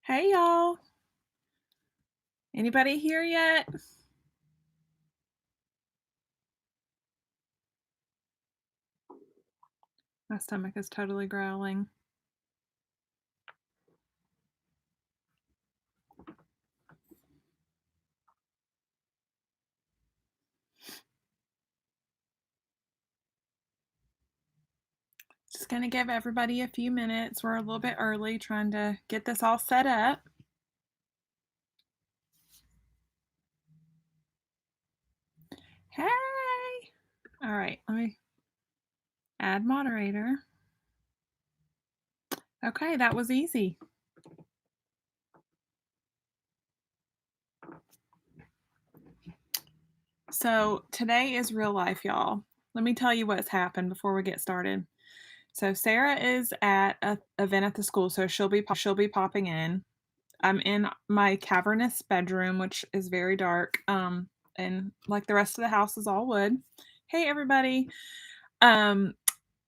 Hey y'all. Anybody here yet? My stomach is totally growling. Just gonna give everybody a few minutes. We're a little bit early trying to get this all set up. Hey! All right, let me add moderator. Okay, that was easy. So today is real life, y'all. Let me tell you what's happened before we get started. So Sarah is at an event at the school, so she'll be popping in. I'm in my cavernous bedroom, which is very dark. And like the rest of the house is all wood. Hey everybody. And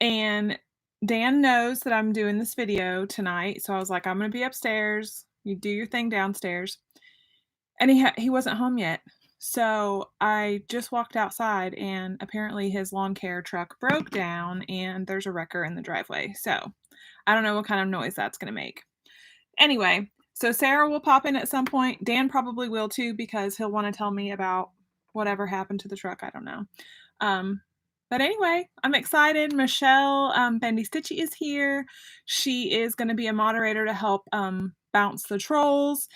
Dan knows that I'm doing this video tonight, so I was like, I'm gonna be upstairs. You do your thing downstairs. And he wasn't home yet. So I just walked outside and apparently his lawn care truck broke down and there's a wrecker in the driveway. So I don't know what kind of noise that's gonna make. Anyway, so Sarah will pop in at some point. Dan probably will too because he'll want to tell me about whatever happened to the truck. I don't know. But anyway, I'm excited. Michelle Bendy Stitchy is here. She is going to be a moderator to help bounce the trolls.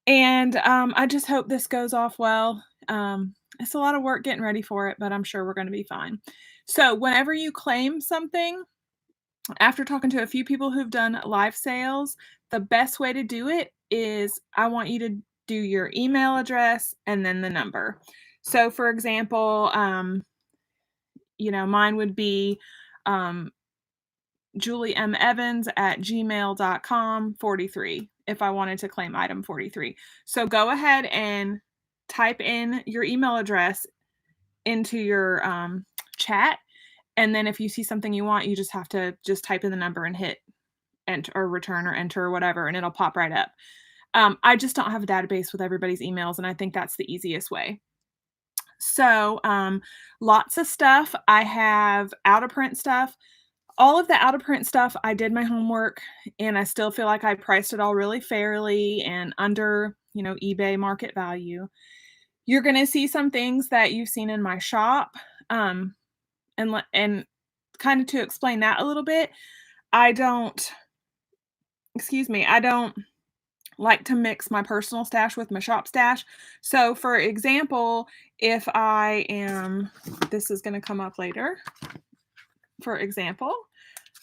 And I just hope this goes off well. It's a lot of work getting ready for it, but I'm sure we're going to be fine. So whenever you claim something, after talking to a few people who've done live sales, the best way to do it is I want you to do your email address and then the number. So for example, mine would be juliemevans@gmail.com 43 if I wanted to claim item 43. So go ahead and type in your email address into your chat. And then if you see something you want, you just have to just type in the number and hit enter or return or enter or whatever, and it'll pop right up. I just don't have a database with everybody's emails, and I think that's the easiest way. So lots of stuff. I have out of print stuff. All of the out of print stuff, I did my homework, and I still feel like I priced it all really fairly and under, eBay market value. You're going to see some things that you've seen in my shop. And kind of to explain that a little bit, I don't like to mix my personal stash with my shop stash. So for example, if I am, this is going to come up later. For example,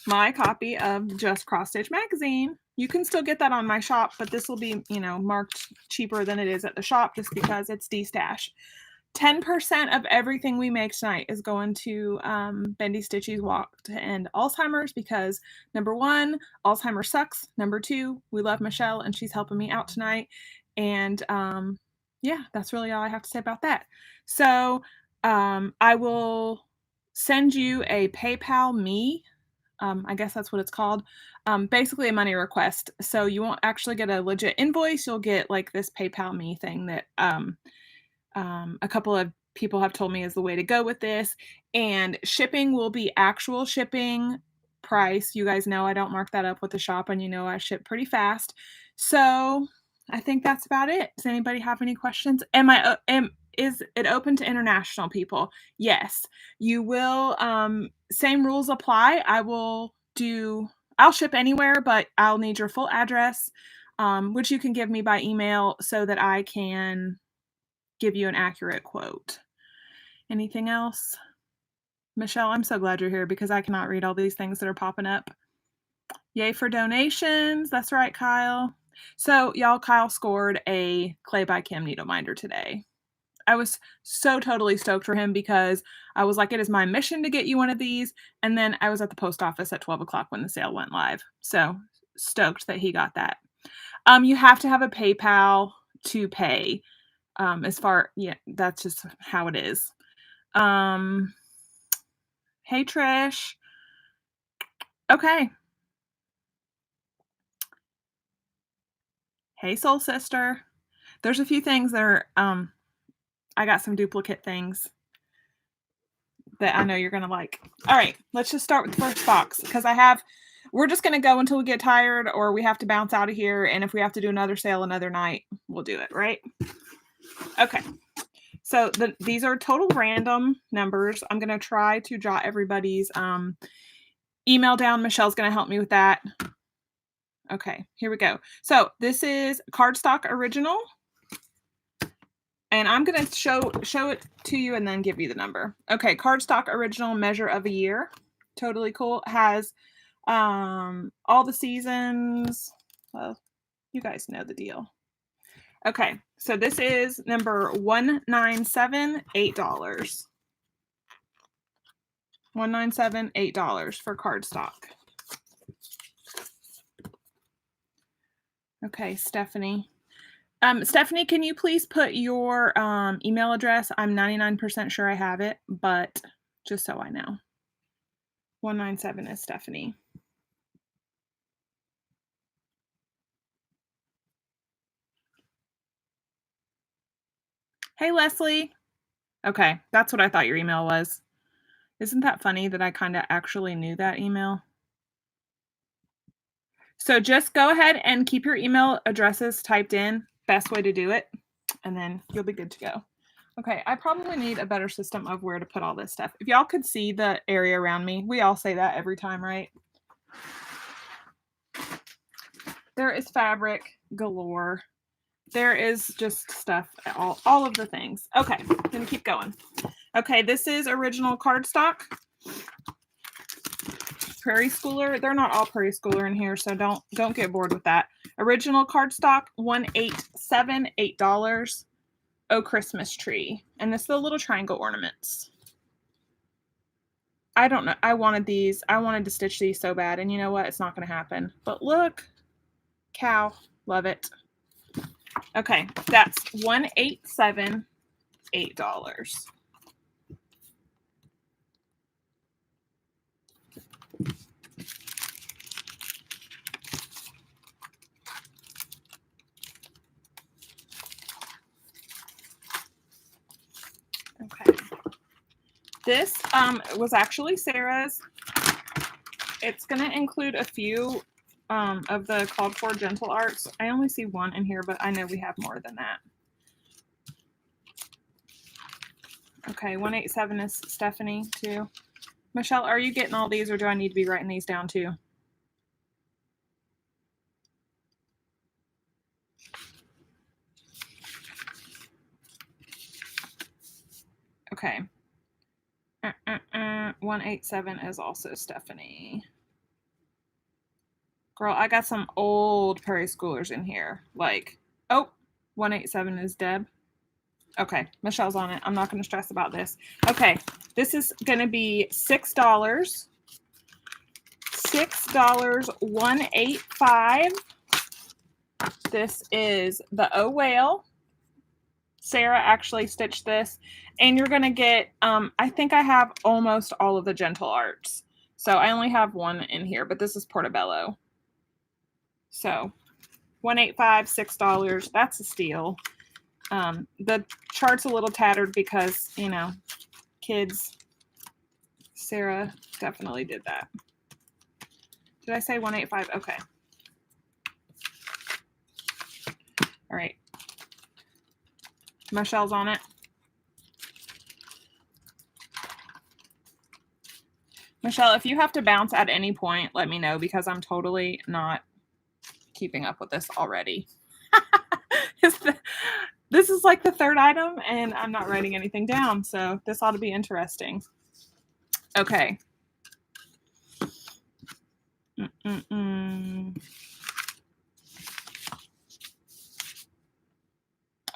my copy of Just Cross Stitch magazine. You can still get that on my shop, but this will be, marked cheaper than it is at the shop just because it's Destash. 10% of everything we make tonight is going to Bendy Stitchy's Walk to End Alzheimer's because number one, Alzheimer's sucks. Number two, we love Michelle and she's helping me out tonight. And yeah, that's really all I have to say about that. So I will send you a PayPal me. I guess that's what it's called. Basically a money request. So you won't actually get a legit invoice. You'll get like this PayPal me thing that a couple of people have told me is the way to go with this. And shipping will be actual shipping price. You guys know I don't mark that up with the shop, and I ship pretty fast. So I think that's about it. Does anybody have any questions? Is it open to international people? Yes. You will. Same rules apply. I'll ship anywhere, but I'll need your full address, which you can give me by email so that I can give you an accurate quote. Anything else? Michelle, I'm so glad you're here because I cannot read all these things that are popping up. Yay for donations. That's right, Kyle. So y'all, Kyle scored a Clay by Kim needle minder today. I was so totally stoked for him because I was like, it is my mission to get you one of these. And then I was at the post office at 12 o'clock when the sale went live. So stoked that he got that. You have to have a PayPal to pay. That's just how it is. Hey Trish. Okay. Hey, soul sister. There's a few things that are, I got some duplicate things that I know you're going to like. All right, let's just start with the first box because we're just going to go until we get tired or we have to bounce out of here. And if we have to do another sale another night, we'll do it, right? Okay. So these are total random numbers. I'm going to try to jot everybody's email down. Michelle's going to help me with that. Okay, here we go. So this is cardstock original. And I'm going to show it to you and then give you the number. Okay, cardstock original, measure of a year. Totally cool. Has all the seasons. Well, you guys know the deal. Okay, so this is number $197, $8. $197, $8 for cardstock. Okay, Stephanie. Stephanie, can you please put your email address? I'm 99% sure I have it, but just so I know. 197 is Stephanie. Hey, Leslie. Okay, that's what I thought your email was. Isn't that funny that I kind of actually knew that email? So just go ahead and keep your email addresses typed in. Best way to do it. And then you'll be good to go. Okay, I probably need a better system of where to put all this stuff. If y'all could see the area around me, we all say that every time, right? There is fabric galore. There is just stuff, all of the things. Okay, gonna keep going. Okay, this is original cardstock. Prairie Schooler. They're not all Prairie Schooler in here, so don't get bored with that. Original cardstock, $187, $8. Oh, Christmas tree. And this is the little triangle ornaments. I don't know. I wanted these. I wanted to stitch these so bad. And you know what? It's not going to happen. But look. Cow. Love it. Okay. That's $187, $8. Okay. This was actually Sarah's. It's going to include a few of the called for gentle arts. I only see one in here, but I know we have more than that. Okay, 187 is Stephanie too. Michelle, are you getting all these or do I need to be writing these down too? Okay. 187 is also Stephanie. Girl, I got some old Prairie Schoolers in here. Like, oh, 187 is Deb. Okay, Michelle's on it. I'm not going to stress about this. Okay, this is going to be $6. $6, 185. This is the O Whale. Sarah actually stitched this. And you're going to get, I think I have almost all of the gentle arts. So I only have one in here, but this is Portobello. So 185, $6. That's a steal. The chart's a little tattered because, you know, kids. Sarah definitely did that. Did I say 185? Okay. All right. Michelle's on it. Michelle, if you have to bounce at any point, let me know because I'm totally not keeping up with this already. This is like the third item and I'm not writing anything down, so this ought to be interesting. Okay.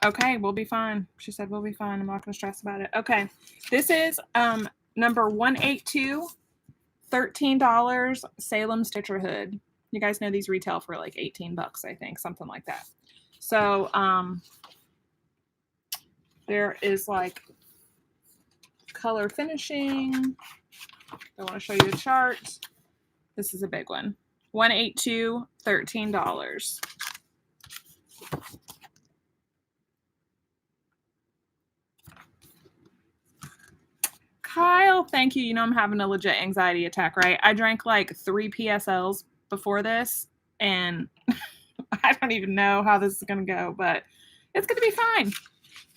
Okay, we'll be fine. She said we'll be fine. I'm not going to stress about it. Okay. This is number 182, $13, Salem Stitcher Hood. You guys know these retail for like 18 bucks, I think, something like that. So there is like color finishing. I want to show you the chart. This is a big one. 182, $13. Kyle, thank you. You know I'm having a legit anxiety attack, right? I drank like 3 PSLs before this, and I don't even know how this is going to go, but it's going to be fine,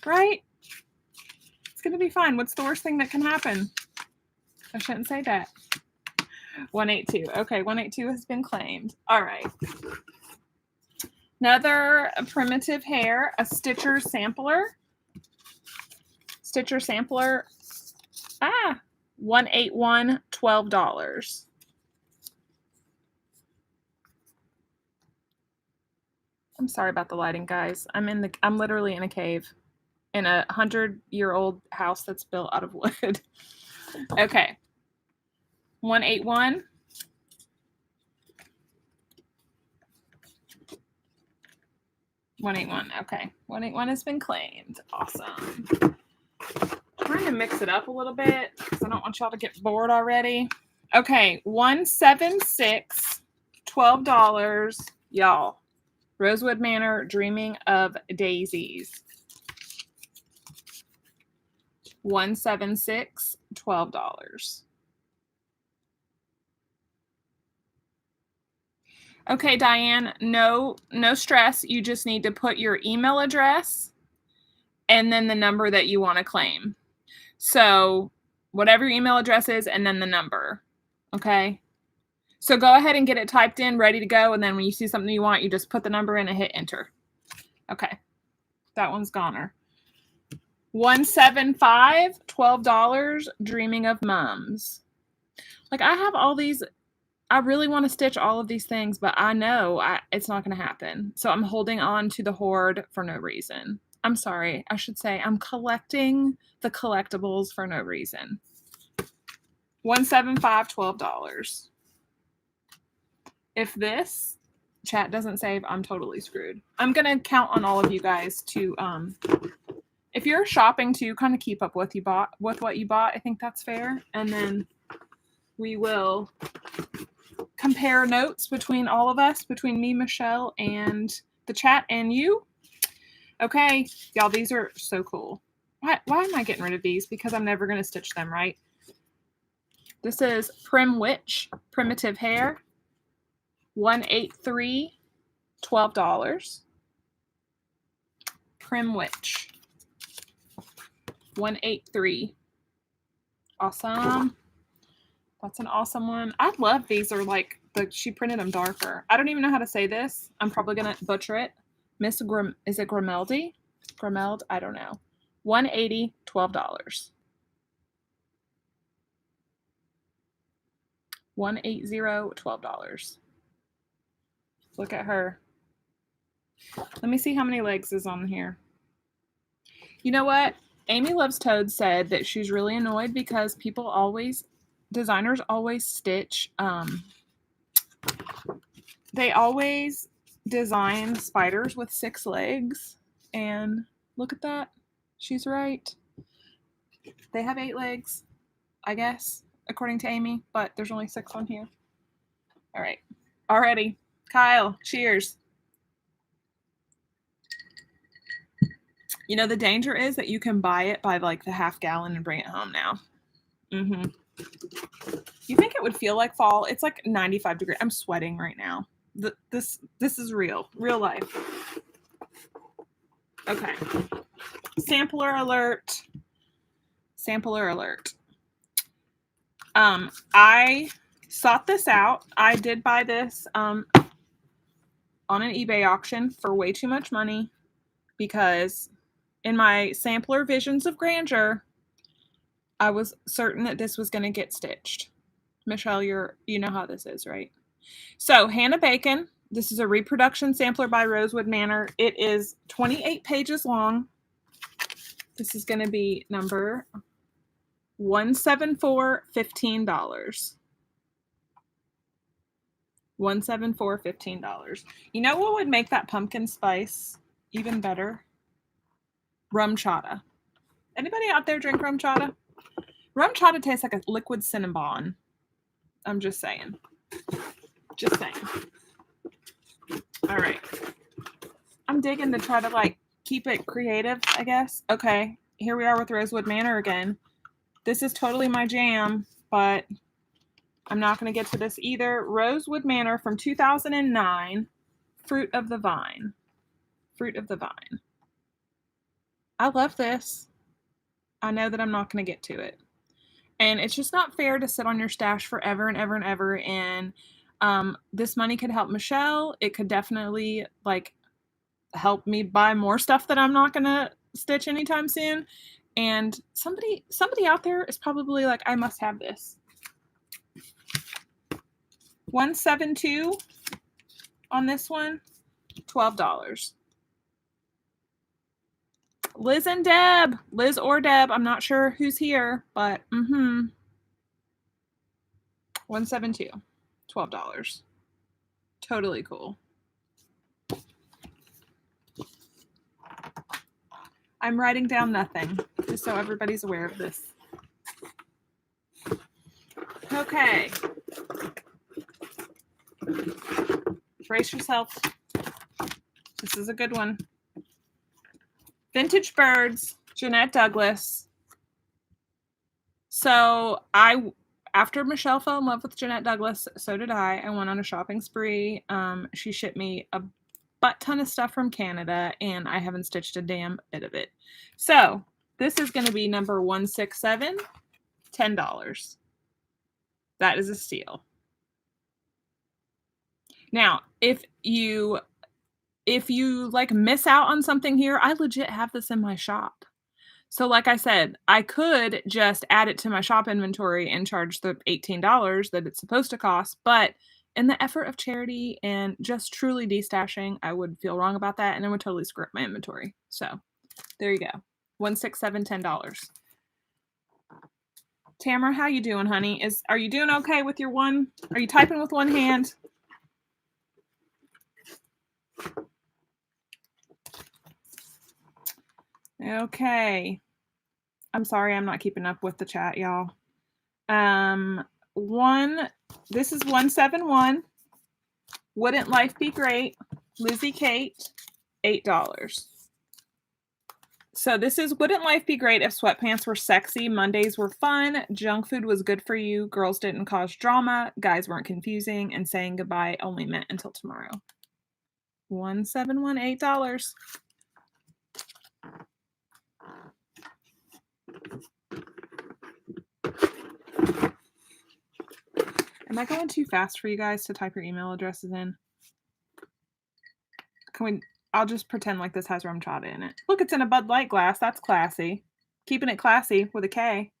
right? It's going to be fine. What's the worst thing that can happen? I shouldn't say that. 182. Okay, 182 has been claimed. All right. Another primitive hair, a Stitcher sampler. Stitcher sampler. 181, $12. I'm sorry about the lighting, guys. I'm literally in a cave in a 100-year-old house that's built out of wood. Okay. 181. Okay. 181 has been claimed. Awesome. Trying to mix it up a little bit because I don't want y'all to get bored already. Okay, 176, $12, y'all. Rosewood Manor, Dreaming of Daisies. 176, $12. Okay, Diane, no stress. You just need to put your email address and then the number that you want to claim. So whatever your email address is and then the number. Okay? So go ahead and get it typed in, ready to go. And then when you see something you want, you just put the number in and hit enter. Okay. That one's goner. 175, $12, Dreaming of Mums. Like, I have all these, I really want to stitch all of these things, but I know it's not going to happen. So I'm holding on to the hoard for no reason. I'm sorry. I should say I'm collecting the collectibles for no reason. 175, $12. If this chat doesn't save, I'm totally screwed. I'm going to count on all of you guys to, if you're shopping to kind of keep up with what you bought, I think that's fair. And then we will compare notes between all of us, between me, Michelle, and the chat and you. Okay, y'all, these are so cool. Why am I getting rid of these? Because I'm never going to stitch them, right? This is Prim Witch, Primitive Hair. 183, $12. Prim Witch. 183. Awesome. That's an awesome one. I love these. Are like she printed them darker. I don't even know how to say this. I'm probably gonna butcher it. Is it Grimeldi? Grimeld? I don't know. 180, $12. 180, $12. Look at her. Let me see how many legs is on here. You know what? Amy Loves Toad said that she's really annoyed because designers always stitch, they always design spiders with 6 legs. And look at that. She's right. They have 8 legs, I guess, according to Amy, but there's only 6 on here. All right. Already. Kyle, cheers. You know, the danger is that you can buy it by like the half gallon and bring it home now. You think it would feel like fall? It's like 95 degrees. I'm sweating right now. This is real life. Okay. Sampler alert. I sought this out. I did buy this on an eBay auction for way too much money because in my sampler visions of grandeur, I was certain that this was going to get stitched. Michelle, you know how this is, right? So Hannah Bacon, this is a reproduction sampler by Rosewood Manor. It is 28 pages long. This is going to be number 174, $15. 174, $15. You know what would make that pumpkin spice even better? Rum chata. Anybody out there drink rum chata? Rum chata tastes like a liquid cinnamon. I'm just saying. All right. I'm digging to try to like keep it creative, I guess. Okay, here we are with Rosewood Manor again. This is totally my jam, but I'm not going to get to this either. Rosewood Manor from 2009, Fruit of the Vine. Fruit of the Vine. I love this. I know that I'm not going to get to it. And it's just not fair to sit on your stash forever and ever and ever. And this money could help Michelle. It could definitely like help me buy more stuff that I'm not going to stitch anytime soon. And somebody out there is probably like, I must have this. 172 on this one, $12. Liz and Deb. Liz or Deb. I'm not sure who's here, but 172. $12. Totally cool. I'm writing down nothing, just so everybody's aware of this. Okay. Brace yourself. This is a good one. Vintage Birds, Jeanette Douglas. So after Michelle fell in love with Jeanette Douglas, so did I. I went on a shopping spree. She shipped me a butt ton of stuff from Canada, and I haven't stitched a damn bit of it. So this is going to be number 167, $10. That is a steal. Now, if you like miss out on something here, I legit have this in my shop. So like I said, I could just add it to my shop inventory and charge the $18 that it's supposed to cost, but in the effort of charity and just truly destashing, I would feel wrong about that and it would totally screw up my inventory. So there you go. 167, $10. Tamara, how you doing, honey? Are you doing okay with your one? Are you typing with one hand? Okay. I'm sorry I'm not keeping up with the chat, y'all. This is 171. Wouldn't Life Be Great? Lizzie Kate, $8. So this is Wouldn't Life Be Great if sweatpants were sexy, Mondays were fun, junk food was good for you, girls didn't cause drama, guys weren't confusing, and saying goodbye only meant until tomorrow. 171, $8. Am I going too fast for you guys to type your email addresses in? I'll just pretend like this has rum chata in it. Look, it's in a Bud Light glass. That's classy. Keeping it classy with a K.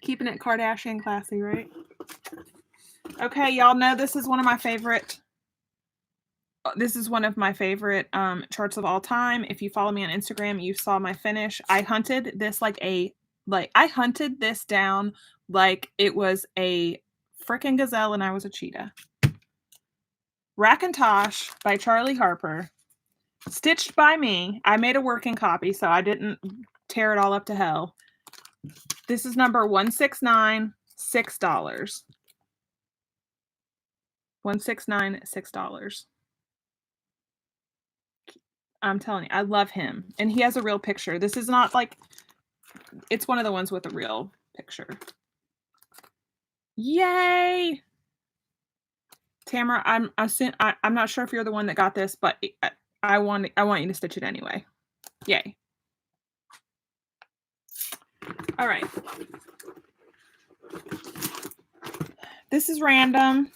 Keeping it Kardashian classy, right? Okay, y'all know this is one of my favorite. This is one of my favorite charts of all time. If you follow me on Instagram, you saw my finish. I hunted this I hunted this down like it was a freaking gazelle and I was a cheetah. Racintosh by Charlie Harper. Stitched by me. I made a working copy, so I didn't tear it all up to hell. This is number 169, $6. 169, $6. I'm telling you, I love him. And he has a real picture. This is not like, it's one of the ones with a real picture. Yay! Tamara, I'm not sure if you're the one that got this, but I want you to stitch it anyway. Yay. All right. This is random.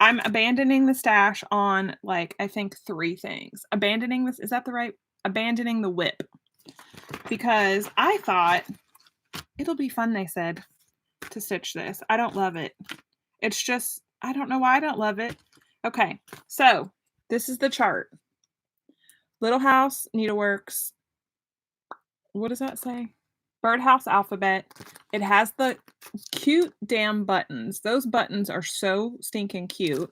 I'm abandoning the stash on I think 3 things. Abandoning this, is that the right? Abandoning the whip. Because I thought it'll be fun, they said, to stitch this. I don't love it. It's just, I don't know why I don't love it. Okay, so this is the chart. Little House Needleworks. What does that say? Birdhouse Alphabet. It has the cute damn buttons. Those buttons are so stinking cute.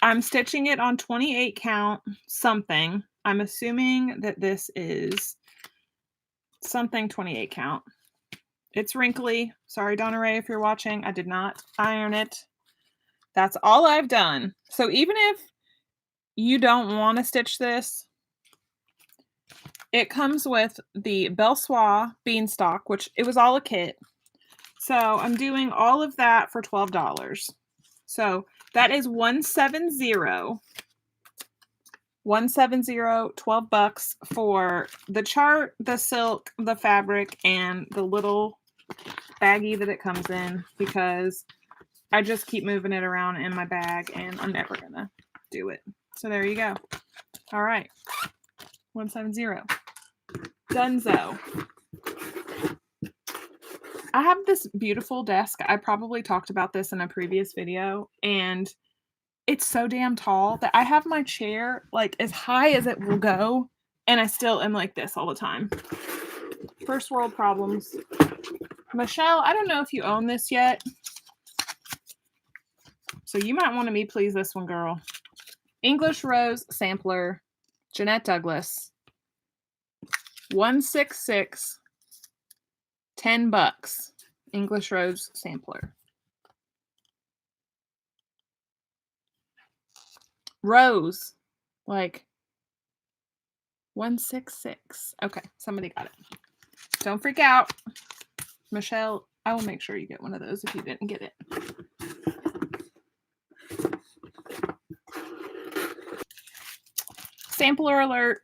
I'm stitching it on 28 count something. I'm assuming that this is something 28 count. It's wrinkly. Sorry, Donna Ray, if you're watching. I did not iron it. That's all I've done. So even if you don't want to stitch this, it comes with the Belsoir beanstalk, which it was all a kit. So I'm doing all of that for $12. So that is $170. $12 for the chart, the silk, the fabric, and the little baggie that it comes in, because I just keep moving it around in my bag and I'm never gonna do it. So there you go. All right. 170. Dunzo. I have this beautiful desk. I probably talked about this in a previous video, and it's so damn tall that I have my chair like as high as it will go, and I still am like this all the time. First world problems. Michelle, I don't know if you own this yet, so you might want to me please this one, girl. English Rose Sampler, Jeanette Douglas. 166, $10. English Rose Sampler. Rose, like 166. Okay, somebody got it. Don't freak out. Michelle, I will make sure you get one of those if you didn't get it. Sampler alert.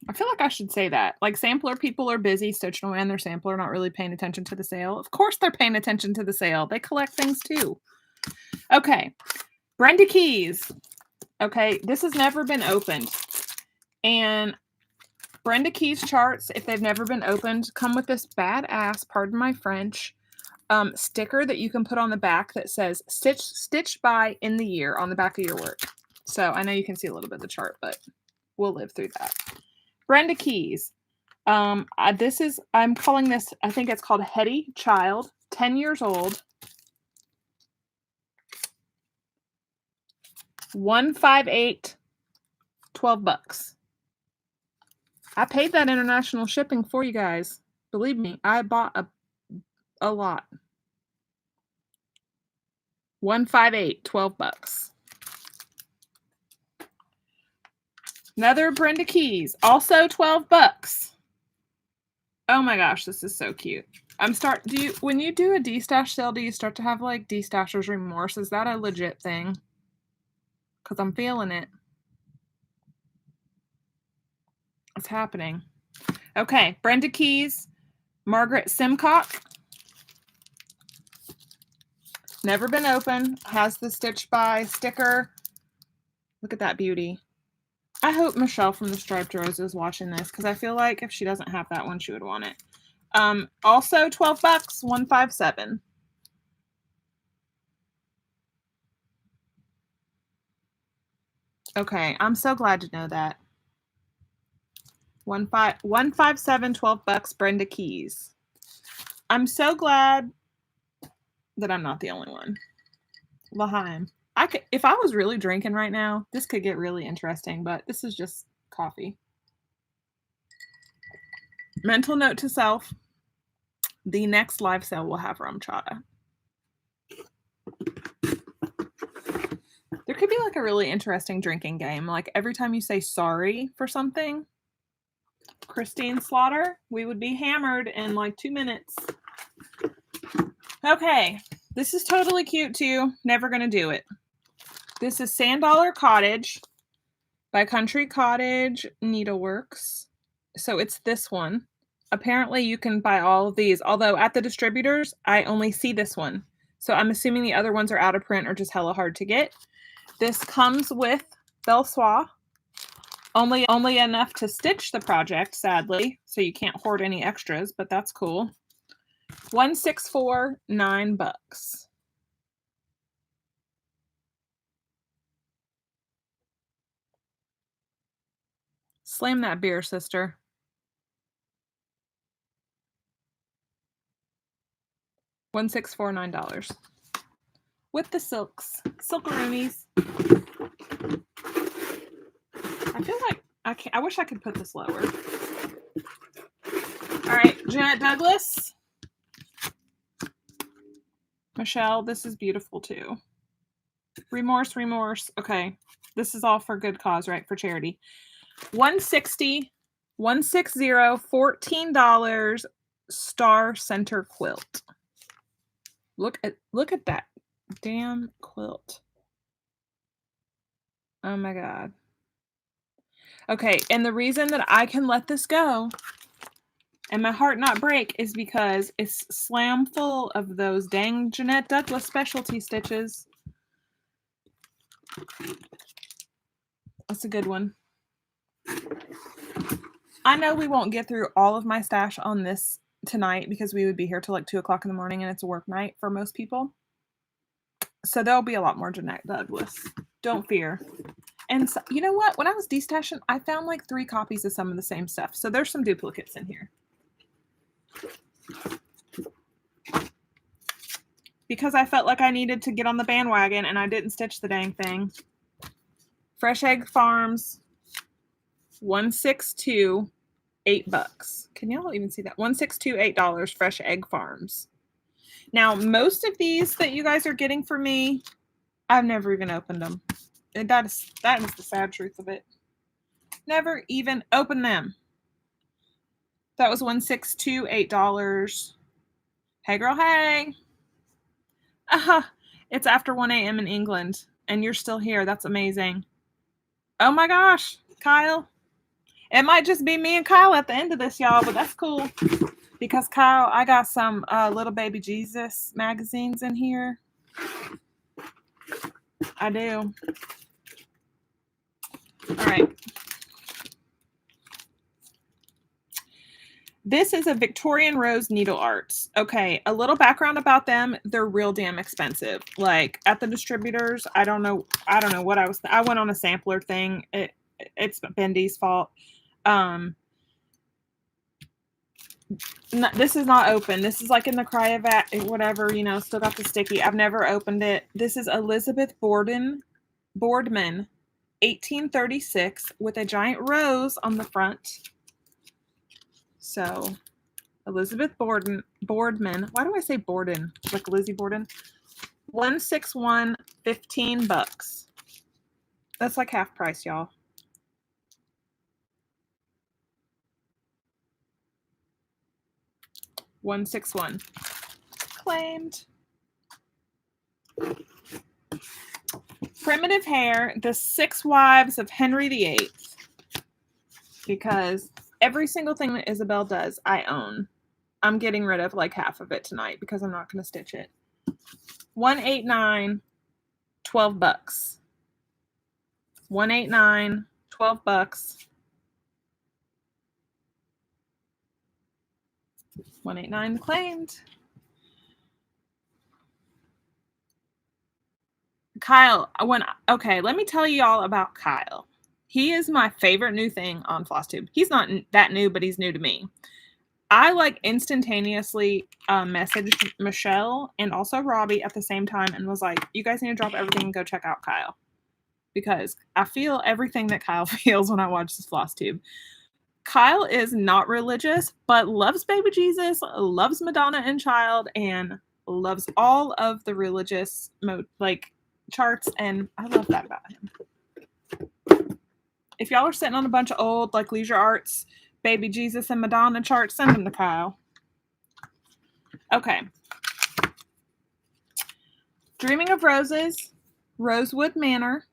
I feel like I should say that. Like, sampler people are busy stitching away on their sampler, not really paying attention to the sale. Of course they're paying attention to the sale. They collect things too. Okay. Brenda Keys. Okay, this has never been opened. And Brenda Keys charts, if they've never been opened, come with this badass, pardon my French, sticker that you can put on the back that says stitched by in the year on the back of your work. So I know you can see a little bit of the chart, but we'll live through that. Brenda Keys. I'm calling this, I think it's called Hetty Child, 10 years old. 158, $12. I paid that international shipping for you guys. Believe me, I bought a lot. 158, $12. Another Brenda Keys, also $12. Oh my gosh, this is so cute. When you do a Destash sale, do you start to have like Destashers remorse? Is that a legit thing? Because I'm feeling it. It's happening. Okay, Brenda Keys, Margaret Simcock. Never been open. Has the Stitch By sticker. Look at that beauty. I hope Michelle from the Striped Rose is watching this, because I feel like if she doesn't have that one, she would want it. Also $12, 157. Okay, I'm so glad to know that. 157, $12, Brenda Keys. I'm so glad that I'm not the only one. L'Haim. If I was really drinking right now, this could get really interesting, but this is just coffee. Mental note to self. The next live sale will have rum chata. There could be like a really interesting drinking game. Like every time you say sorry for something, Christine Slaughter, we would be hammered in like 2 minutes. Okay, this is totally cute too. Never gonna do it. This is Sand Dollar Cottage by Country Cottage Needleworks. So it's this one. Apparently you can buy all of these, although at the distributors, I only see this one. So I'm assuming the other ones are out of print or just hella hard to get. This comes with Belsoir. Only enough to stitch the project, sadly. So you can't hoard any extras, but that's cool. 164, $9. Slam that beer, sister. $1,649. With the silks. Silkaroonies. I feel like I wish I could put this lower. Alright, Jeanette Douglas. Michelle, this is beautiful too. Remorse. Okay. This is all for good cause, right? For charity. $160, $14 Star Center quilt. Look at that damn quilt. Oh my God. Okay, and the reason that I can let this go and my heart not break is because it's slam full of those dang Jeanette Douglas specialty stitches. That's a good one. I know we won't get through all of my stash on this tonight because we would be here till like 2 o'clock in the morning and it's a work night for most people. So there'll be a lot more Jeanette Douglas. Don't fear. And so, you know what? When I was destashing, I found like 3 copies of some of the same stuff. So there's some duplicates in here. Because I felt like I needed to get on the bandwagon and I didn't stitch the dang thing. Fresh Egg Farms, $162, $8. Can y'all even see that? $162, $8, Fresh Egg Farms. Now, most of these that you guys are getting for me, I've never even opened them. That is the sad truth of it. Never even opened them. That was $162, $8. Hey, girl, hey. It's after 1 a.m. in England, and you're still here. That's amazing. Oh my gosh, Kyle. It might just be me and Kyle at the end of this, y'all, but that's cool. Because, Kyle, I got some Little Baby Jesus magazines in here. I do. All right. This is a Victorian Rose Needle Arts. Okay, a little background about them. They're real damn expensive. Like at the distributors, I don't know what I went on a sampler thing. It's Bendy's fault. This is not open. This is like in the cryovac, whatever, still got the sticky. I've never opened it. This is Elizabeth Boardman, 1836, with a giant rose on the front. So, Elizabeth Boardman. Why do I say Borden? Like Lizzie Borden. $161, $15. That's like half price, y'all. $161. Claimed. Primitive Hair, The 6 Wives of Henry VIII. Because every single thing that Isabel does, I own. I'm getting rid of like half of it tonight because I'm not going to stitch it. $189, $12. $189, $12. $189 claimed. Kyle, okay, let me tell you all about Kyle. He is my favorite new thing on Flosstube. He's not that new, but he's new to me. I like instantaneously messaged Michelle and also Robbie at the same time and was like, you guys need to drop everything and go check out Kyle. Because I feel everything that Kyle feels when I watch this Flosstube. Kyle is not religious, but loves baby Jesus, loves Madonna and Child, and loves all of the religious charts, and I love that about him. If y'all are sitting on a bunch of old like Leisure Arts, baby Jesus and Madonna charts, send them to Kyle. Okay. Dreaming of Roses, Rosewood Manor.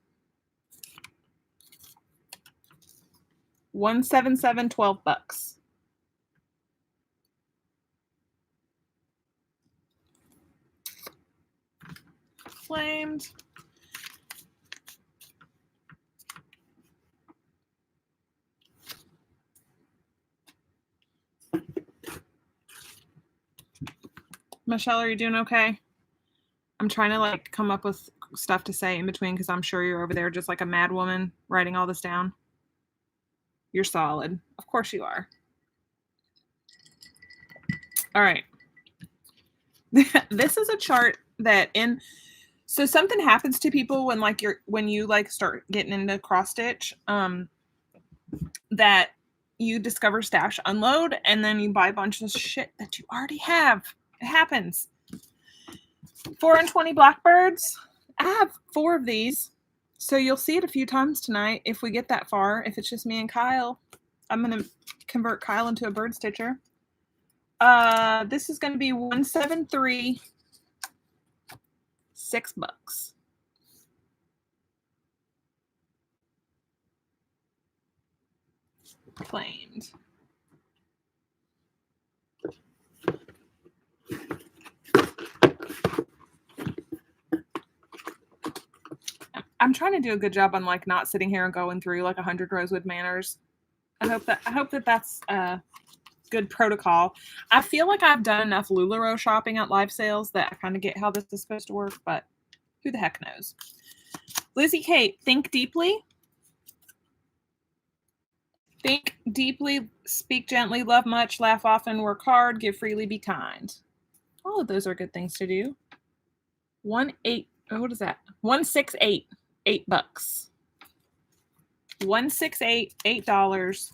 $177, $12. Claimed. Michelle, are you doing okay? I'm trying to come up with stuff to say in between because I'm sure you're over there just like a mad woman writing all this down. You're solid. Of course you are. All right. This is a chart that so something happens to people when you start getting into cross stitch, that you discover stash unload and then you buy a bunch of shit that you already have. It happens. 4 and 20 blackbirds. I have 4 of these. So you'll see it a few times tonight if we get that far. If it's just me and Kyle, I'm going to convert Kyle into a bird stitcher. This is going to be $173, $6. Claimed. I'm trying to do a good job on like not sitting here and going through like 100 Rosewood Manors. I hope that that's good protocol. I feel like I've done enough Lularoe shopping at live sales that I kind of get how this is supposed to work, but who the heck knows? Lizzie Kate, think deeply. Think deeply, speak gently, love much, laugh often, work hard, give freely, be kind. All of those are good things to do. What is that? 168, $8. 168, $8.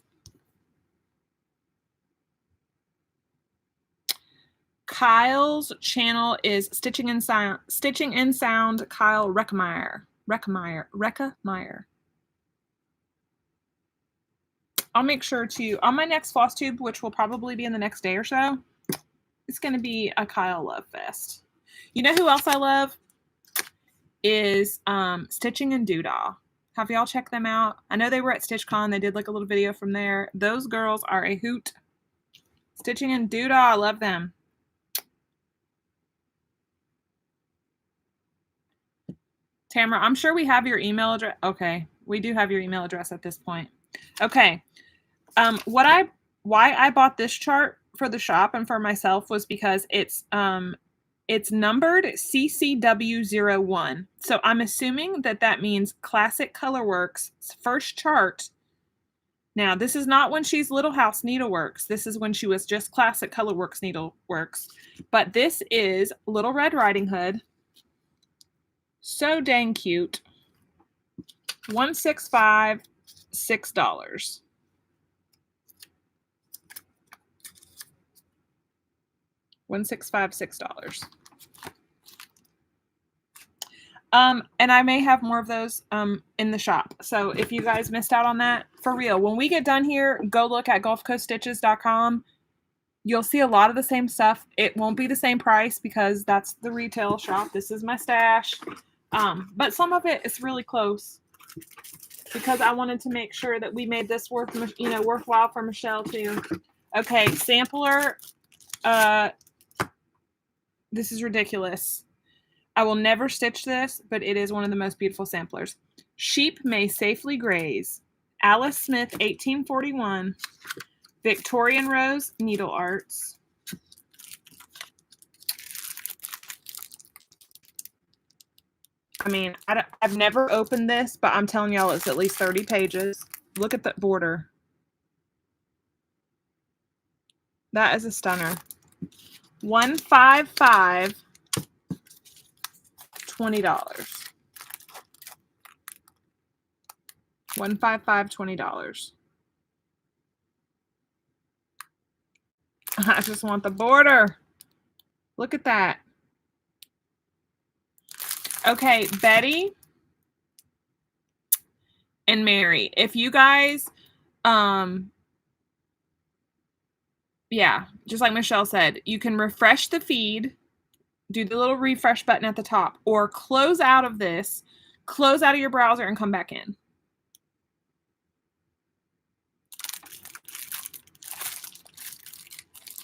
Kyle's channel is Stitching in Sound, Kyle Reckemeyer. I'll make sure to, on my next Flosstube, which will probably be in the next day or so, it's going to be a Kyle love fest. You know who else I love? Is Stitching and Doodah. Have y'all checked them out? I know they were at StitchCon. They did like a little video from there. Those girls are a hoot. Stitching and Doodah, I love them. Tamara, I'm sure we have your email address. Okay, we do have your email address at this point. Okay, why I bought this chart for the shop and for myself was because it's numbered CCW01. So I'm assuming that means Classic Colorworks first chart. Now, this is not when she's Little House Needleworks. This is when she was just Classic Colorworks Needleworks. But this is Little Red Riding Hood. So dang cute. $165, $6. $165, $6. And I may have more of those in the shop. So if you guys missed out on that, for real, when we get done here, go look at GulfCoastStitches.com. You'll see a lot of the same stuff. It won't be the same price because that's the retail shop. This is my stash. But some of it is really close because I wanted to make sure that we made this worthwhile for Michelle too. Okay, sampler. This is ridiculous. I will never stitch this, but it is one of the most beautiful samplers. Sheep may safely graze. Alice Smith, 1841. Victorian Rose Needle Arts. I mean, I've never opened this, but I'm telling y'all it's at least 30 pages. Look at that border. That is a stunner. $155, $20. $155, $20. I just want the border. Look at that. Okay, Betty and Mary, if you guys, yeah, just like Michelle said, you can refresh the feed, do the little refresh button at the top, or close out of this, close out of your browser and come back in.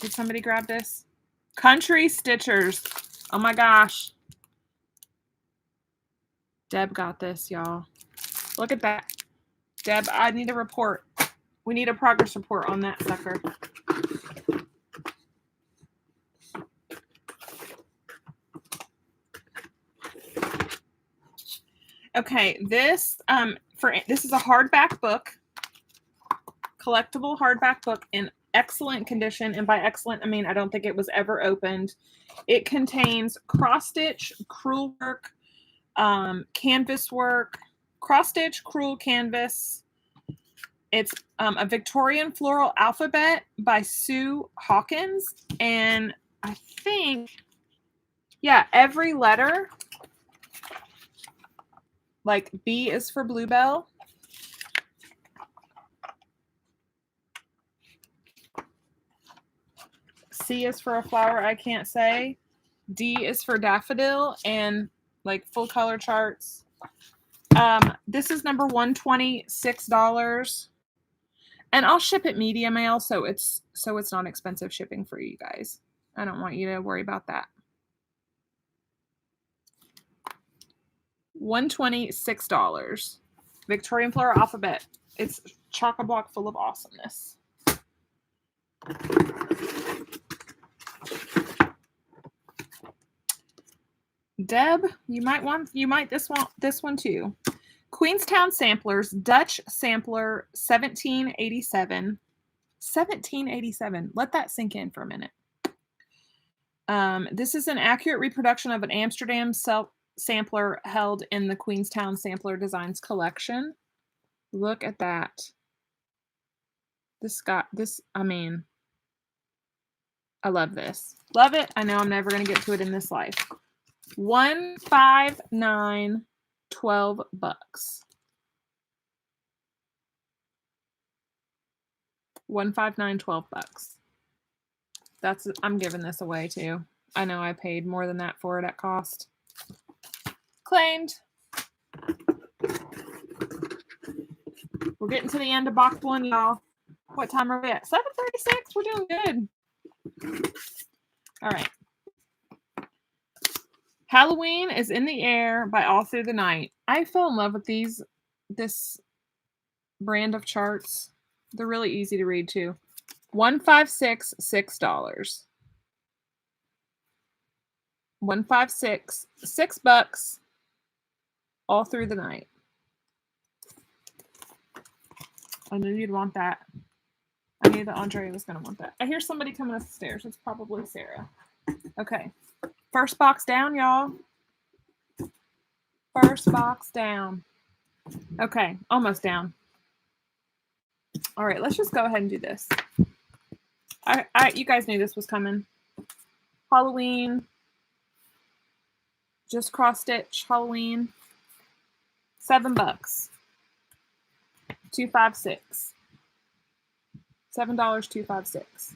Did somebody grab this? Country Stitchers. Oh my gosh. Deb got this, y'all. Look at that. Deb, I need a report. We need a progress report on that sucker. Okay, this is a hardback book, collectible hardback book in excellent condition, and by excellent I mean I don't think it was ever opened. It contains cross stitch, crewel work, canvas work, cross stitch, crewel, canvas. It's a Victorian floral alphabet by Sue Hawkins, and I think, yeah, every letter Like B is for bluebell. C is for a flower I can't say. D is for daffodil, and like full color charts. This is number $126. And I'll ship it media mail, so it's not expensive shipping for you guys. I don't want you to worry about that. $126. Victorian Floral Alphabet. It's chock-a-block full of awesomeness. Deb, you might want this one too. Queenstown Samplers, Dutch Sampler, 1787. 1787. Let that sink in for a minute. This is an accurate reproduction of an Amsterdam sampler held in the Queenstown Sampler Designs collection. Look at that. I mean, I love this. Love it. I know I'm never going to get to it in this life. $159, $12. $159, $12. I'm giving this away too. I know I paid more than that for it at cost. Claimed. We're getting to the end of box 1, y'all. What time are we at? 7:36. We're doing good. All right. Halloween is in the air by All Through the Night. I fell in love with this brand of charts. They're really easy to read too. $156, $6. $156, $6. All Through the Night. I knew you'd want that. I knew that Andre was going to want that. I hear somebody coming up the stairs. It's probably Sarah. Okay. First box down, y'all. First box down. Okay. Almost down. All right. Let's just go ahead and do this. You guys knew this was coming. Halloween. Just cross stitch. Halloween. $7. $256. $7, $256.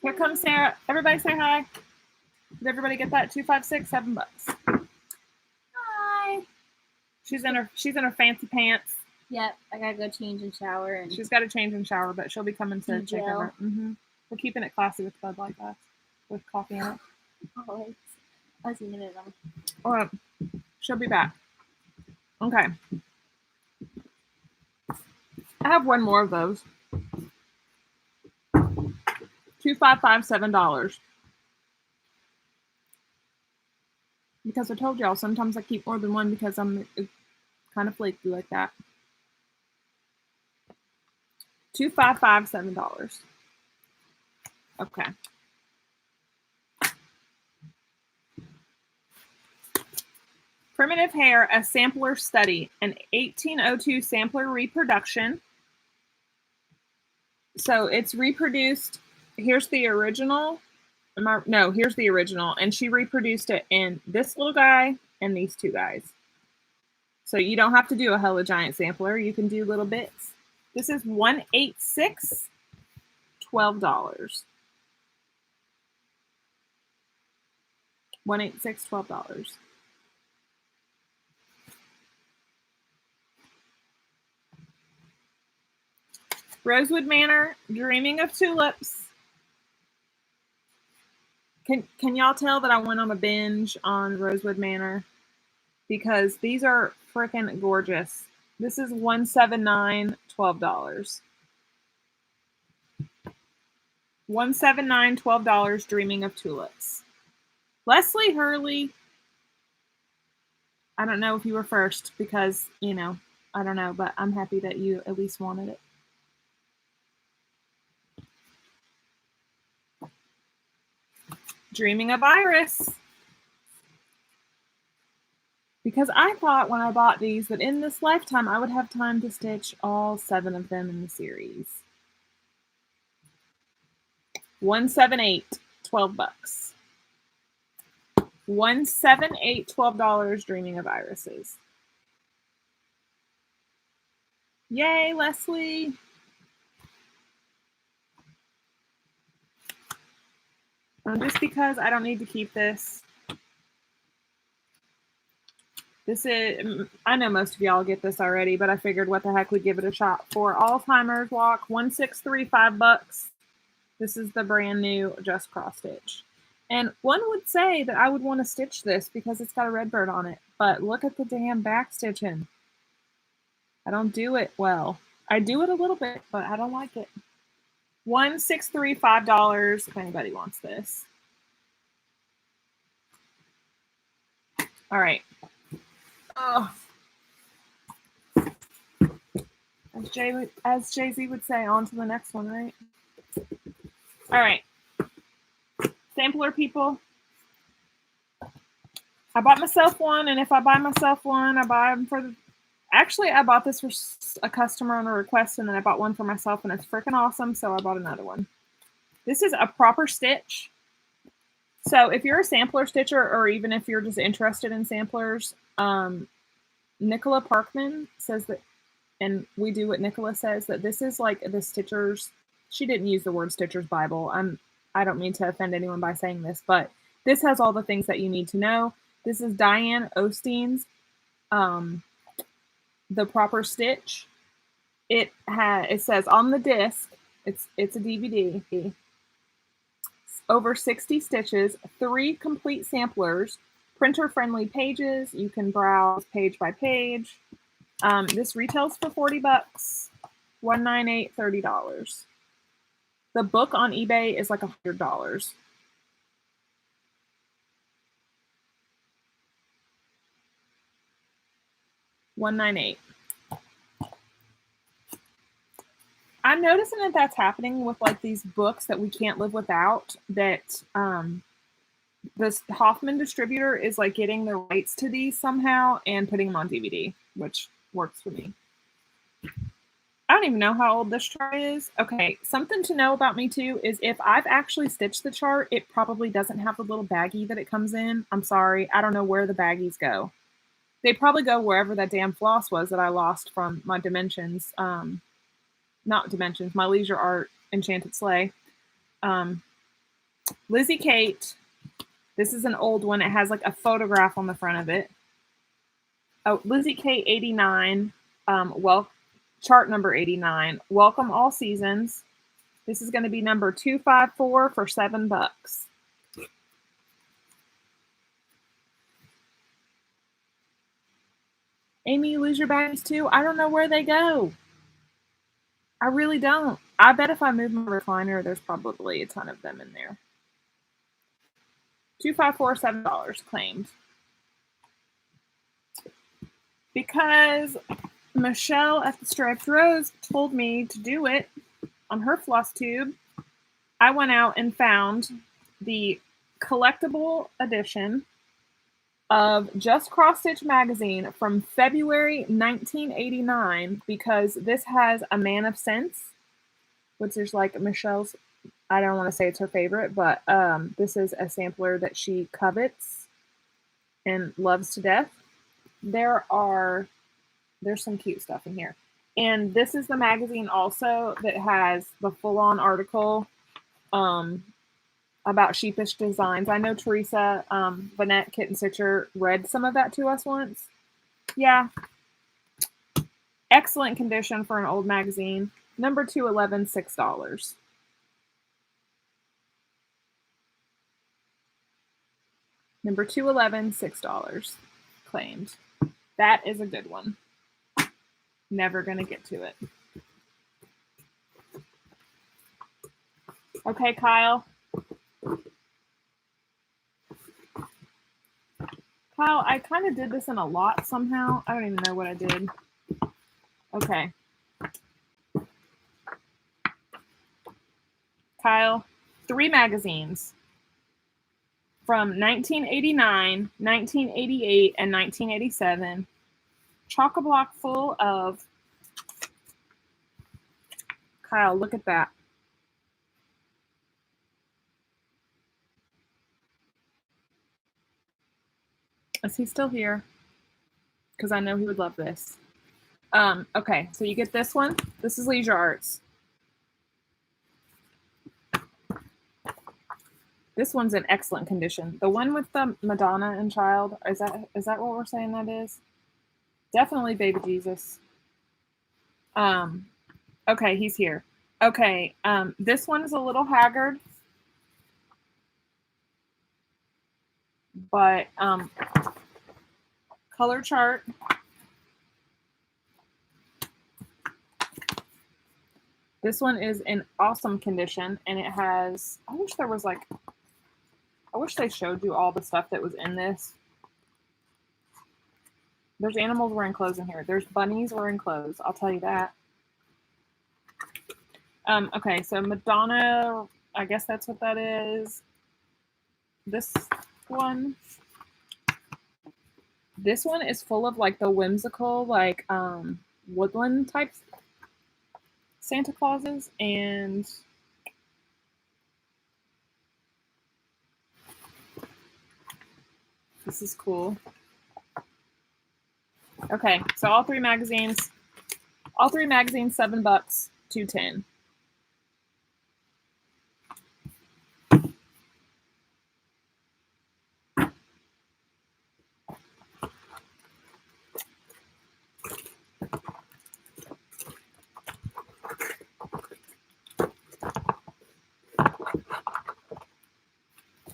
Here comes Sarah. Everybody say hi. Did everybody get that? $256, $7. Hi. She's in her fancy pants. Yep, I gotta go change and shower. And she's got to change and shower, but she'll be coming to check over. We're keeping it classy with Bud Light glass, with coffee in it. Always. I was eating it on. All right. She'll be back. Okay. I have one more of those. $255, $7. Because I told y'all sometimes I keep more than one because I'm kind of flaky like that. $255, $7. Okay. Primitive Hair, a Sampler Study, an 1802 sampler reproduction. So it's reproduced. Here's the original. Here's the original. And she reproduced it in this little guy and these two guys. So you don't have to do a hella giant sampler. You can do little bits. This is $186, $12. $186, $12. Rosewood Manor, Dreaming of Tulips. Can y'all tell that I went on a binge on Rosewood Manor? Because these are freaking gorgeous. This is $179, $12. $179, $12, Dreaming of Tulips. Leslie Hurley. I don't know if you were first because, I don't know, but I'm happy that you at least wanted it. Dreaming of Iris. Because I thought when I bought these that in this lifetime I would have time to stitch all 7 of them in the series. $178, $12. 178, $12, Dreaming of Irises. Yay, Leslie. Just because I don't need to keep this. This is, I know most of y'all get this already, but I figured what the heck, we'd give it a shot. For All-Timers Walk, 1635 bucks. This is the brand new Just Cross Stitch. And one would say that I would want to stitch this because it's got a red bird on it. But look at the damn back stitching. I don't do it well. I do it a little bit, but I don't like it. $1635 if anybody wants this. All right. Oh. As Jay-Z would say, on to the next one, right? All right. Sampler people. I bought myself one, and if I buy myself one, I buy them for the... Actually, I bought this for a customer on a request, and then I bought one for myself, and it's freaking awesome, so I bought another one. This is a proper stitch. So if you're a sampler stitcher, or even if you're just interested in samplers, Nicola Parkman says that, and we do what Nicola says, that this is like the Stitchers. She didn't use the word Stitchers Bible. I don't mean to offend anyone by saying this, but this has all the things that you need to know. This is Diane Osteen's The Proper Stitch. It says on the disc, it's a DVD. Over 60 stitches, 3 complete samplers, printer-friendly pages. You can browse page by page. This retails for 40 bucks, $198, $30. The book on eBay is like $100. $198. I'm noticing that that's happening with like these books that we can't live without, that this Hoffman distributor is like getting the rights to these somehow and putting them on DVD, which works for me. I don't even know how old this chart is. Okay, something to know about me too is if I've actually stitched the chart, it probably doesn't have the little baggie that it comes in. I'm sorry, I don't know where the baggies go. They probably go wherever that damn floss was that I lost from my Dimensions. Not Dimensions, my Leisure Art Enchanted Sleigh. Lizzie Kate. This is an old one. It has like a photograph on the front of it. Oh, Lizzie Kate 89. Chart number 89. Welcome All Seasons. This is going to be number 254 for $7. Amy, you lose your bags too? I don't know where they go. I really don't. I bet if I move my recliner, there's probably a ton of them in there. $254, $7 claimed. Because Michelle at the Striped Rose told me to do it on her Flosstube, I went out and found the collectible edition of Just Cross Stitch magazine from February 1989, because this has a Man of Sense, which is like Michelle's, I don't want to say it's her favorite, but this is a sampler that she covets and loves to death. There's some cute stuff in here. And this is the magazine also that has the full-on article about sheepish designs. I know Teresa, Vanette Kitten Stitcher, read some of that to us once. Yeah. Excellent condition for an old magazine. Number 211, $6. Number 211, $6. Claimed. That is a good one. Never going to get to it. Okay, Kyle. Kyle, I kind of did this in a lot somehow. I don't even know what I did. Okay. Kyle, 3 magazines from 1989, 1988, and 1987. Chock-a-block full of... Kyle, look at that. Is he still here? Because I know he would love this. Okay, so you get this one. This is Leisure Arts. This one's in excellent condition. The one with the Madonna and Child, is that what we're saying that is? Definitely Baby Jesus. Okay, he's here. Okay, this one is a little haggard. But color chart. This one is in awesome condition, and it has, I wish they showed you all the stuff that was in this. There's animals wearing clothes in here. There's bunnies wearing clothes, I'll tell you that. Okay, so Madonna, I guess that's what that is. This one is full of like the whimsical, like woodland types Santa Clauses, and this is cool. Okay, so all three magazines, $7, $2.10.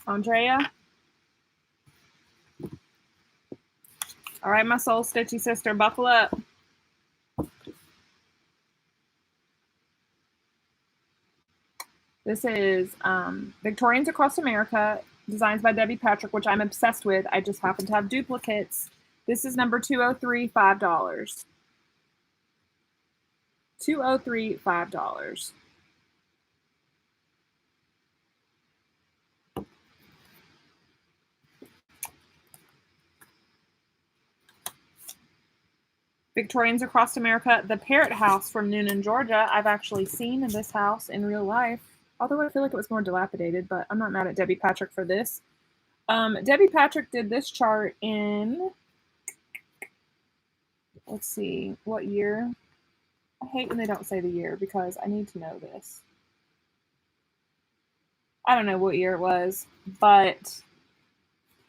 Andrea. All right, my soul stitchy sister, buckle up. This is Victorians Across America, designs by Debbie Patrick, which I'm obsessed with. I just happen to have duplicates. This is number 203, $5. 203, $5. Victorians Across America, the Parrot House from Noonan, Georgia. I've actually seen this house in real life, although I feel like it was more dilapidated, but I'm not mad at Debbie Patrick for this. Debbie Patrick did this chart in, let's see, what year? I hate when they don't say the year because I need to know this. I don't know what year it was, but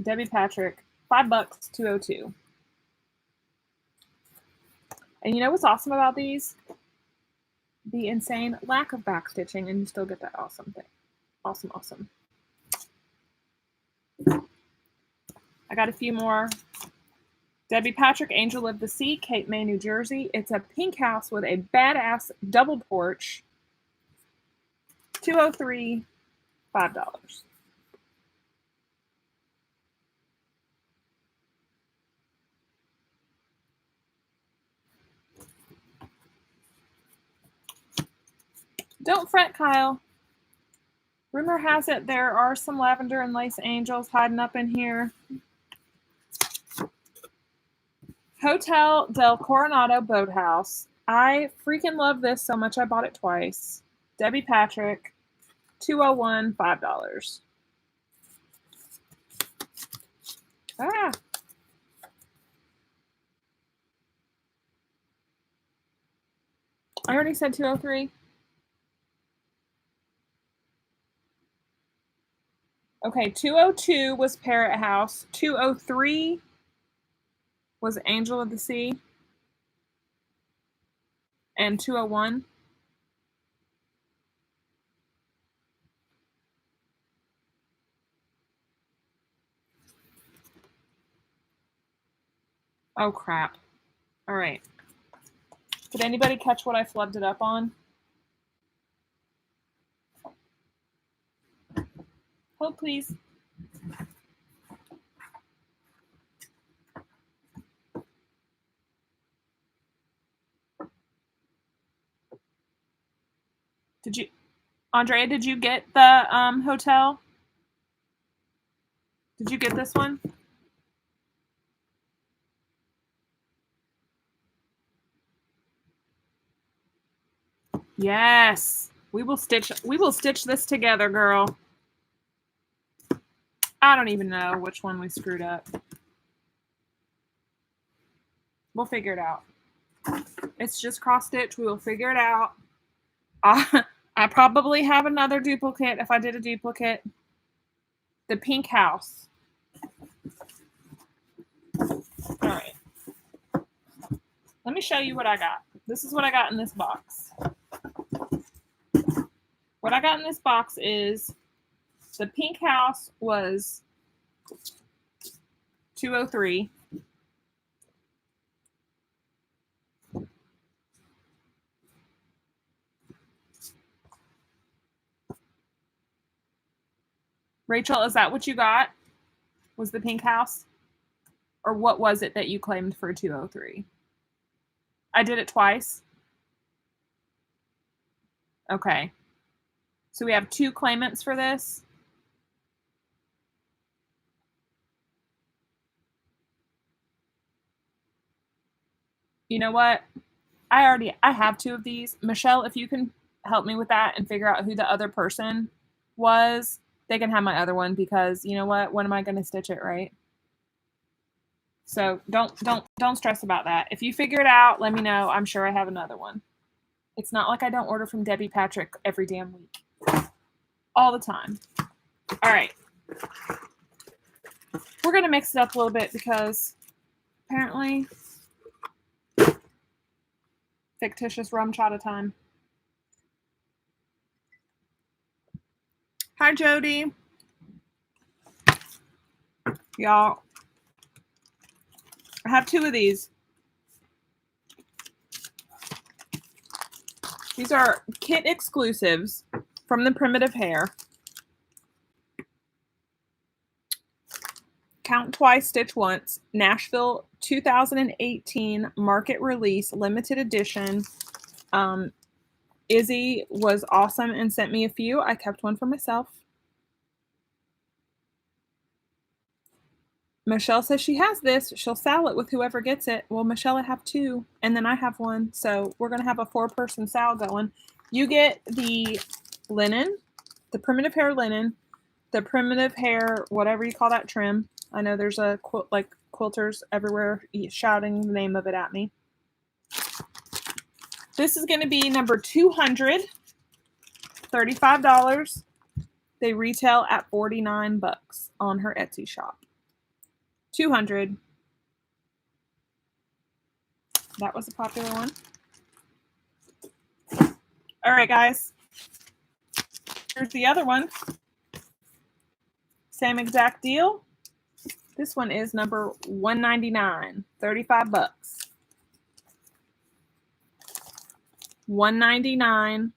Debbie Patrick, $5, 202. And you know what's awesome about these? The insane lack of backstitching, and you still get that awesome thing. Awesome, awesome. I got a few more. Debbie Patrick, Angel of the Sea, Cape May, New Jersey. It's a pink house with a badass double porch. $203, $5. Don't fret, Kyle. Rumor has it there are some Lavender and Lace angels hiding up in here. Hotel del Coronado Boathouse. I freaking love this so much I bought it twice. Debbie Patrick, $201, $5. Ah. I already said 203. Okay, 202 was Parrot House. 203 was Angel of the Sea. And 201. Oh, crap. All right. Did anybody catch what I flubbed it up on? Hold, please. Did you, Andrea, did you get the hotel? Did you get this one? Yes. We will stitch this together, girl. I don't even know which one we screwed up. We'll figure it out. It's just cross stitch. We will figure it out. I probably have another duplicate if I did a duplicate. The pink house. All right. Let me show you what I got. This is what I got in this box. What I got in this box is the pink house was $203. Rachel, is that what you got? Was the pink house? Or what was it that you claimed for $203? I did it twice. Okay. So we have 2 claimants for this. You know what? I have 2 of these. Michelle, if you can help me with that and figure out who the other person was, they can have my other one, because you know what? When am I going to stitch it, right? So don't stress about that. If you figure it out, let me know. I'm sure I have another one. It's not like I don't order from Debbie Patrick every damn week. All the time. All right. We're going to mix it up a little bit because apparently fictitious rum chata time. Hi, Jody. Y'all, I have 2 of these. These are kit exclusives from the Primitive Hair. Count Twice, Stitch Once, Nashville 2018 market release, limited edition. Izzy was awesome and sent me a few. I kept one for myself. Michelle says she has this. She'll sell it with whoever gets it. Well, Michelle, I have 2, and then I have 1. So we're going to have a 4-person sale going. You get the linen, the Primitive Hair linen, the Primitive Hair, whatever you call that trim. I know there's a like quilters everywhere shouting the name of it at me. This is going to be number 200, $35. They retail at $49 on her Etsy shop. 200. That was a popular one. All right, guys. Here's the other one. Same exact deal. This one is number 199, $35. 199,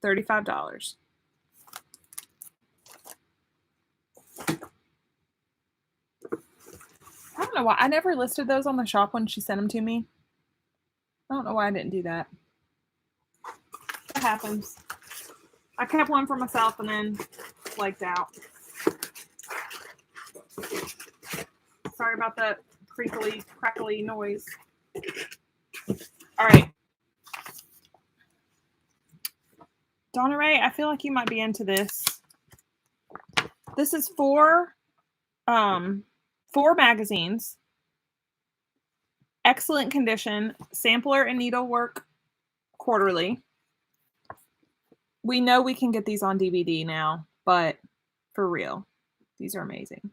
$35. I don't know why. I never listed those on the shop when she sent them to me. I don't know why I didn't do that. That happens. I kept one for myself and then flaked out. Sorry about that creakly, crackly noise. All right. Donna Ray, I feel like you might be into this. This is 4 magazines. Excellent condition. Sampler and Needlework Quarterly. We know we can get these on DVD now, but for real, these are amazing.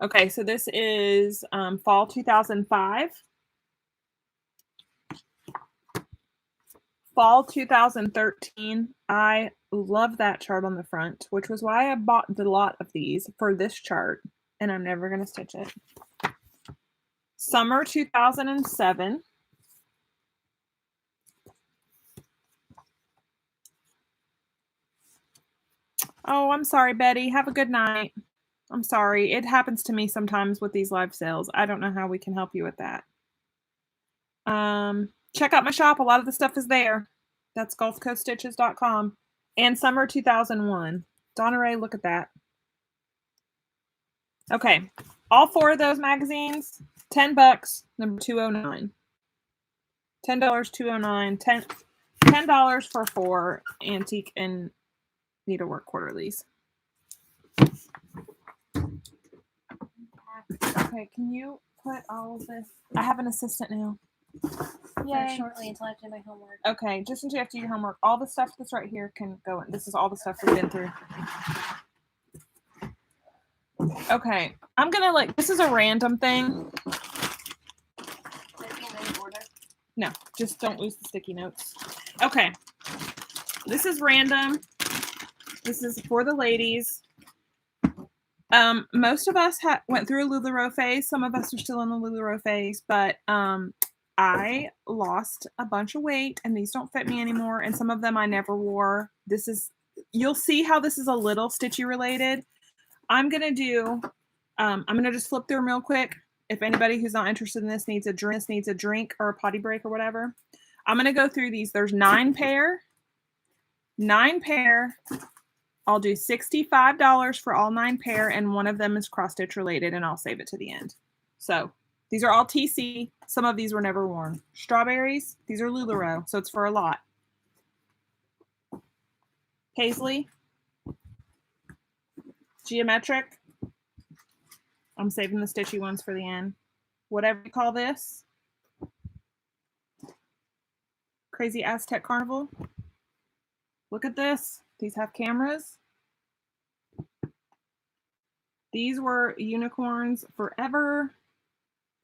Okay, so this is fall 2005. Fall 2013. I love that chart on the front, which was why I bought a lot of these for this chart, and I'm never going to stitch it. Summer 2007. Oh, I'm sorry, Betty. Have a good night. I'm sorry. It happens to me sometimes with these live sales. I don't know how we can help you with that. Check out my shop. A lot of the stuff is there. That's gulfcoaststitches.com. And summer 2001. Donna Ray, look at that. Okay. All 4 of those magazines, $10, number 209. $10, 209, $10 for 4 antique and needlework quarterlies. Okay, can you put all of this? I have an assistant now. Very shortly until I do my homework. Okay, just until you have to do your homework. All the stuff that's right here can go in. This is all the stuff we've been through. Okay, I'm gonna like, this is a random thing. No, just don't lose the sticky notes. Okay, this is random. This is for the ladies. Most of us went through a Lularoe phase. Some of us are still in the Lularoe phase, but I lost a bunch of weight and these don't fit me anymore. And some of them I never wore. This is, you'll see how this is a little stitchy related. I'm going to just flip through them real quick. If anybody who's not interested in this needs a drink or a potty break or whatever, I'm going to go through these. There's 9 pair. I'll do $65 for all 9 pair, and one of them is cross stitch related, and I'll save it to the end. So these are all TC. Some of these were never worn. Strawberries, these are Lularoe, so it's for a lot. Paisley, geometric. I'm saving the stitchy ones for the end. Whatever you call this. Crazy Aztec Carnival. Look at this. These have cameras. These were unicorns forever.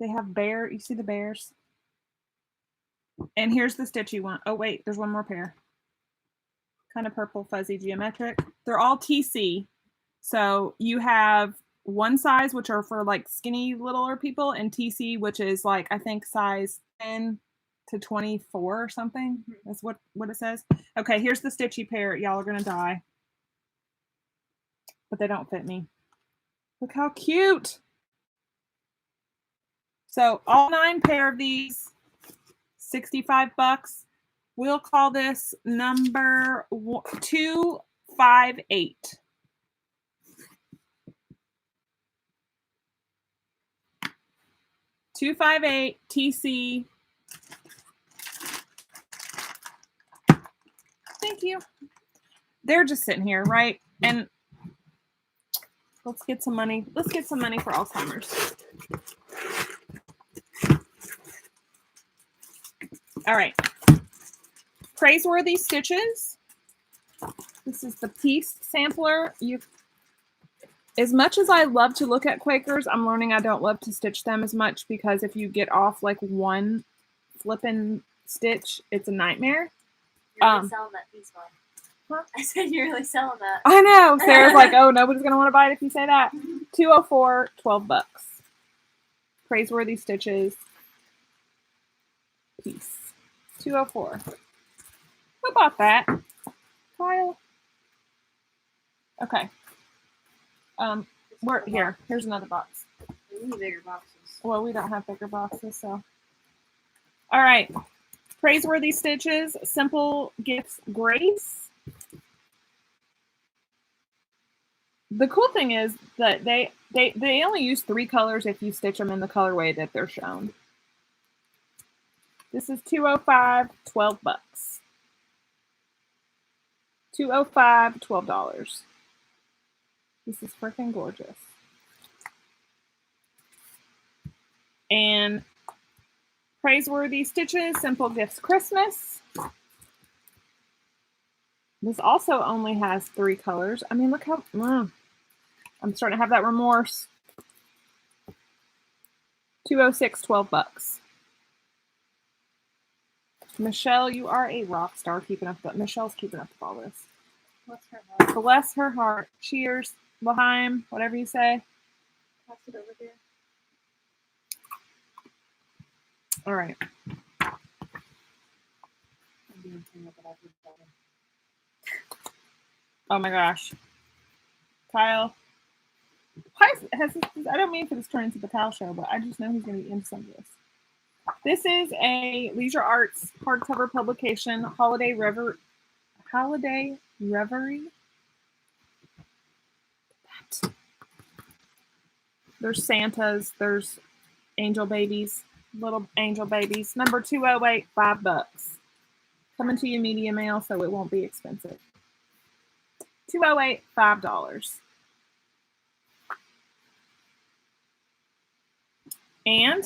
They have bear. You see the bears? And here's the stitchy one. Oh, wait. There's one more pair. Kind of purple, fuzzy, geometric. They're all TC. So you have one size, which are for like skinny littler people, and TC, which is like, I think, size 10 to 24 or something. That's what it says. Okay, here's the stitchy pair. Y'all are going to die. But they don't fit me. Look how cute. So all 9 pair of these, $65. We'll call this number 258. $258 TC. Thank you. They're just sitting here, right? And let's get some money. Let's get some money for Alzheimer's. All right. Praiseworthy Stitches. This is the piece sampler. As much as I love to look at Quakers, I'm learning I don't love to stitch them as much because if you get off like one flipping stitch, it's a nightmare. You're really selling that piece one. Huh? I said you're really selling that. I know. Sarah's like, oh, nobody's going to want to buy it if you say that. $204, $12. Praiseworthy Stitches. Piece. $204. Who bought that? Kyle? Okay. We're here. Here's another box. We need bigger boxes. Well, we don't have bigger boxes, so. All right. Praiseworthy Stitches. Simple Gifts Grace. The cool thing is that they only use 3 colors if you stitch them in the colorway that they're shown. This is $205, $12. $205, $12. This is freaking gorgeous. And Praiseworthy Stitches, Simple Gifts Christmas. This also only has 3 colors. I mean, look how... I'm starting to have that remorse. $206, $12. Michelle, you are a rock star keeping up. Michelle's keeping up with all this. Bless her heart. Bless her heart. Cheers, Laheim, whatever you say. Pass it over there. All right. Oh my gosh. Kyle. I don't mean for this to turn into the Kyle show, but I just know he's going to be into some of this. This is a Leisure Arts hardcover publication, Holiday Reverie. There's Santas, there's angel babies, little angel babies. Number 208, $5. Coming to you media mail, so it won't be expensive. 208, $5. And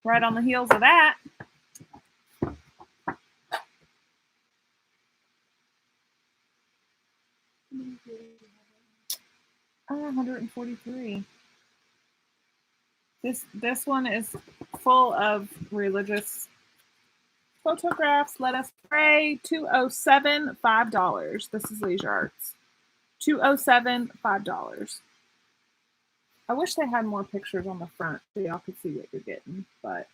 right on the heels of that, oh, 143. This one is full of religious photographs. Let us pray. 207, $5. This is Leisure Arts. 207, $5. I wish they had more pictures on the front so y'all could see what you're getting, but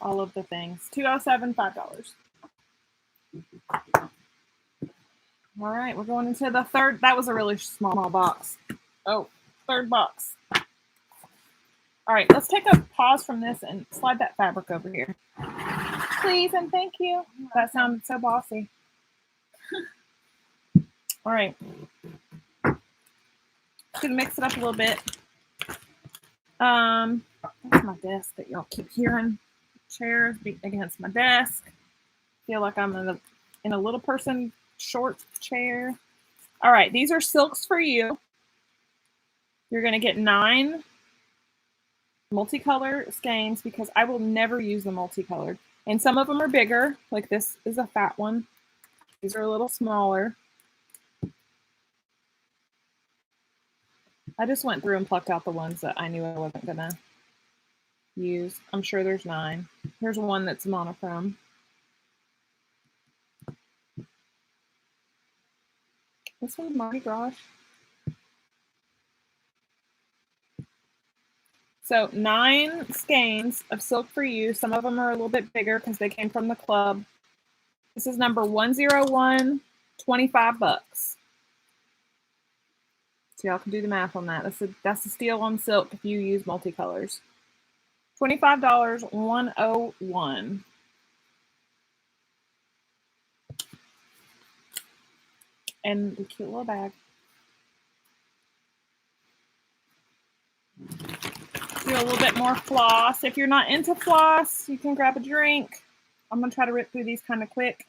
all of the things. 207, $5. All right, we're going into the third. That was a really small box. Oh, third box. All right, let's take a pause from this and slide that fabric over here. Please and thank you. That sounded so bossy. All right. Gonna mix it up a little bit. That's my desk that y'all keep hearing. Chairs beat against my desk. Feel like I'm in a little person short chair. All right, these are silks for you. You're gonna get 9 multicolor skeins because I will never use the multicolored. And some of them are bigger, like this is a fat one. These are a little smaller. I just went through and plucked out the ones that I knew I wasn't gonna use. I'm sure there's 9. Here's one that's monochrome. This one's Mardi Gras. So 9 skeins of silk for you. Some of them are a little bit bigger because they came from the club. This is number 101, $25. So y'all can do the math on that. That's a steal on silk if you use multicolors. $25, 101. And the cute little bag. Do a little bit more floss. If you're not into floss, you can grab a drink. I'm going to try to rip through these kind of quick.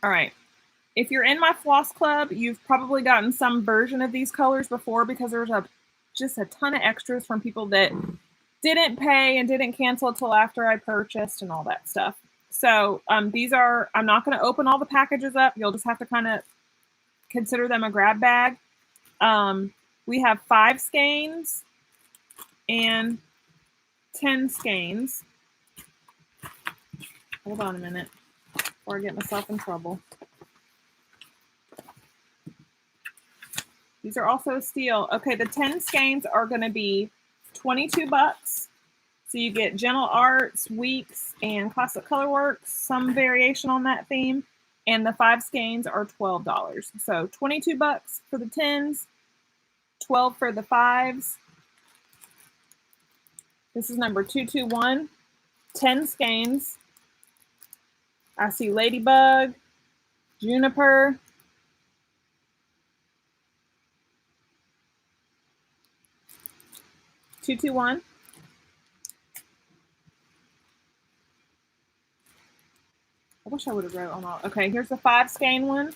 All right. If you're in my floss club, you've probably gotten some version of these colors before because there's just a ton of extras from people that didn't pay and didn't cancel until after I purchased and all that stuff. So these are, I'm not going to open all the packages up. You'll just have to kind of consider them a grab bag. We have 5 skeins and 10 skeins. Hold on a minute before I get myself in trouble. These are also a steal. Okay, the 10 skeins are going to be $22. So you get Gentle Arts, Weeks, and Classic Colorworks, some variation on that theme. And the 5 skeins are $12. So $22 for the 10s, $12 for the 5s. This is number 221, 10 skeins. I see Ladybug, Juniper, $221. I wish I would have wrote on all. Okay, here's the 5 skein one.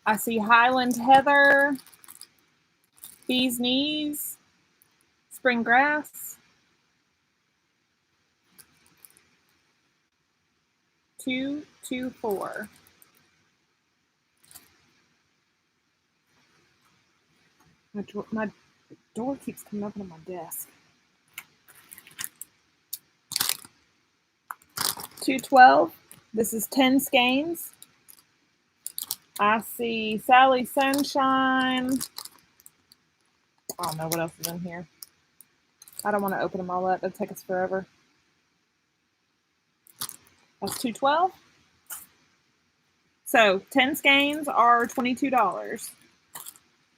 I see Highland Heather, Bee's Knees, Spring Grass, 224. My door keeps coming up on my desk. 212. This is 10 skeins. I see Sally Sunshine. I don't know what else is in here. I don't want to open them all up. It'll take us forever. That's 212. So 10 skeins are $22.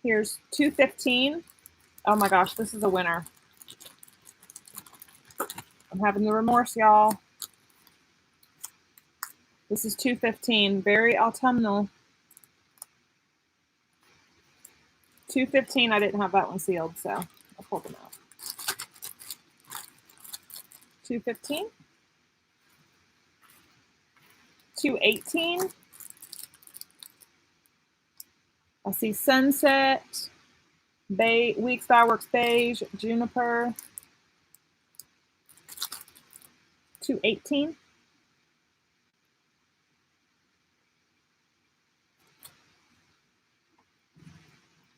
Here's 215. Oh my gosh, this is a winner. I'm having the remorse, y'all. This is 215, very autumnal. 215, I didn't have that one sealed, so I'll pull them out. 215, 218. I see sunset, Weeks Fireworks Beige, Juniper, 218.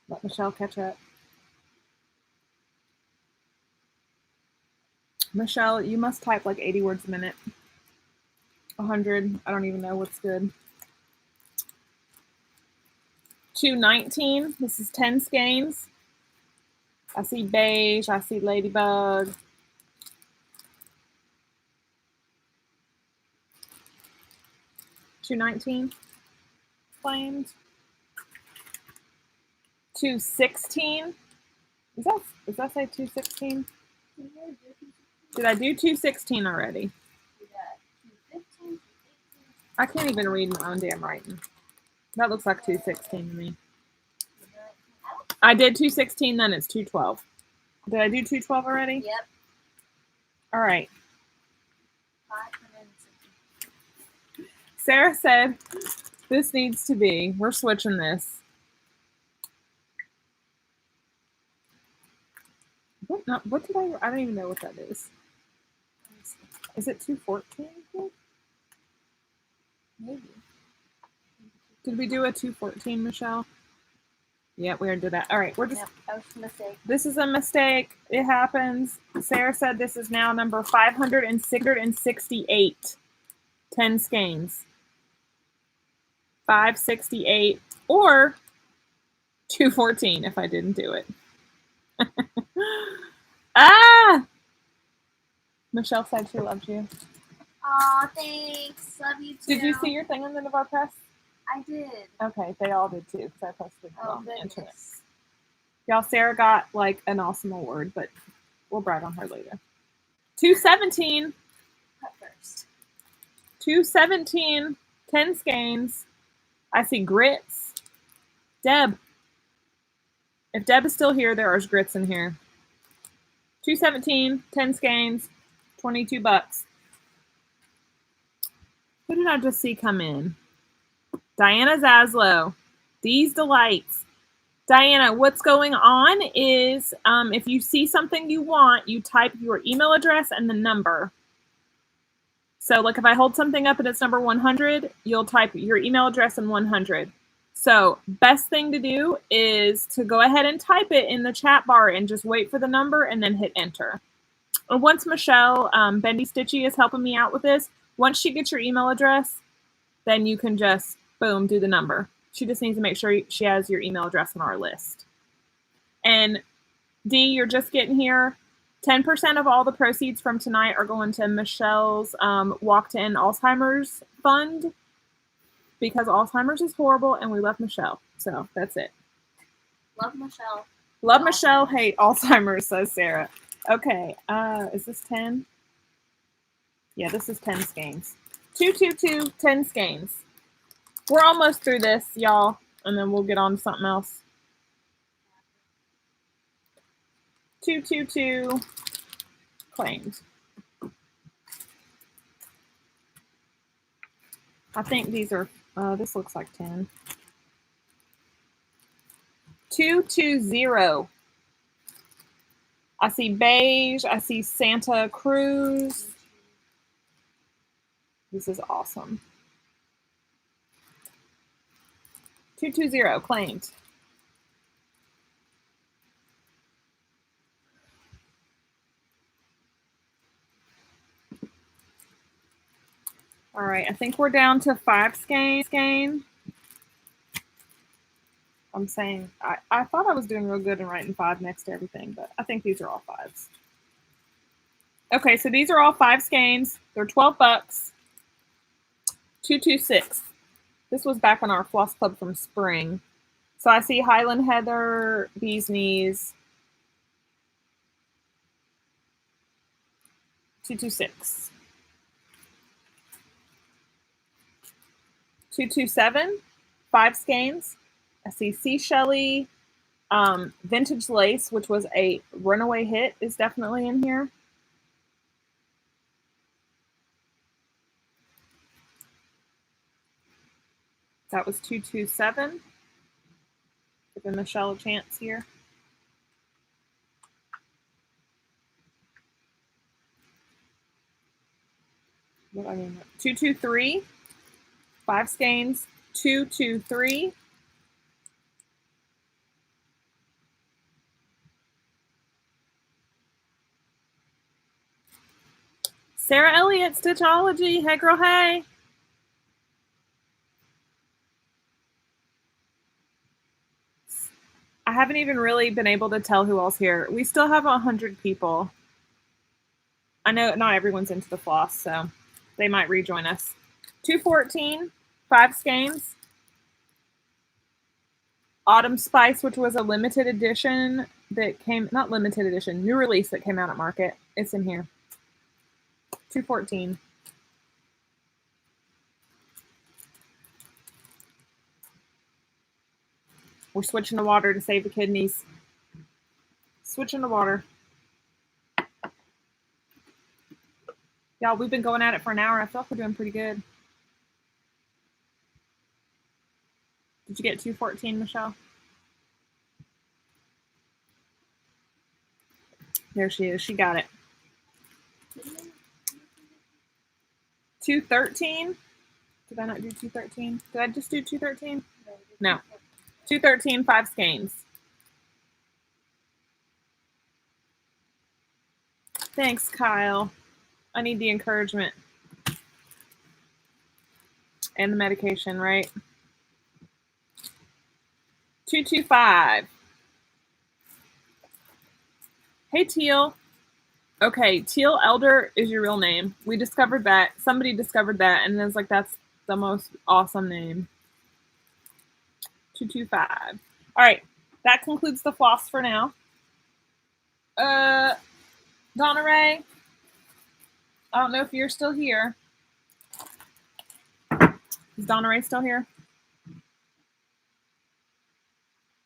Let Michelle catch up. Michelle, you must type like 80 words a minute. 100, I don't even know what's good. 219, this is 10 skeins. I see beige, I see ladybug. 219, claimed. 216, does that say 216? Did I do 216 already? I can't even read my own damn writing. That looks like 216 to me. I did 216, then it's 212. Did I do 212 already? Yep. All right. 560. Sarah said this needs to be, we're switching this. What did I don't even know what that is. Is it 214? Maybe. Did we do a 214, Michelle? Yeah, we already did that. All right, we're just. Yep, that was a mistake. This is a mistake. It happens. Sarah said this is now number 568. 10 skeins. 568 or 214 if I didn't do it. Ah! Michelle said she loves you. Aw, thanks. Love you too. Did you see your thing on the Navarre Press? I did. Okay, they all did too because I posted it on the goodness. internet. Y'all, Sarah got like an awesome award, but we'll brag on her later. 217. Cut first. 217. 10 skeins. I see grits. Deb. If Deb is still here, there are grits in here. 217. 10 skeins. $22. Who did I just see come in? Diana Zaslow. These Delights. Diana, what's going on is if you see something you want, you type your email address and the number. So like if I hold something up and it's number 100, you'll type your email address and 100. So best thing to do is to go ahead and type it in the chat bar and just wait for the number and then hit enter. And once Michelle, Bendy Stitchy is helping me out with this, once she gets your email address, then you can just, boom, do the number. She just needs to make sure she has your email address on our list. And D, you're just getting here. 10% of all the proceeds from tonight are going to Michelle's Walk to End Alzheimer's Fund because Alzheimer's is horrible and we love Michelle. So that's it. Love Michelle. Love Michelle, hate Alzheimer's, says Sarah. Okay, is this 10? Yeah, this is 10 skeins. 222, 10 skeins. We're almost through this, y'all, and then we'll get on to something else. 222 claimed. I think these are, this looks like 10. 220. I see beige. I see Santa Cruz. This is awesome. 220 claimed. All right, I think we're down to 5 skein. I'm saying, I thought I was doing real good in writing 5 next to everything, but I think these are all 5s. Okay, so these are all 5 skeins. They're $12. 226. This was back on our Floss Club from spring. So I see Highland Heather, Bee's Knees. 226. 227. 5 skeins. I see Sea Shelly, Vintage Lace, which was a runaway hit, is definitely in here. That was 227. Giving Michelle a chance here. What I mean, 223. 5 skeins. 223. Sarah Elliott, Stitchology. Hey, girl, hey. I haven't even really been able to tell who else here. We still have 100 people. I know not everyone's into the floss, so they might rejoin us. 214, 5 skeins. Autumn Spice, which was a limited edition that came, not limited edition, new release that came out at market. It's in here. 214. We're switching to water to save the kidneys. Switching to water. Y'all, we've been going at it for an hour. I feel like we're doing pretty good. Did you get 214, Michelle? There she is. She got it. 213. Did I not do 213? Did I just do 213? No. 213, 5 skeins. Thanks, Kyle. I need the encouragement. And the medication, right? 225. Hey, Teal. Okay, Teal Elder is your real name. We discovered that. Somebody discovered that, and it was like, that's the most awesome name. 225. All right, that concludes the floss for now. Donna Ray, I don't know if you're still here. Is Donna Ray still here?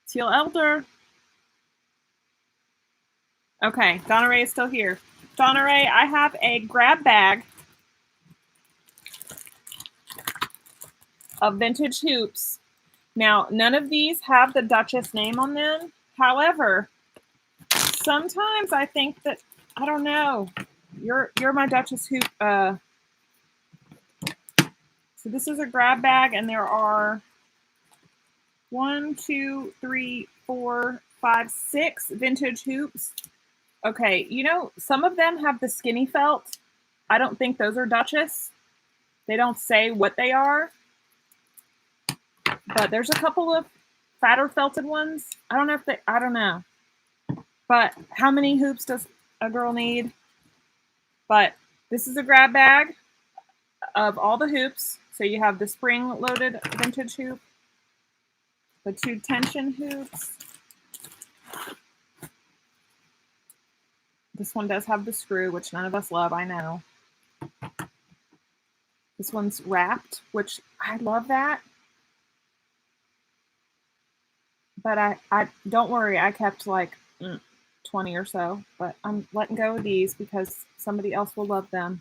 Teal Elder. Okay, Donna Ray is still here. Donna Ray, I have a grab bag of vintage hoops. Now, none of these have the Duchess name on them. However, sometimes I think that, I don't know, you're my Duchess hoop. So this is a grab bag, and there are 1, 2, 3, 4, 5, 6 vintage hoops. Okay, you know, some of them have the skinny felt. I don't think those are Duchess. They don't say what they are. But there's a couple of fatter felted ones. I don't know if they, I don't know. But how many hoops does a girl need? But this is a grab bag of all the hoops. So you have the spring-loaded vintage hoop, the 2 tension hoops. This one does have the screw, which none of us love, I know. This one's wrapped, which I love that. But I don't worry, I kept like 20 or so, but I'm letting go of these because somebody else will love them.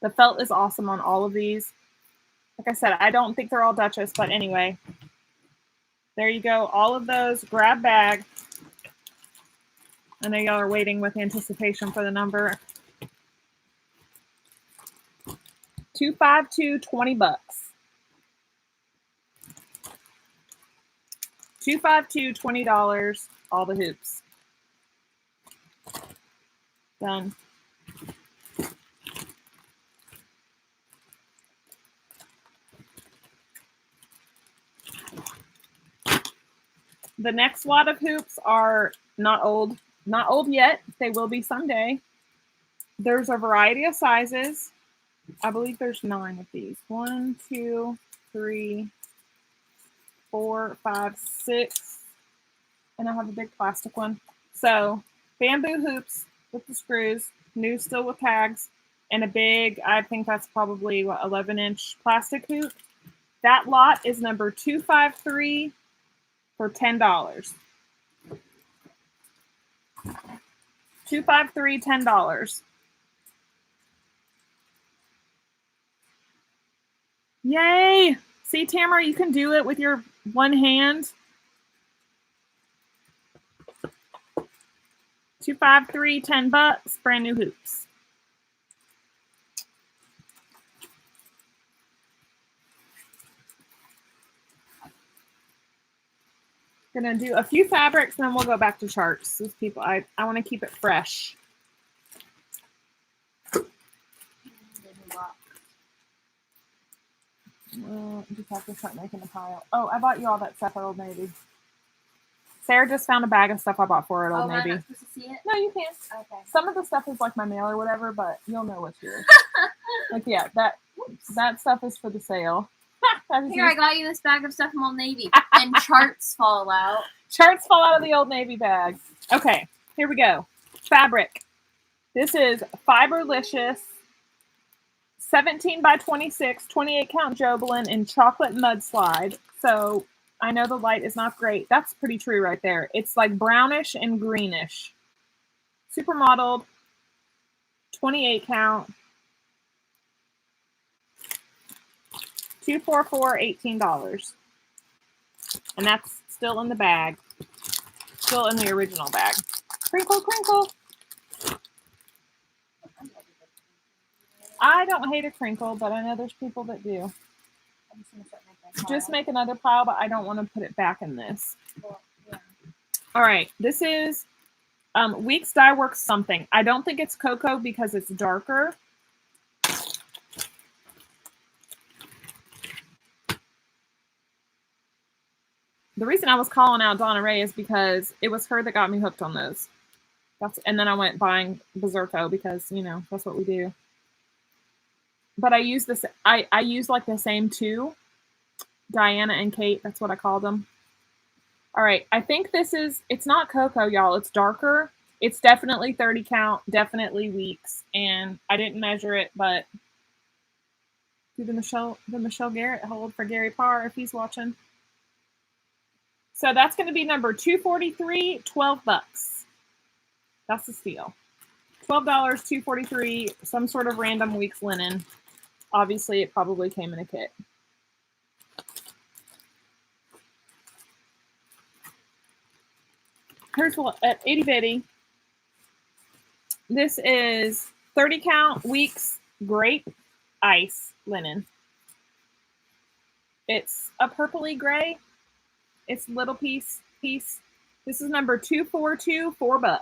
The felt is awesome on all of these. Like I said, I don't think they're all Duchess, but anyway. There you go. All of those. Grab bag. I know y'all are waiting with anticipation for the number. 252, $20. 252, $20. All the hoops. Done. The next lot of hoops are not old yet. They will be someday. There's a variety of sizes. I believe there's 9 of these. 1, 2, 3, 4, 5, 6. And I have a big plastic one. So bamboo hoops with the screws, new still with tags, and a big, I think that's probably what, 11-inch plastic hoop. That lot is number 253 for $10. 253, $10. Yay! See, Tamara, you can do it with your one hand. 253, $10, brand new hoops. Gonna do a few fabrics, and then we'll go back to charts. These people, I want to keep it fresh. Well, just have to start making a pile. Oh, I bought you all that stuff at Old Navy. Sarah just found a bag of stuff I bought for her at Old Navy. I'm not supposed to see it? No, you can't. Okay. Some of the stuff is like my mail or whatever, but you'll know what's yours. Like, yeah, that stuff is for the sale. Here, I got you this bag of stuff from Old Navy. And charts fall out. Charts fall out of the Old Navy bag. Okay, here we go. Fabric. This is Fiberlicious 17 by 26, 28 count Jobelin in chocolate mudslide. So I know the light is not great. That's pretty true right there. It's like brownish and greenish. Super modeled. 28 count. $244, $18. And that's still in the bag. Still in the original bag. Crinkle, crinkle. I don't hate a crinkle, but I know there's people that do. I'm just going to start making a pile. Just make another pile, but I don't want to put it back in this. Well, yeah. All right. This is Weeks Dye Works something. I don't think it's cocoa because it's darker. The reason I was calling out Donna Ray is because it was her that got me hooked on those. And then I went buying Berserko because, you know, that's what we do. But I use this. I use like the same two. Diana and Kate. That's what I called them. All right. I think this is, it's not cocoa, y'all. It's darker. It's definitely 30 count. Definitely Weeks. And I didn't measure it, but do the Michelle Garrett hold for Gary Parr if he's watching. So that's going to be number 243, $12. That's a steal. $12, $243, some sort of random Weeks linen. Obviously, it probably came in a kit. Here's at Itty Bitty. This is 30 count Weeks Grape Ice linen. It's a purpley gray. It's little piece. This is number 242, $4.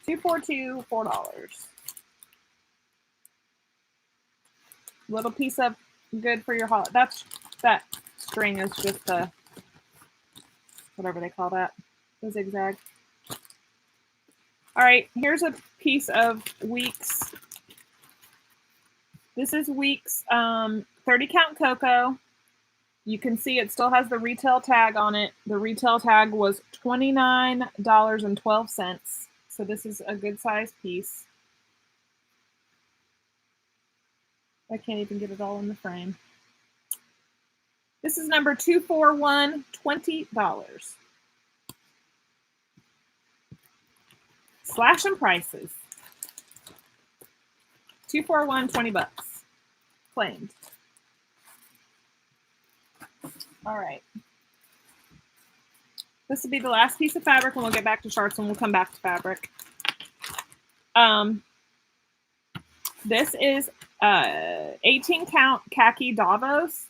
242, $4. Little piece of good for your holiday. That string is just the whatever they call that, the zigzag. All right, here's a piece of Weeks. This is Weeks 30 count cocoa. You can see it still has the retail tag on it. The retail tag was $29.12. So this is a good size piece. I can't even get it all in the frame. This is number 241, $20. Slashing prices. 241, $20. Claimed. All right. This will be the last piece of fabric, and we'll get back to charts, and we'll come back to fabric. This is 18 count khaki Davos.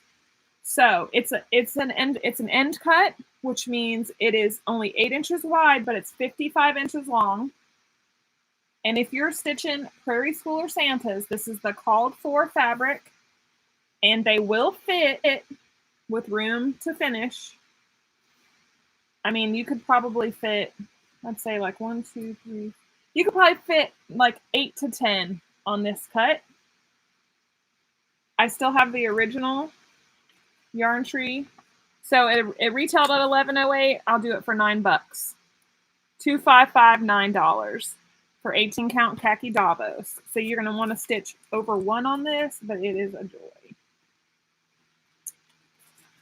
So it's an end cut, which means it is only 8 inches wide, but it's 55 inches long. And if you're stitching Prairie School or Santas, this is the called for fabric, and they will fit it with room to finish. I mean, you could probably fit, I'd say like 1, 2, 3. You could probably fit like 8 to 10 on this cut. I still have the original yarn tree. So it retailed at $11.08. I'll do it for $9. $255, $9 for 18 count khaki Davos. So you're going to want to stitch over 1 on this, but it is a joy.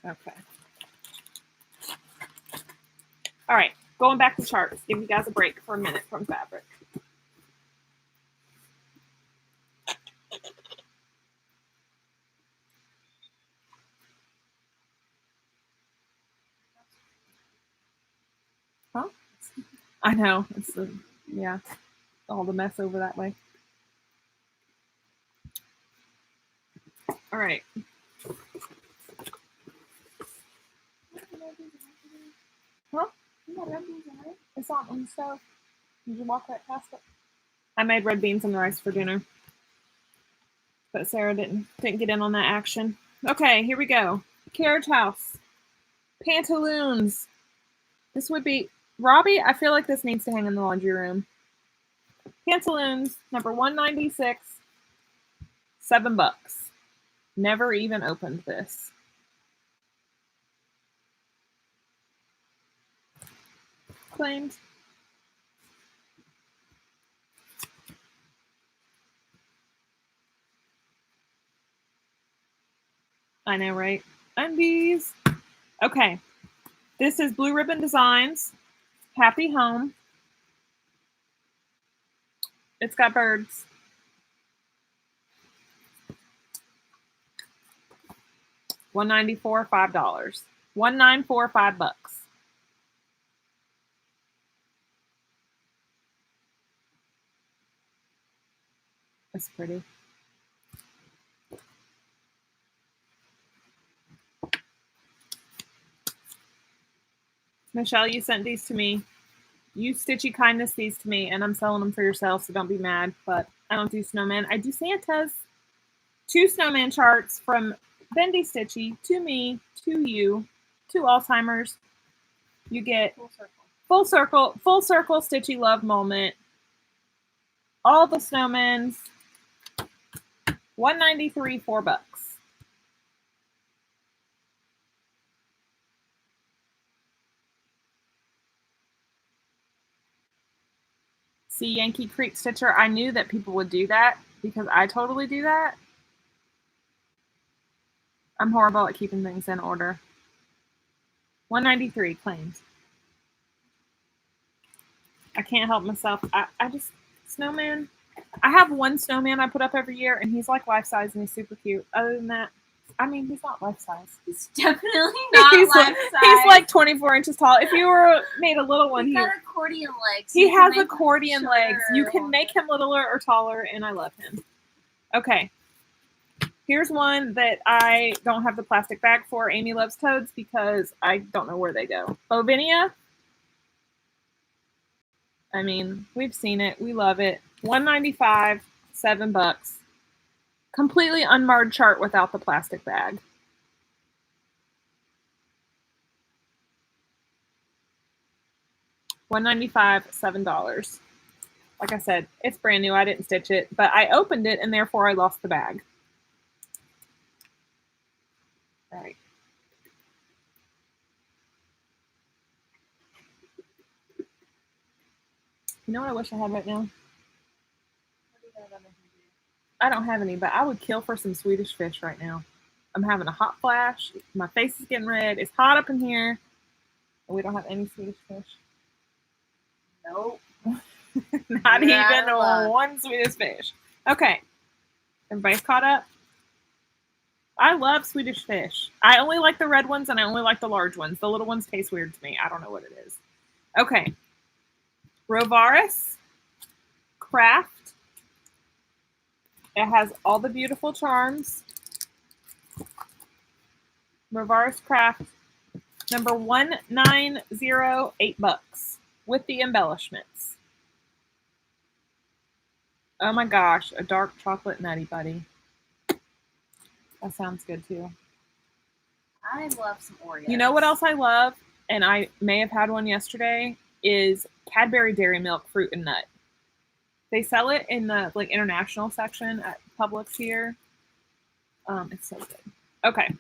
Okay. All right, going back to charts. Give you guys a break for a minute from fabric. I know. It's yeah, all the mess over that way. All right. Huh? It's on the stove. Did you walk right past it? I made red beans and rice for dinner, but Sarah didn't get in on that action. Okay, here we go. Carriage house, pantaloons. This would be Robbie. I feel like this needs to hang in the laundry room. Pantaloons, number 196, $7. Never even opened this. Claimed. I know, right? Undies. Okay. This is Blue Ribbon Designs. Happy Home. It's got birds. $194, $5. $194, $5. That's pretty. Michelle, you sent these to me. You Stitchy Kindness these to me, and I'm selling them for yourself, so don't be mad. But I don't do snowmen. I do Santas. 2 snowman charts from Bendy Stitchy to me, to you, to Alzheimer's. You get full circle Stitchy love moment. All the snowmen. $193, $4. See, Yankee Creek Stitcher, I knew that people would do that because I totally do that. I'm horrible at keeping things in order. $193 claimed. I can't help myself. I just, snowman. I have one snowman I put up every year, and he's like life size, and he's super cute. Other than that, I mean, he's not life size. He's definitely not life size. He's like 24 inches tall. If you were made a little one, he's got accordion legs. He has accordion legs. You can make him littler or taller, and I love him. Okay. Here's one that I don't have the plastic bag for. Amy loves toads because I don't know where they go. Bovinia. I mean, we've seen it. We love it. $195, $7. Completely unmarred chart without the plastic bag. $195, $7. Like I said, it's brand new. I didn't stitch it, but I opened it and therefore I lost the bag. All right. You know what I wish I had right now? I don't have any, but I would kill for some Swedish fish right now. I'm having a hot flash. My face is getting red. It's hot up in here. We don't have any Swedish fish. Nope. Not even one Swedish fish. Okay. Everybody's caught up? I love Swedish fish. I only like the red ones and I only like the large ones. The little ones taste weird to me. I don't know what it is. Okay. Rovaris Craft. It has all the beautiful charms. Rovaris Craft, number 190, $8 with the embellishments. Oh my gosh, a dark chocolate nutty buddy. That sounds good too. I love some Oreos. You know what else I love? And I may have had one yesterday, is Cadbury Dairy Milk Fruit and Nut. They sell it in the like international section at Publix here. It's so good. Okay.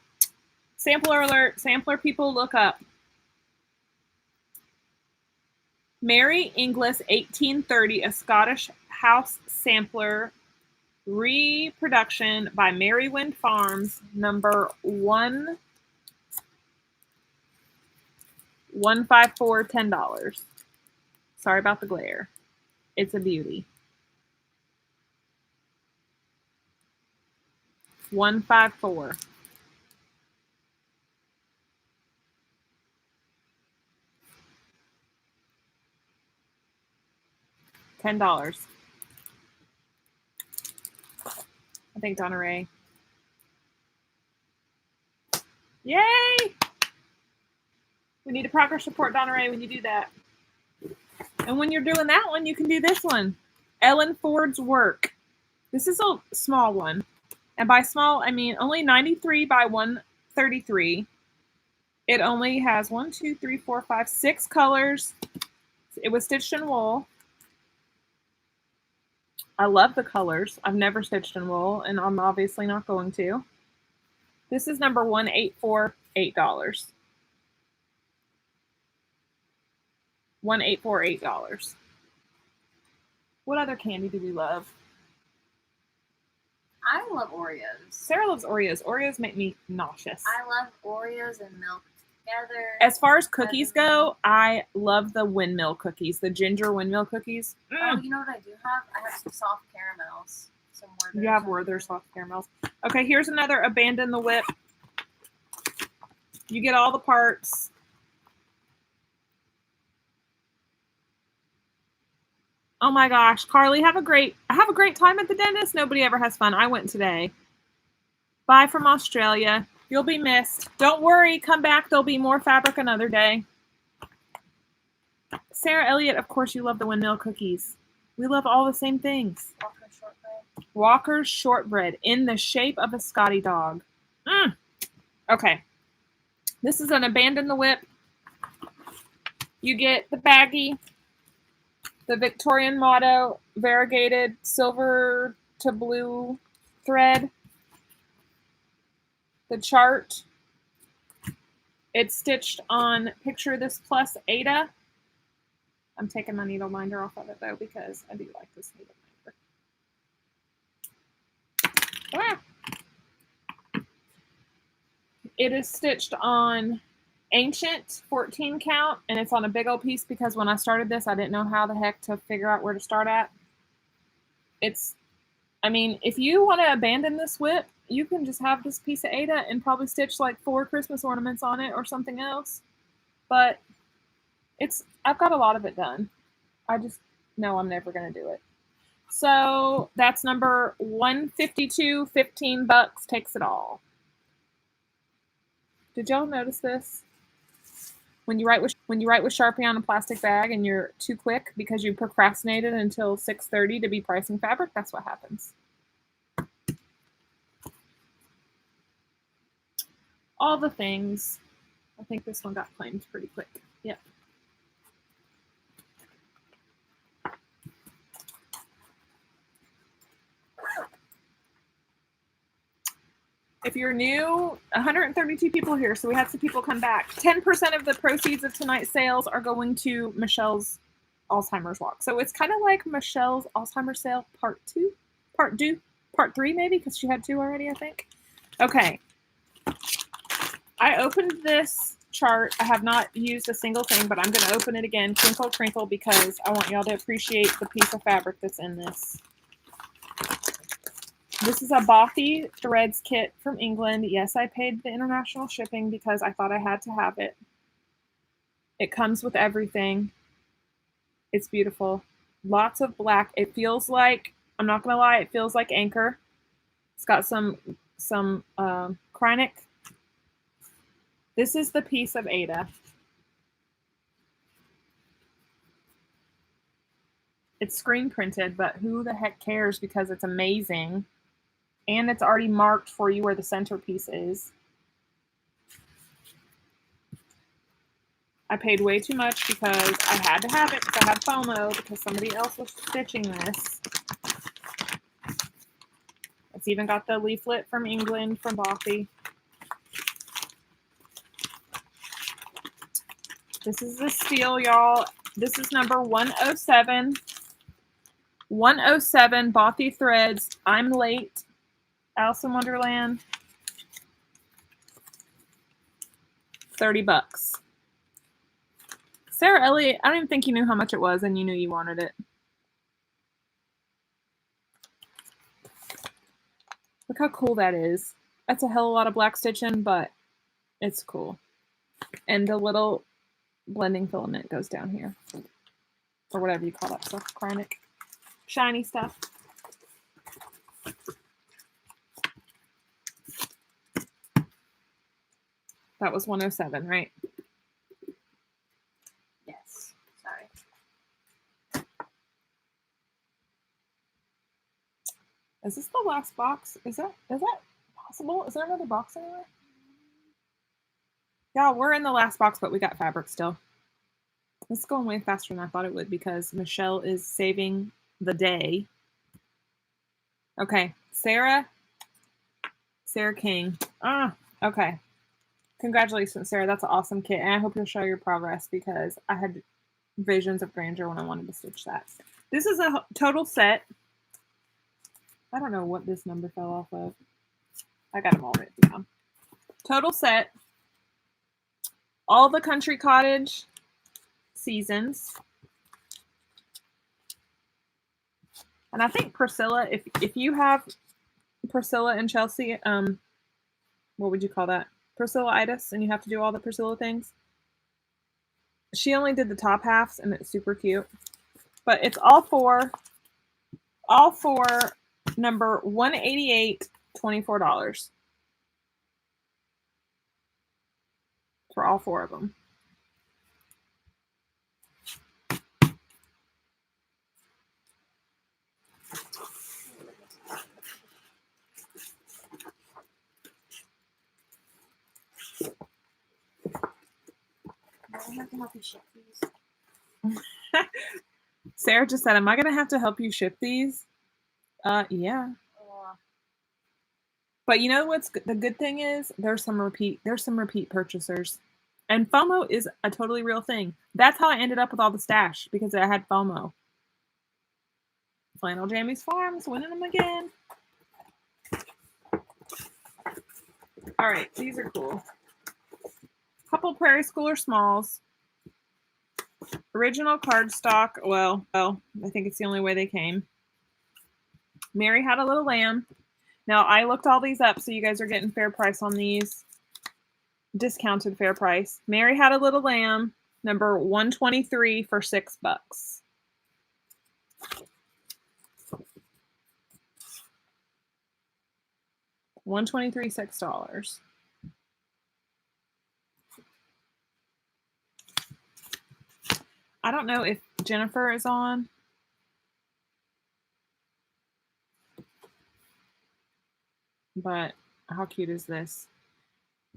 Sampler alert. Sampler people, look up. Mary Inglis 1830, a Scottish house sampler reproduction by Marywind Farms, number 154, $10. Sorry about the glare. It's a beauty. 154. $10. I think Donna Ray. Yay! We need to progress report, Donna Ray, when you do that. And when you're doing that one, you can do this one. Ellen Ford's Work. This is a small one. And by small, I mean only 93 by 133. It only has 1, 2, 3, 4, 5, 6 colors. It was stitched in wool. I love the colors. I've never stitched in wool, and I'm obviously not going to. This is number 1848 $8. $1848. What other candy do we love? I love Oreos. Sarah loves Oreos. Oreos make me nauseous. I love Oreos and milk together. As far as cookies go, I love the windmill cookies, the ginger windmill cookies. Oh, you know what I do have? I have some soft caramels. Some Werther's. You have Werther's soft caramels. Okay, here's another Abandon the Whip. You get all the parts. Oh my gosh, Carly, have a great time at the dentist. Nobody ever has fun. I went today. Bye from Australia. You'll be missed. Don't worry, come back. There'll be more fabric another day. Sarah Elliott, of course you love the windmill cookies. We love all the same things. Walker's shortbread. Walker's shortbread in the shape of a Scotty dog. Okay. This is an Abandon the Whip. You get the baggie, the Victorian motto, variegated silver to blue thread, the chart. It's stitched on Picture This Plus Ada. I'm taking my needle minder off of it though because I do like this needle minder. It is stitched on Ancient 14 count, and it's on a big old piece because when I started this, I didn't know how the heck to figure out where to start at. I mean, if you want to abandon this whip, you can just have this piece of Ada and probably stitch like 4 Christmas ornaments on it or something else. But I've got a lot of it done. I just know I'm never going to do it. So that's number 152, $15 takes it all. Did y'all notice this? When you write with Sharpie on a plastic bag and you're too quick because you procrastinated until 6:30 to be pricing fabric, that's what happens. All the things. I think this one got claimed pretty quick. Yep. If you're new, 132 people here, so we had some people come back. 10% of the proceeds of tonight's sales are going to Michelle's Alzheimer's walk. So it's kind of like Michelle's Alzheimer's sale part 3 maybe, because she had 2 already, I think. Okay. I opened this chart. I have not used a single thing, but I'm going to open it again, crinkle, crinkle, because I want y'all to appreciate the piece of fabric that's in this. This is a Bothy Threads kit from England. Yes, I paid the international shipping because I thought I had to have it. It comes with everything. It's beautiful. Lots of black. It feels like, I'm not going to lie, it feels like Anchor. It's got some Krynic. This is the piece of Ada. It's screen printed, but who the heck cares because it's amazing. And it's already marked for you where the centerpiece is. I paid way too much because I had to have it because I had FOMO because somebody else was stitching this. It's even got the leaflet from England from Bothy. This is the steal, y'all. This is number 107. 107 Bothy Threads. I'm late. Alice in Wonderland. $30. Sarah Elliott, I don't even think you knew how much it was and you knew you wanted it. Look how cool that is. That's a hell of a lot of black stitching, but it's cool. And the little blending filament goes down here. Or whatever you call that stuff, Krynic. shiny stuff. That was 107, right? Yes. Sorry. Is this the last box? Is that possible? Is there another box anywhere? Yeah, we're in the last box, but we got fabric still. This is going way faster than I thought it would because Michelle is saving the day. Okay, Sarah King. Okay. Congratulations, Sarah. That's an awesome kit, and I hope you'll show your progress because I had visions of grandeur when I wanted to stitch that. This is a total set. I don't know what this number fell off of. I got them all written down. Total set. All the Country Cottage seasons. And I think Priscilla, if you have Priscilla and Chelsea, what would you call that? Priscilla-itis, and you have to do all the Priscilla things. She only did the top halves, and it's super cute. But it's all for number 188, $24. For all 4 of them. I have to help you ship these. Sarah just said, am I going to have to help you ship these? Yeah. But you know what's the good thing is? There's some repeat purchasers. And FOMO is a totally real thing. That's how I ended up with all the stash, because I had FOMO. Flannel Jammies Farms, winning them again. All right, these are cool. Couple Prairie Schooler Smalls. Original cardstock. Well, I think it's the only way they came. Mary Had a Little Lamb. Now, I looked all these up, so you guys are getting fair price on these. Discounted fair price. Mary Had a Little Lamb, number 123 for $6. $123, $6. I don't know if Jennifer is on. But how cute is this?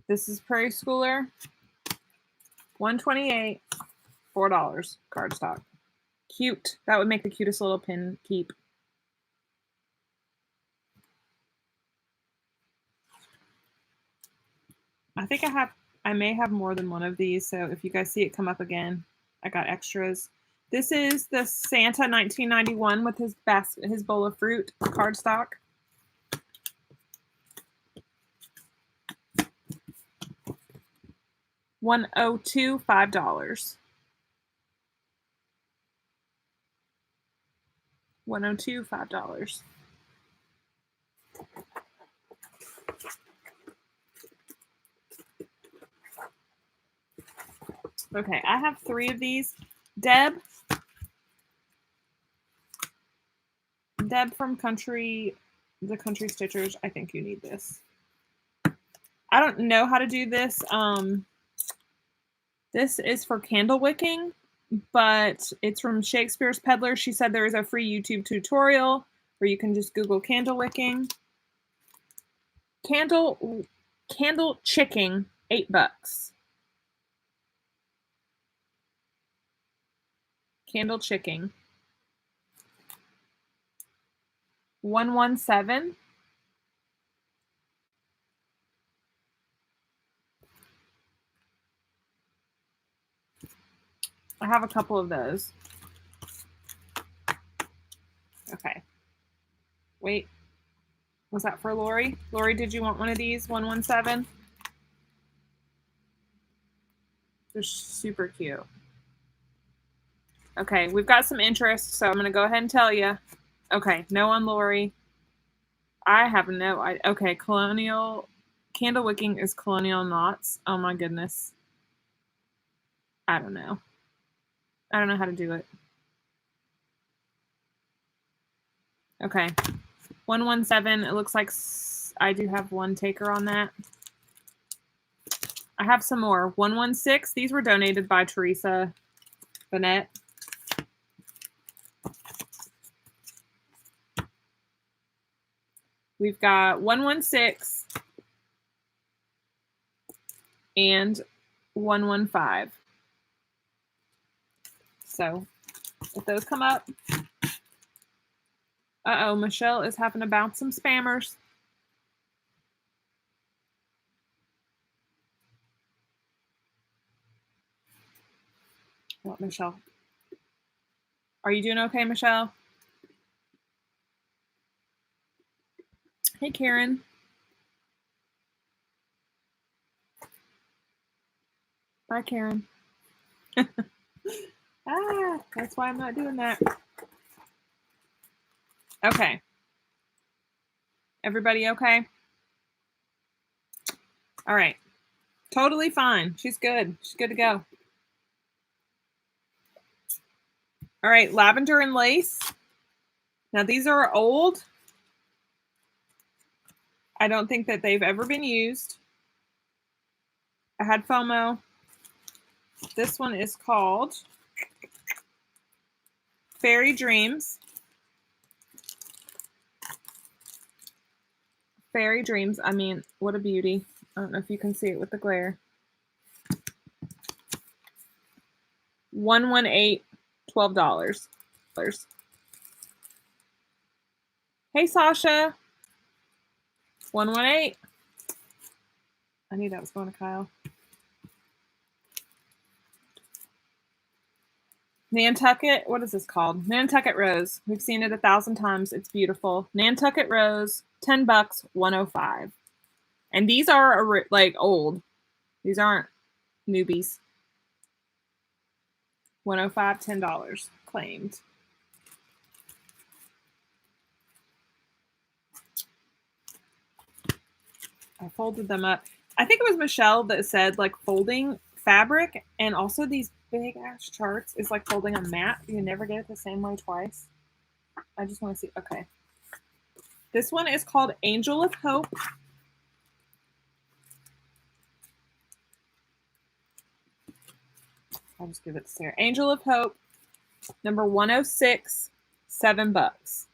This is Prairie Schooler. 128, $4 cardstock. Cute. That would make the cutest little pin keep. I think I may have more than one of these, so if you guys see it come up again, I got extras. This is the Santa 1991 with his bowl of fruit cardstock. $102, $5. $102, $5. Okay, I have 3 of these. Deb from the Country Stitchers, I think you need this. I don't know how to do this. This is for candle wicking, but it's from Shakespeare's Peddler. She said there is a free YouTube tutorial where you can just Google candle wicking. Candle chicking, $8. Candle chicking. 117. I have a couple of those. Okay. Wait. Was that for Lori? Lori, did you want one of these? 117? They're super cute. Okay, we've got some interest, so I'm going to go ahead and tell you. Okay, no on Lori. I have no idea. Okay, Colonial Candle Wicking is Colonial Knots. Oh my goodness. I don't know. I don't know how to do it. Okay. 117. It looks like I do have one taker on that. I have some more. 116. These were donated by Teresa Jeanette. We've got 116 and 115. So if those come up, uh-oh, Michelle is having to bounce some spammers. What, Michelle? Are you doing okay, Michelle? Hey, Karen. Bye, Karen. That's why I'm not doing that. Okay. Everybody okay? All right. Totally fine. She's good. She's good to go. All right. Lavender and Lace. Now, these are old. I don't think that they've ever been used. I had FOMO. This one is called Fairy Dreams. Fairy Dreams. I mean, what a beauty. I don't know if you can see it with the glare. 118, $12. Hey, Sasha. 118. I knew that was going to Kyle. Nantucket, what is this called? Nantucket Rose. We've seen it 1,000 times. It's beautiful. Nantucket Rose, $10, $105. And these are like old. These aren't newbies. $105, $10 claimed. I folded them up. I think it was Michelle that said like folding fabric and also these big ass charts is like folding a mat. You never get it the same way twice. I just want to see. Okay. This one is called Angel of Hope. I'll just give it to Sarah. Angel of Hope, number 106, $7.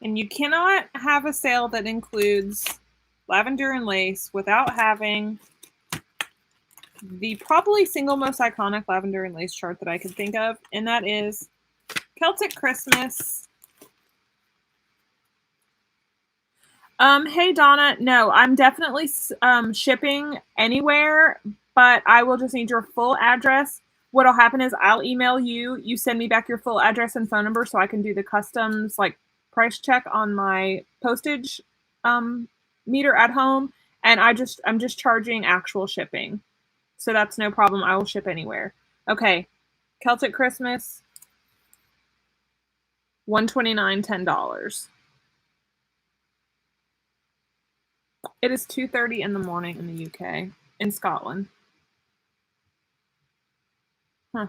And you cannot have a sale that includes Lavender and Lace without having the probably single most iconic Lavender and Lace chart that I could think of, and that is Celtic Christmas. Hey, Donna. No, I'm definitely shipping anywhere, but I will just need your full address. What'll happen is I'll email you. You send me back your full address and phone number so I can do the customs like price check on my postage meter at home, and I'm just charging actual shipping. So that's no problem. I will ship anywhere. Okay. Celtic Christmas, $129, $10. It is 2:30 in the morning in the UK, in Scotland. Huh.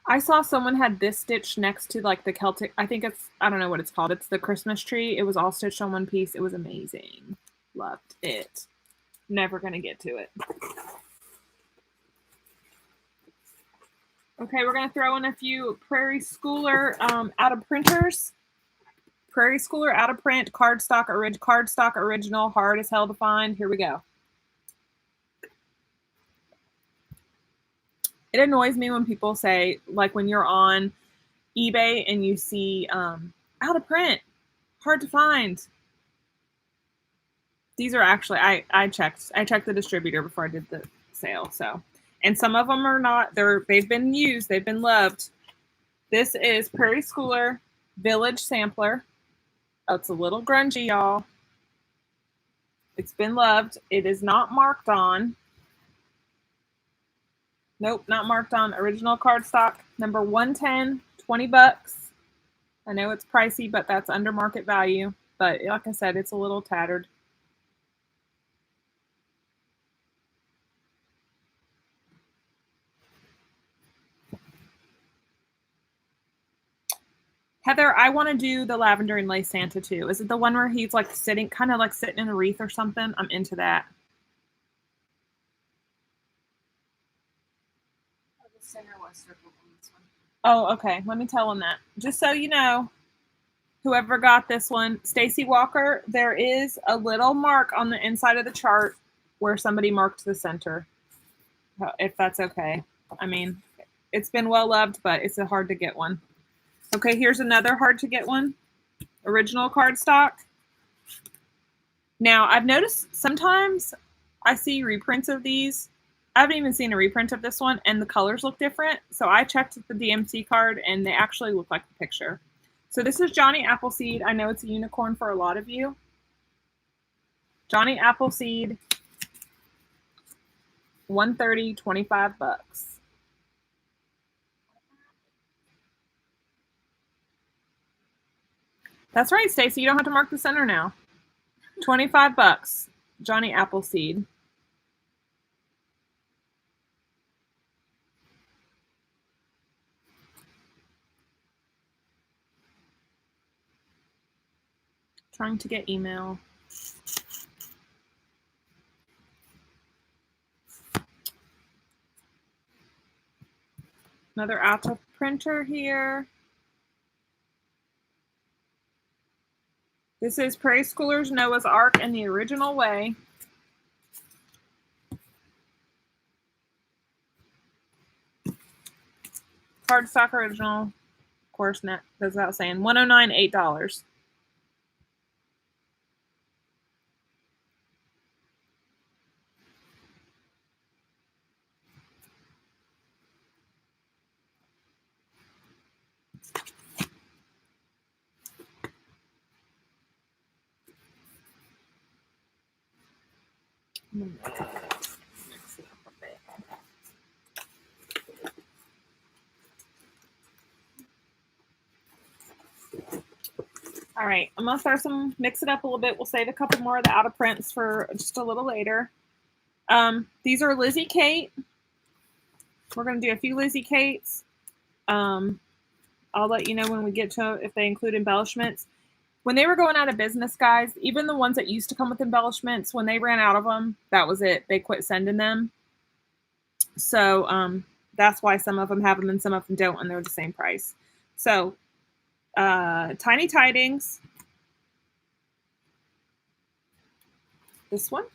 I saw someone had this stitch next to like the Celtic, I think it's, I don't know what it's called. It's the Christmas tree. It was all stitched on one piece. It was amazing. Loved it. Never going to get to it. Okay, we're going to throw in a few Prairie Schooler out of printers. Prairie Schooler out of print, cardstock original, hard as hell to find. Here we go. It annoys me when people say, like when you're on eBay and you see out of print, hard to find. These are actually, I checked the distributor before I did the sale. So, and some of them are not, they've been used, they've been loved. This is Prairie Schooler Village Sampler. Oh, it's a little grungy, y'all. It's been loved. It is not marked on. Nope, not marked on. Original cardstock, number 110, $20. I know it's pricey, but that's under market value. But like I said, it's a little tattered. Heather, I want to do the Lavender and Lace Santa too. Is it the one where he's like sitting, kind of like sitting in a wreath or something? I'm into that. Oh, the center was circled on this one. Oh, okay. Let me tell him that. Just so you know, whoever got this one, Stacy Walker, there is a little mark on the inside of the chart where somebody marked the center. If that's okay. I mean, it's been well loved, but it's a hard to get one. Okay, here's another hard to get one. Original cardstock. Now, I've noticed sometimes I see reprints of these. I haven't even seen a reprint of this one, and the colors look different. So I checked the DMC card, and they actually look like the picture. So this is Johnny Appleseed. I know it's a unicorn for a lot of you. Johnny Appleseed, $130, 25 bucks. That's right, Stacy. You don't have to mark the center now. 25 bucks. Johnny Appleseed. Trying to get email. Another Alta printer here. This is Prairie Schoolers Noah's Ark in the original way. Cardstock original. Of course, that goes without saying. $109, $8. All right, I'm gonna mix it up a little bit. We'll save a couple more of the out of prints for just a little later. These are Lizzie Kate. We're gonna do a few Lizzie Kates. I'll let you know when we get to if they include embellishments. When they were going out of business, guys, even the ones that used to come with embellishments, when they ran out of them, that was it. They quit sending them. So that's why some of them have them and some of them don't, and they're the same price. So Tiny Tidings. This one.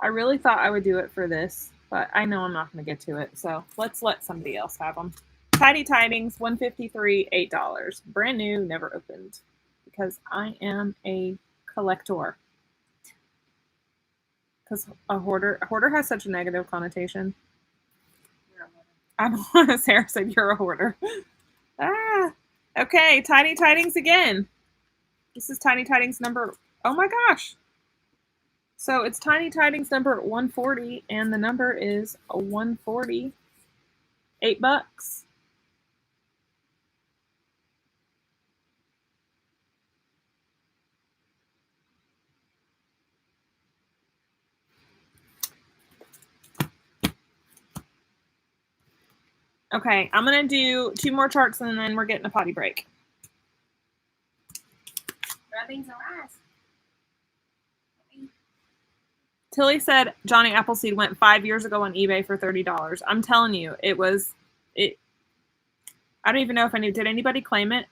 I really thought I would do it for this, but I know I'm not going to get to it. So let's let somebody else have them. Tiny Tidings, $153, $8. Brand new, never opened. Because I am a collector. Because a hoarder has such a negative connotation. You're a hoarder. I don't. Sarah said you're a hoarder. Okay, Tiny Tidings again. This is Tiny Tidings number. Oh my gosh. So it's Tiny Tidings number 140, and the number is 140. $8. Okay, I'm going to do 2 more charts and then we're getting a potty break. Rubbings are eyes. Tilly said Johnny Appleseed went 5 years ago on eBay for $30. I'm telling you, it. I don't even know if did anybody claim it?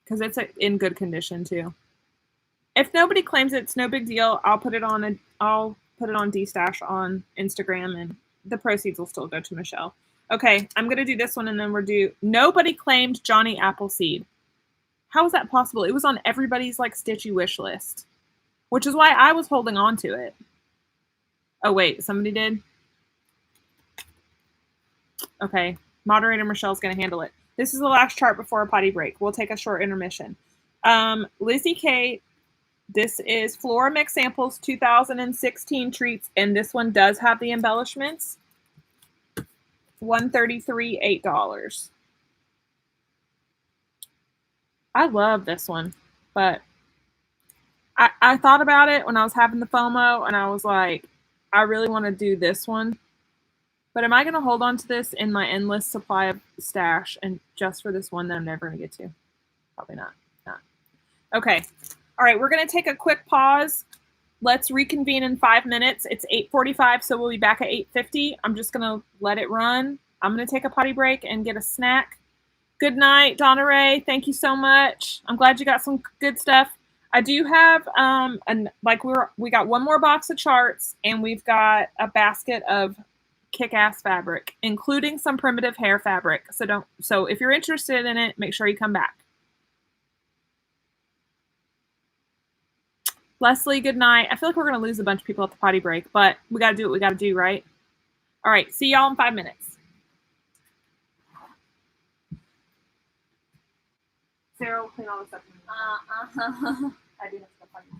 Because it's in good condition too. If nobody claims it, it's no big deal. I'll put it on Destash on Instagram, and the proceeds will still go to Michelle. Okay, I'm gonna do this one, and then nobody claimed Johnny Appleseed. How is that possible? It was on everybody's like stitchy wish list, which is why I was holding on to it. Oh wait, somebody did. Okay, moderator Michelle's gonna handle it. This is the last chart before a potty break. We'll take a short intermission. Lizzie Kate. This is Flora Mix Samples 2016 treats, and this one does have the embellishments. $133, $8. I love this one, but I thought about it when I was having the FOMO, and I was like, I really want to do this one. But am I going to hold on to this in my endless supply of stash and just for this one that I'm never going to get to? Probably not. Okay. All right, we're going to take a quick pause. Let's reconvene in 5 minutes. It's 8:45, so we'll be back at 8:50. I'm just going to let it run. I'm going to take a potty break and get a snack. Good night, Donna Ray. Thank you so much. I'm glad you got some good stuff. I do have we got one more box of charts, and we've got a basket of kick-ass fabric, including some primitive hair fabric. So if you're interested in it, make sure you come back. Leslie, good night. I feel like we're going to lose a bunch of people at the potty break, but we got to do what we got to do, right? All right, see y'all in 5 minutes. Sarah will clean all this up. I do have stuff on you.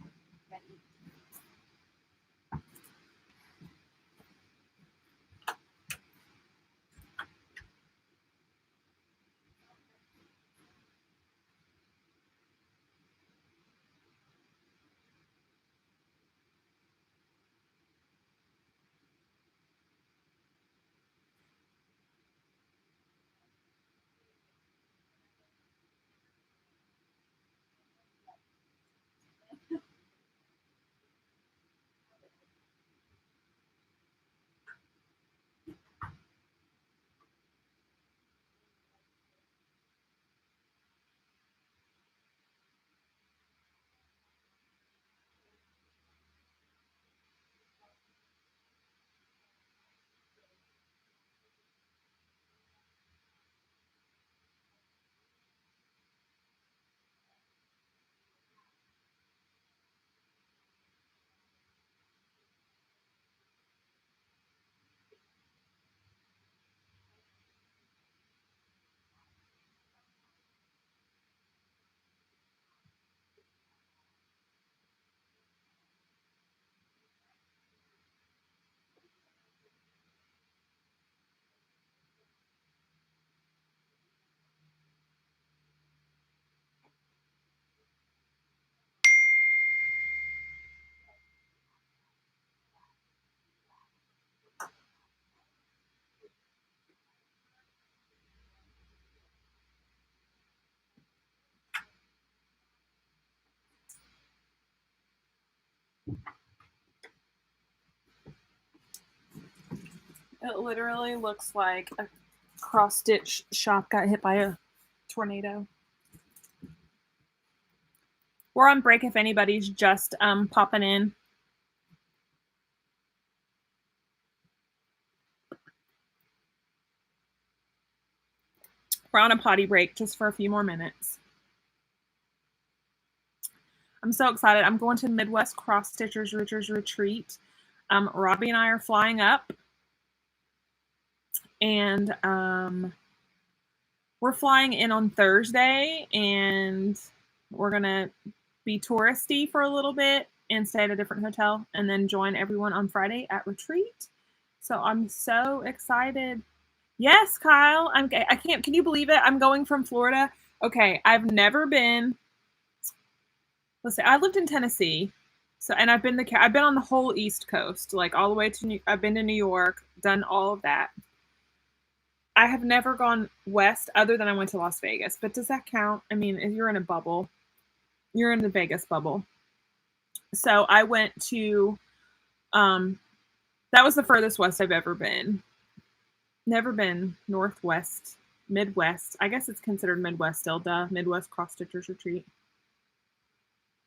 It literally looks like a cross-stitch shop got hit by a tornado. We're on break if anybody's just popping in. We're on a potty break just for a few more minutes. I'm so excited. I'm going to Midwest Cross Stitchers Retreat. Robbie and I are flying up. And we're flying in on Thursday, and we're going to be touristy for a little bit and stay at a different hotel and then join everyone on Friday at retreat. So I'm so excited. Yes, Kyle. I can't. Can you believe it? I'm going from Florida. Okay, I've never been. Let's say I lived in Tennessee, and I've been on the whole East Coast, like all the way to. I've been to New York, done all of that. I have never gone west other than I went to Las Vegas. But does that count? I mean, if you're in a bubble, you're in the Vegas bubble. So I went to. That was the furthest west I've ever been. Never been Northwest, Midwest. I guess it's considered Midwest still, duh. Midwest Cross Stitchers Retreat.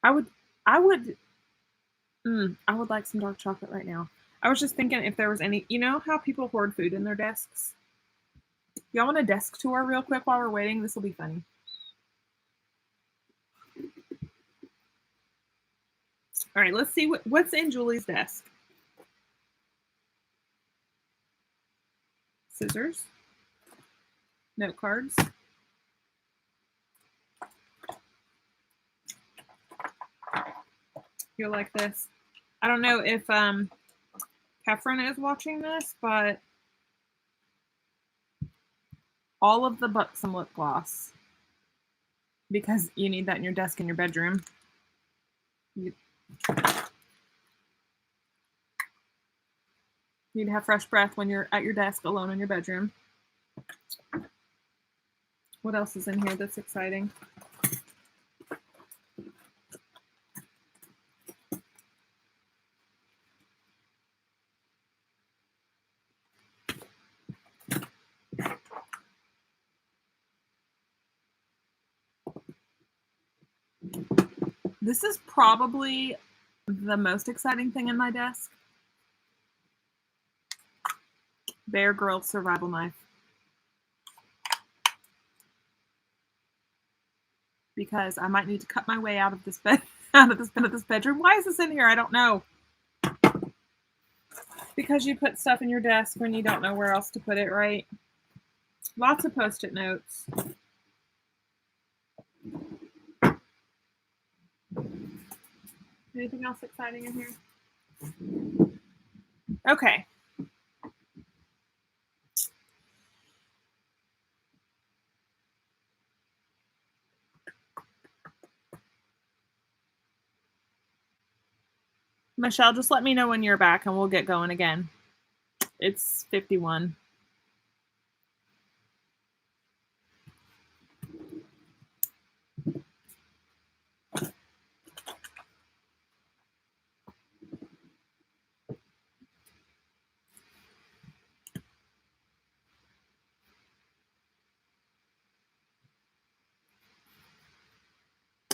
I would like some dark chocolate right now. I was just thinking if there was any, you know how people hoard food in their desks? Y'all want a desk tour real quick while we're waiting? This will be funny. All right, let's see what's in Julie's desk. Scissors. Note cards. You'll like this. I don't know if Catherine is watching this, but all of the Buxom lip gloss because you need that in your desk in your bedroom. You need to have fresh breath when you're at your desk alone in your bedroom. What else is in here that's exciting? This is probably the most exciting thing in my desk. Bear Grylls survival knife. Because I might need to cut my way out of this bed, out of this bedroom. Why is this in here? I don't know. Because you put stuff in your desk when you don't know where else to put it, right? Lots of Post-it notes. Anything else exciting in here? Okay. Michelle, just let me know when you're back and we'll get going again. It's 51.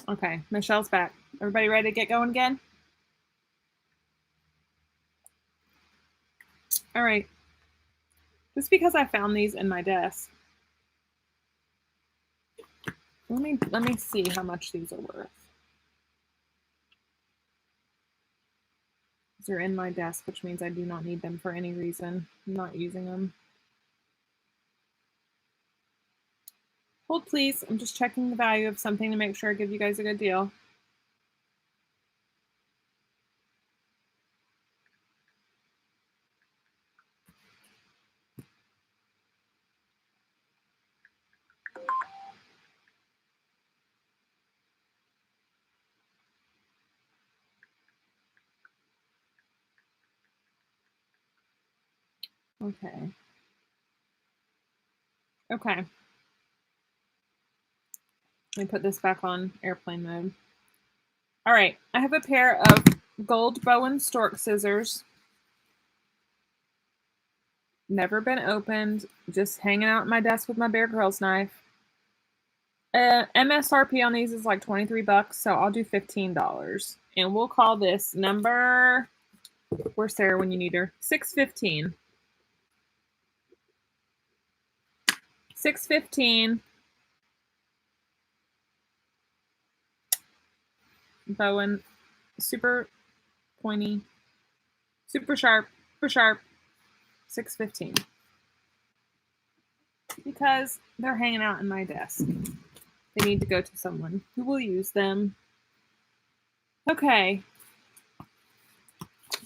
Okay, Michelle's back. Everybody ready to get going again? All right. Just because I found these in my desk. Let me see how much these are worth. They're in my desk, which means I do not need them for any reason. I'm not using them. Hold please. I'm just checking the value of something to make sure I give you guys a good deal. Okay. Okay. Let me put this back on airplane mode. All right. I have a pair of gold Bowen stork scissors. Never been opened. Just hanging out at my desk with my Bear Grylls knife. MSRP on these is like $23, so I'll do $15. And we'll call this number... Where's Sarah when you need her? 615. 615. Bowen, super pointy, super sharp, 615. Because they're hanging out in my desk. They need to go to someone who will use them. Okay.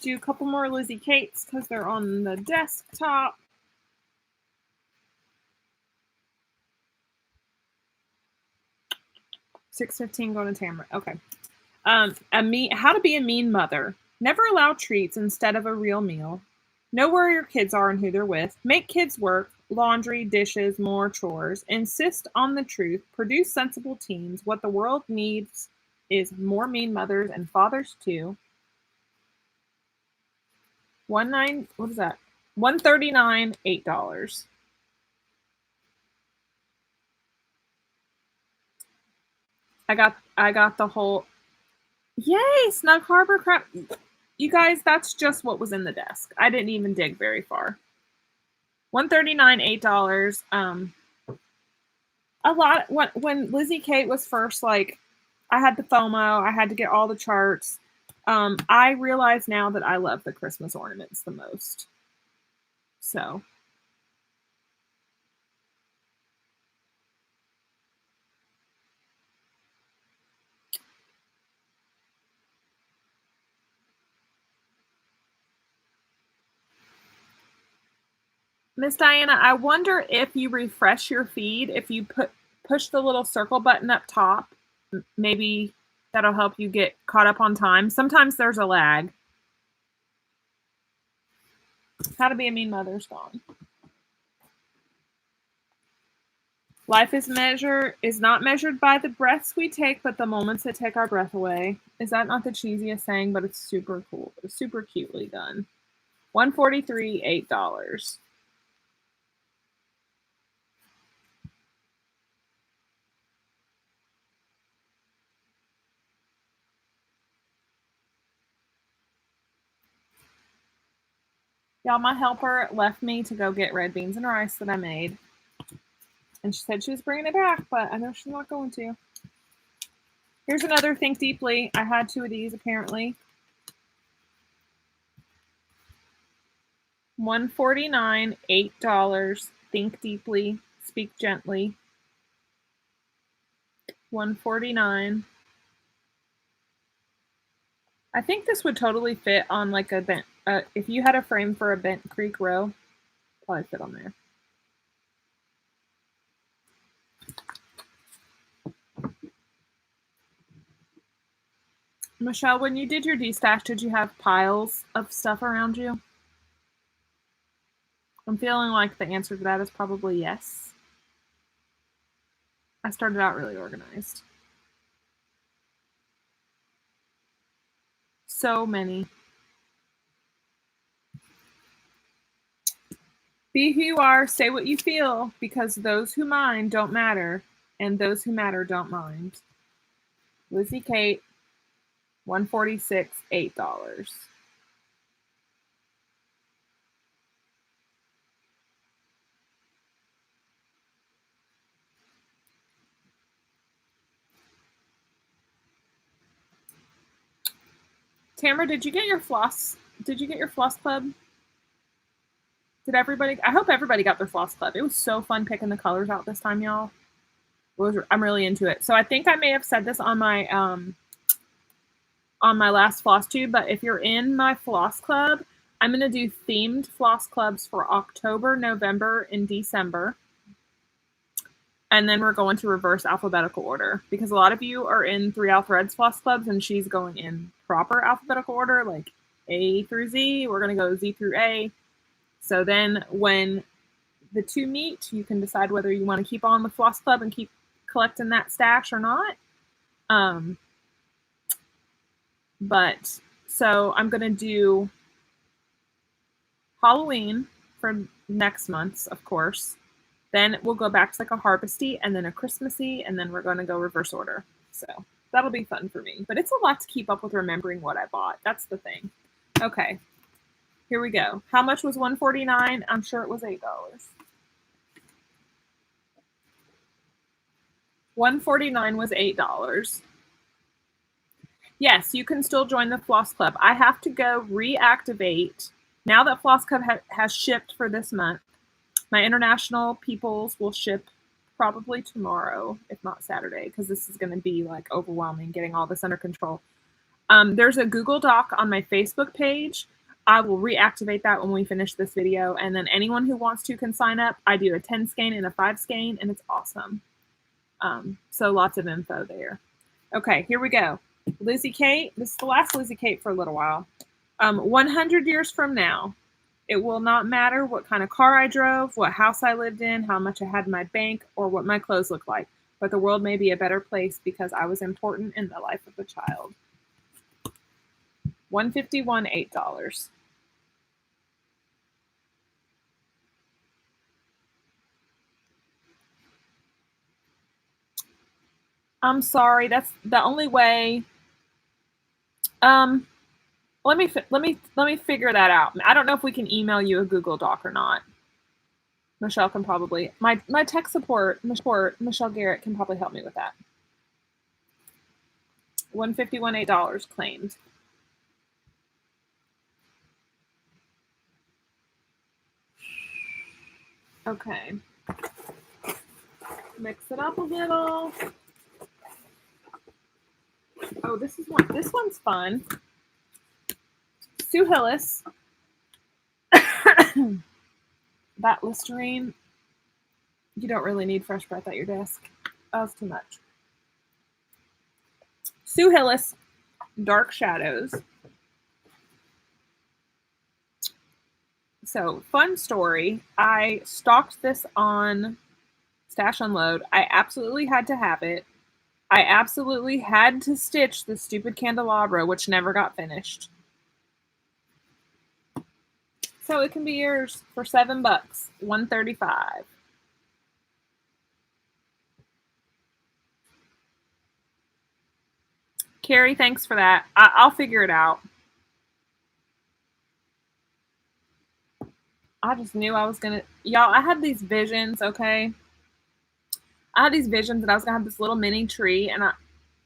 Do a couple more Lizzie Kates because they're on the desktop. $6.15 going to Tamara. Okay. How to be a mean mother. Never allow treats instead of a real meal. Know where your kids are and who they're with. Make kids work. Laundry, dishes, more chores. Insist on the truth. Produce sensible teens. What the world needs is more mean mothers and fathers too. What is that? $139, $8. I got the whole. Yay, Snug Harbor crap. You guys, that's just what was in the desk. I didn't even dig very far. $139, $8. A lot when Lizzie Kate was first, like, I had the FOMO, I had to get all the charts. I realize now that I love the Christmas ornaments the most. So Miss Diana, I wonder if you refresh your feed, if you push the little circle button up top. Maybe that'll help you get caught up on time. Sometimes there's a lag. How to Be a Mean Mother's gone. Life is not measured by the breaths we take, but the moments that take our breath away. Is that not the cheesiest saying? But it's super cool. It's super cutely done. $143, $8. Y'all, my helper left me to go get red beans and rice that I made. And she said she was bringing it back, but I know she's not going to. Here's another Think Deeply. I had 2 of these, apparently. $149, $8. Think Deeply, Speak Gently. $149. I think this would totally fit on like a bent. If you had a frame for a Bent Creek row, probably fit on there. Michelle, when you did your Destash, did you have piles of stuff around you? I'm feeling like the answer to that is probably yes. I started out really organized. So many. Be who you are, say what you feel, because those who mind don't matter, and those who matter don't mind. Lizzie Kate, $146, $8. Tamara, did you get your floss? Did you get your floss club? Did everybody? I hope everybody got their floss club. It was so fun picking the colors out this time, y'all. I'm really into it. So I think I may have said this on my last Flosstube, but if you're in my floss club, I'm going to do themed floss clubs for October, November, and December. And then we're going to reverse alphabetical order because a lot of you are in 3L Threads floss clubs and she's going in proper alphabetical order, like A through Z. We're going to go Z through A. So then when the 2 meet, you can decide whether you want to keep on with floss club and keep collecting that stash or not. But so I'm going to do Halloween for next month's, of course. Then we'll go back to like a harvesty and then a Christmassy, and then we're going to go reverse order. So that'll be fun for me. But it's a lot to keep up with remembering what I bought. That's the thing. Okay, here we go. How much was $149? I'm sure it was $8. $149 was $8. Yes, you can still join the Floss Club. I have to go reactivate. Now that Floss Club has shipped for this month, my international peoples will ship probably tomorrow, if not Saturday, because this is going to be like overwhelming getting all this under control. There's a Google Doc on my Facebook page. I will reactivate that when we finish this video, and then anyone who wants to can sign up. I do a 10 skein and a 5 skein, and it's awesome. So lots of info there. Okay, here we go. Lizzie Kate. This is the last Lizzie Kate for a little while. 100 years from now, it will not matter what kind of car I drove, what house I lived in, how much I had in my bank, or what my clothes looked like. But the world may be a better place because I was important in the life of a child. $151, $8. I'm sorry. That's the only way. Let me figure that out. I don't know if we can email you a Google Doc or not. Michelle can probably my tech support, Michelle Garrett can probably help me with that. $151, $8 claimed. Okay. Mix it up a little. Oh, this one's fun. Sue Hillis. That Listerine. You don't really need fresh breath at your desk. That was too much. Sue Hillis, Dark Shadows. So, fun story. I stocked this on Stash Unload. I absolutely had to have it. I absolutely had to stitch the stupid candelabra, which never got finished. So it can be yours for $7, $135. Carrie, thanks for that. I'll figure it out. I just knew I was gonna, y'all. I had these visions. Okay, I had these visions that I was gonna have this little mini tree, and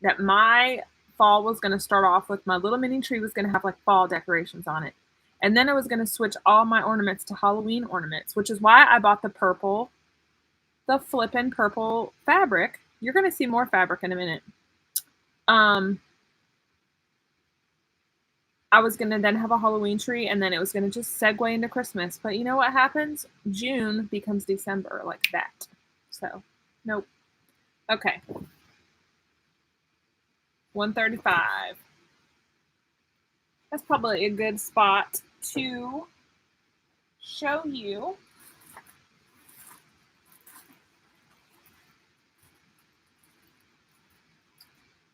that my fall was gonna start off with my little mini tree was gonna have like fall decorations on it, and then I was gonna switch all my ornaments to Halloween ornaments, which is why I bought the purple, the flippin' purple fabric. You're gonna see more fabric in a minute. I was going to then have a Halloween tree, and then it was going to just segue into Christmas. But you know what happens? June becomes December like that. So, nope. Okay. $135. That's probably a good spot to show you.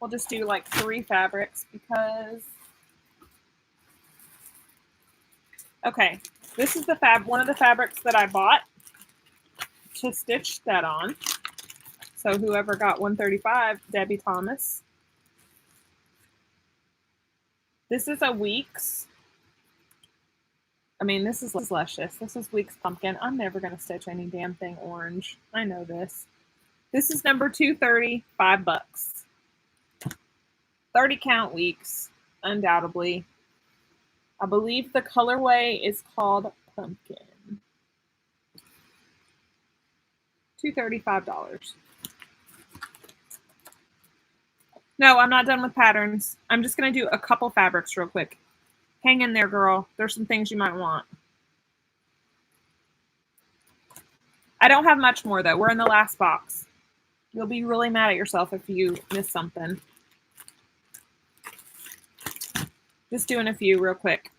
We'll just do like 3 fabrics because... Okay, this is the one of the fabrics that I bought to stitch that on. So whoever got 135, Debbie Thomas. This is a Weeks. I mean, this is luscious. This is Weeks Pumpkin. I'm never going to stitch any damn thing orange. I know this. This is number 230, $5. 30 count Weeks, undoubtedly. I believe the colorway is called Pumpkin. $235. No, I'm not done with patterns. I'm just going to do a couple fabrics real quick. Hang in there, girl. There's some things you might want. I don't have much more, though. We're in the last box. You'll be really mad at yourself if you miss something. Just doing a few real quick.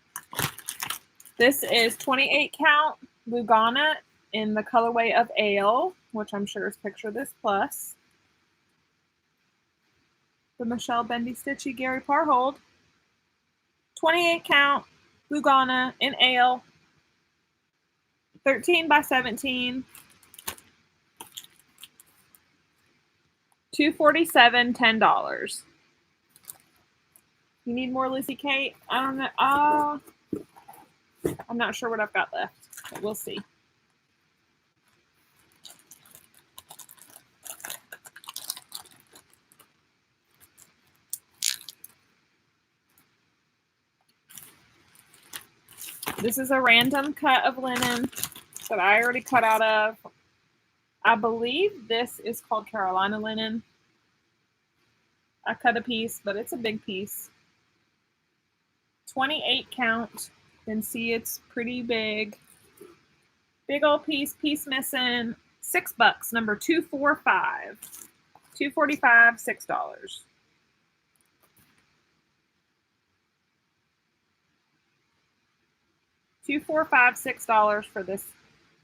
This is 28 count Lugana in the colorway of Ale, which I'm sure is Picture This Plus. The Michelle Bendy Stitchy Gary Parhold. 28 count Lugana in Ale. 13 by 17. $247, $10. You need more Lizzie Kate? I don't know. I'm not sure what I've got left, but we'll see. This is a random cut of linen that I already cut out of. I believe this is called Carolina linen. I cut a piece, but it's a big piece. 28 count. You can see it's pretty big. Big old piece missing. $6, number 245. $245, $6. $245, $6 for this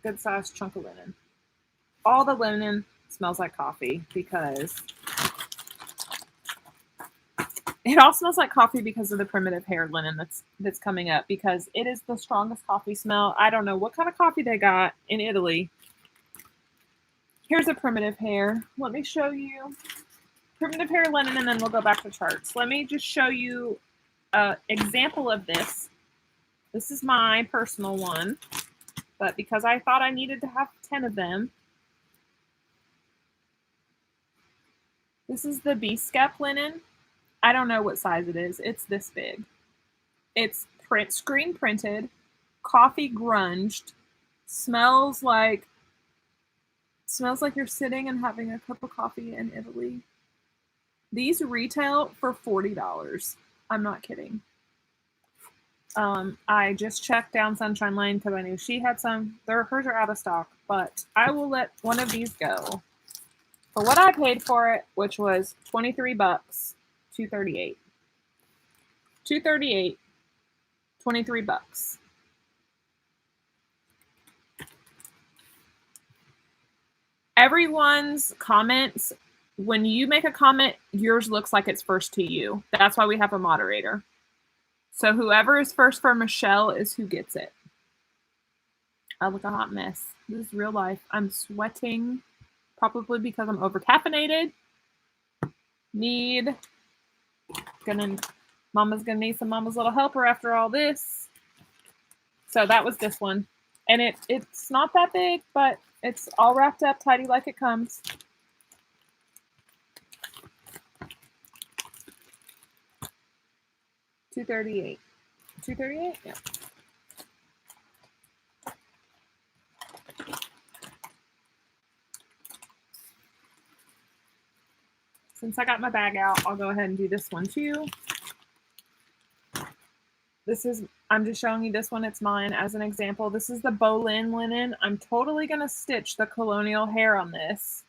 good sized chunk of linen. All the linen smells like coffee because it all smells like coffee because of the primitive hair linen that's coming up, because it is the strongest coffee smell. I don't know what kind of coffee they got in Italy. Here's a primitive hair. Let me show you primitive hair linen, and then we'll go back to charts. Let me just show you an example of this. This is my personal one, but because I thought I needed to have 10 of them, this is the Bskep linen. I don't know what size it is. It's this big. It's screen printed, coffee grunged, smells like you're sitting and having a cup of coffee in Italy. These retail for $40. I'm not kidding. I just checked down Sunshine Lane because I knew she had some. Hers are out of stock, but I will let one of these go for what I paid for it, which was $23, $238. $238, $23. Everyone's comments, when you make a comment, yours looks like it's first to you. That's why we have a moderator. So whoever is first for Michelle is who gets it. I look a hot mess. This is real life. I'm sweating, probably because I'm over caffeinated. Mama's gonna need some Mama's Little Helper after all this. So that was this one. And it's not that big, but it's all wrapped up tidy like it comes. $238. $238? Yeah. Since I got my bag out, I'll go ahead and do this one too. I'm just showing you this one. It's mine as an example. This is the Bolin linen. I'm totally going to stitch the colonial hair on this.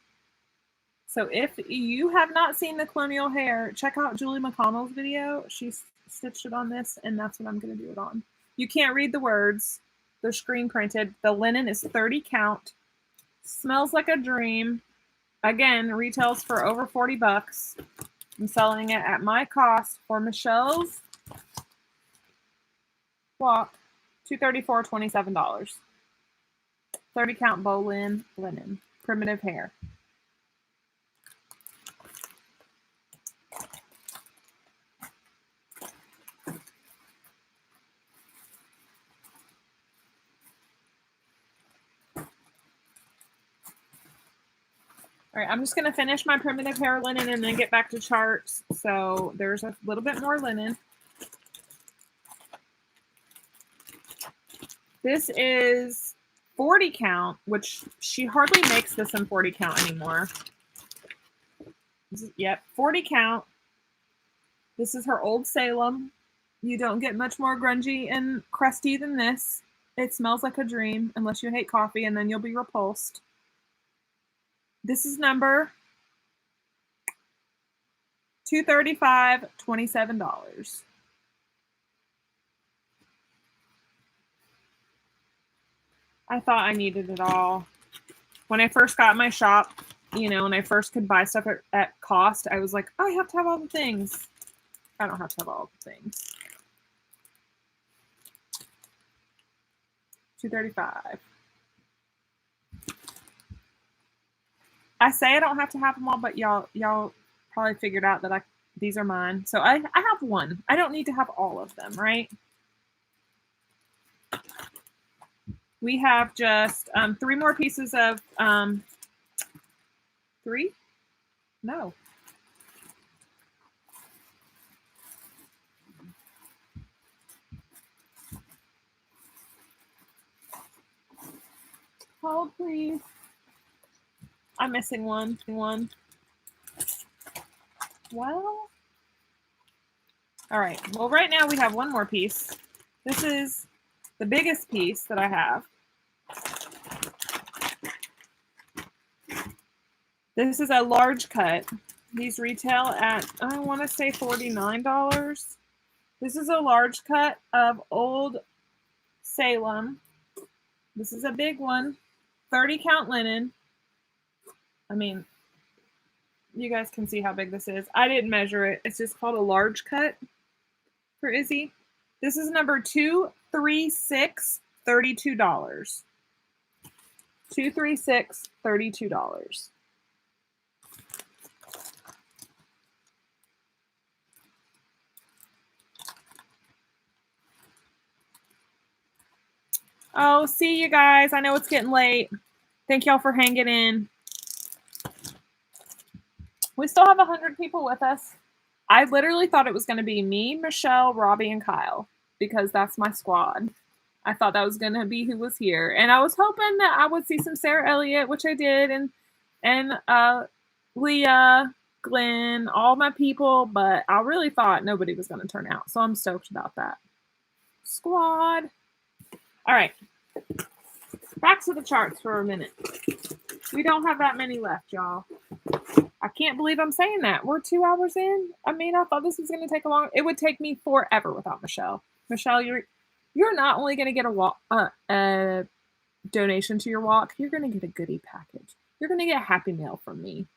So if you have not seen the colonial hair, check out Julie McConnell's video. She stitched it on this, and that's what I'm going to do it on. You can't read the words. They're screen printed. The linen is 30 count. Smells like a dream. Again, retails for over $40. I'm selling it at my cost for Michelle's walk, $234, $27. 30 count Bolin linen, primitive hair. All right, I'm just going to finish my primitive hair linen and then get back to charts. So there's a little bit more linen. This is 40 count, which she hardly makes this in 40 count anymore. Yep, 40 count. This is her old Salem. You don't get much more grungy and crusty than this. It smells like a dream, unless you hate coffee, and then you'll be repulsed. This is number 235, $27. I thought I needed it all. When I first got my shop, you know, when I first could buy stuff at cost, I was like, oh, I have to have all the things. I don't have to have all the things. $235. I say I don't have to have them all, but y'all probably figured out that these are mine. So I have one. I don't need to have all of them, right? We have just 3 more pieces of 3? No. Hold, please. I'm missing one. Well, all right. Well, right now we have one more piece. This is the biggest piece that I have. This is a large cut. These retail at, I want to say $49. This is a large cut of old Salem. This is a big one. 30 count linen. I mean, you guys can see how big this is. I didn't measure it. It's just called a large cut for Izzy. This is number 236, $32. 236, $32. Oh, see you guys. I know it's getting late. Thank y'all for hanging in. We still have 100 people with us. I literally thought it was going to be me, Michelle, Robbie, and Kyle, because that's my squad. I thought that was going to be who was here. And I was hoping that I would see some Sarah Elliott, which I did, and Leah, Glenn, all my people, but I really thought nobody was going to turn out. So I'm stoked about that. Squad. All right. Back to the charts for a minute. We don't have that many left, y'all. I can't believe I'm saying that. We're 2 hours in. I mean, I thought this was going to take a long. It would take me forever without Michelle. Michelle, you're not only going to get a donation to your walk, you're going to get a goodie package. You're going to get a Happy Meal from me.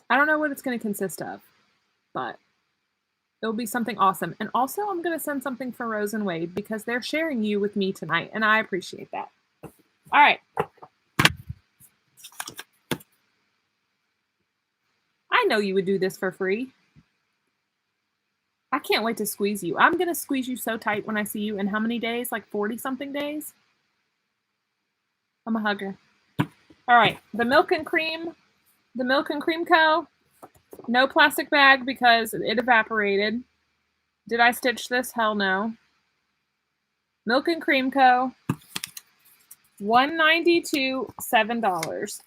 I don't know what it's going to consist of, but it'll be something awesome. And also, I'm going to send something for Rose and Wade because they're sharing you with me tonight, and I appreciate that. All right. I know you would do this for free. I can't wait to squeeze you. I'm going to squeeze you so tight when I see you in how many days? Like 40-something days? I'm a hugger. All right. The Milk and Cream Co. No plastic bag because it evaporated. Did I stitch this? Hell no. Milk and Cream Co. $1.92, $7.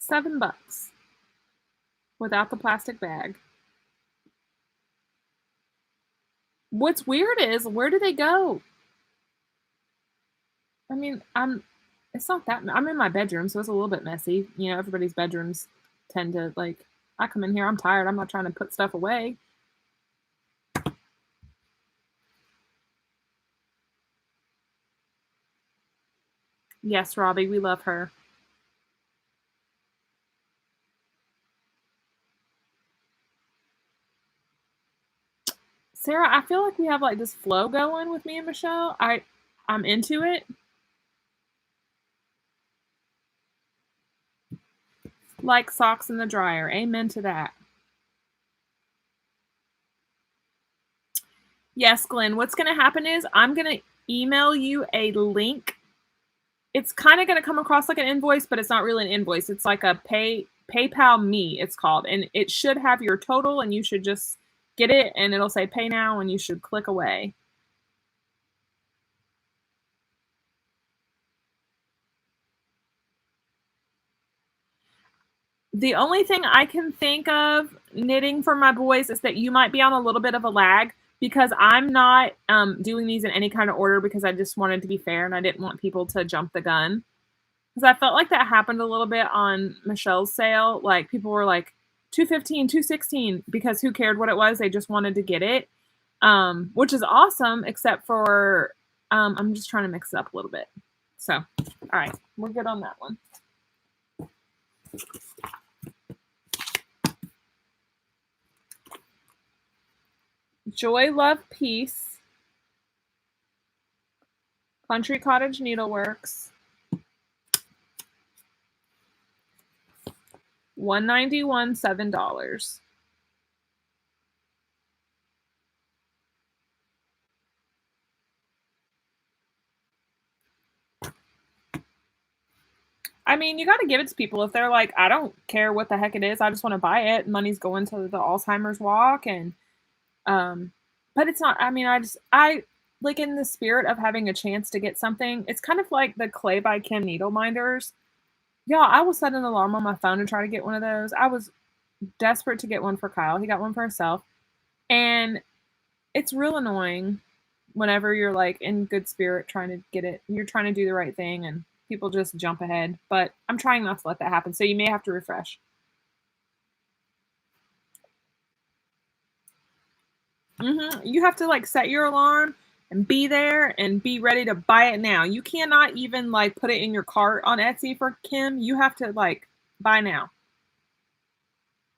$7 without the plastic bag. What's weird is, where do they go? I mean, it's not that, I'm in my bedroom, so it's a little bit messy. You know, everybody's bedrooms tend to, like, I come in here, I'm tired, I'm not trying to put stuff away. Yes, Robbie, we love her. Sarah, I feel like we have like this flow going with me and Michelle. I'm into it. Like socks in the dryer. Amen to that. Yes, Glenn, what's going to happen is I'm going to email you a link. It's kind of going to come across like an invoice, but it's not really an invoice. It's like a PayPal Me, it's called. And it should have your total, and you should just get it, and it'll say pay now, and you should click away. The only thing I can think of knitting for my boys is that you might be on a little bit of a lag because I'm not doing these in any kind of order because I just wanted to be fair and I didn't want people to jump the gun. Because I felt like that happened a little bit on Michelle's sale. Like people were like, $215, $216, because who cared what it was? They just wanted to get it, which is awesome, except for I'm just trying to mix it up a little bit. So, all right, we're good on that one. Joy, Love, Peace. Country Cottage Needleworks. $191, $7. I mean, you got to give it to people if they're like, I don't care what the heck it is. I just want to buy it. Money's going to the Alzheimer's walk. And, but it's not, I mean, I like in the spirit of having a chance to get something. It's kind of like the Clay by Kim needle minders. Yeah, I will set an alarm on my phone to try to get one of those. I was desperate to get one for Kyle. He got one for himself. And it's real annoying whenever you're like in good spirit trying to get it. You're trying to do the right thing and people just jump ahead. But I'm trying not to let that happen. So you may have to refresh. You have to like set your alarm and be there and be ready to buy it now. You cannot even like put it in your cart on Etsy for Kim. You have to like buy now.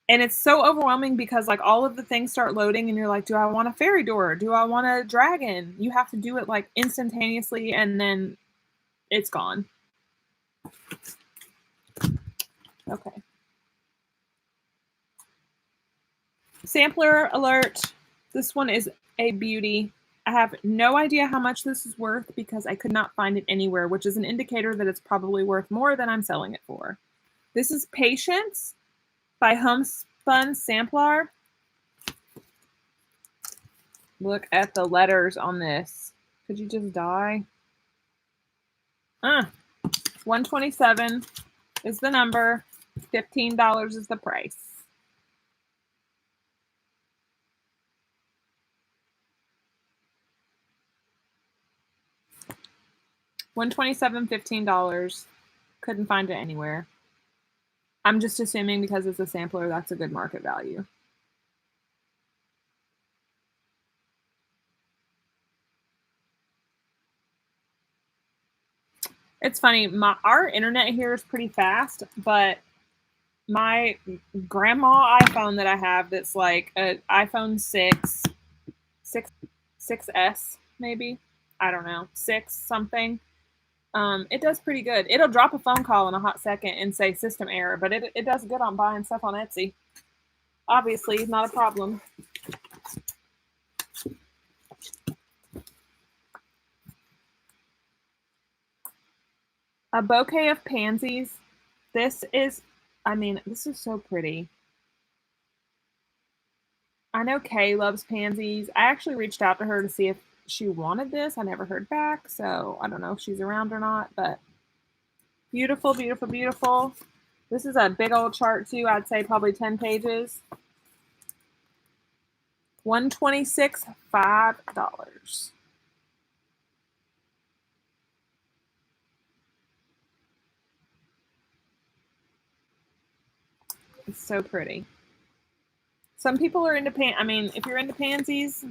And it's so overwhelming because like all of the things start loading and you're like, do I want a fairy door? Do I want a dragon? You have to do it like instantaneously and then it's gone. Okay. Sampler alert. This one is a beauty. I have no idea how much this is worth because I could not find it anywhere, which is an indicator that it's probably worth more than I'm selling it for. This is Patience by Homespun Sampler. Look at the letters on this. Could you just die? 127 is the number. $15 is the price. $127, $15. Couldn't find it anywhere. I'm just assuming because it's a sampler, that's a good market value. It's funny, our internet here is pretty fast, but my grandma iPhone that I have that's like an iPhone 6S maybe, I don't know, 6 something. It does pretty good. It'll drop a phone call in a hot second and say system error, but it does good on buying stuff on Etsy. Obviously, not a problem. A bouquet of pansies. This is so pretty. I know Kay loves pansies. I actually reached out to her to see if she wanted this. I never heard back, so I don't know if she's around or not, but beautiful, beautiful, beautiful. This is a big old chart too. I'd say probably 10 pages. $126, $5. It's so pretty. Some people are into if you're into pansies,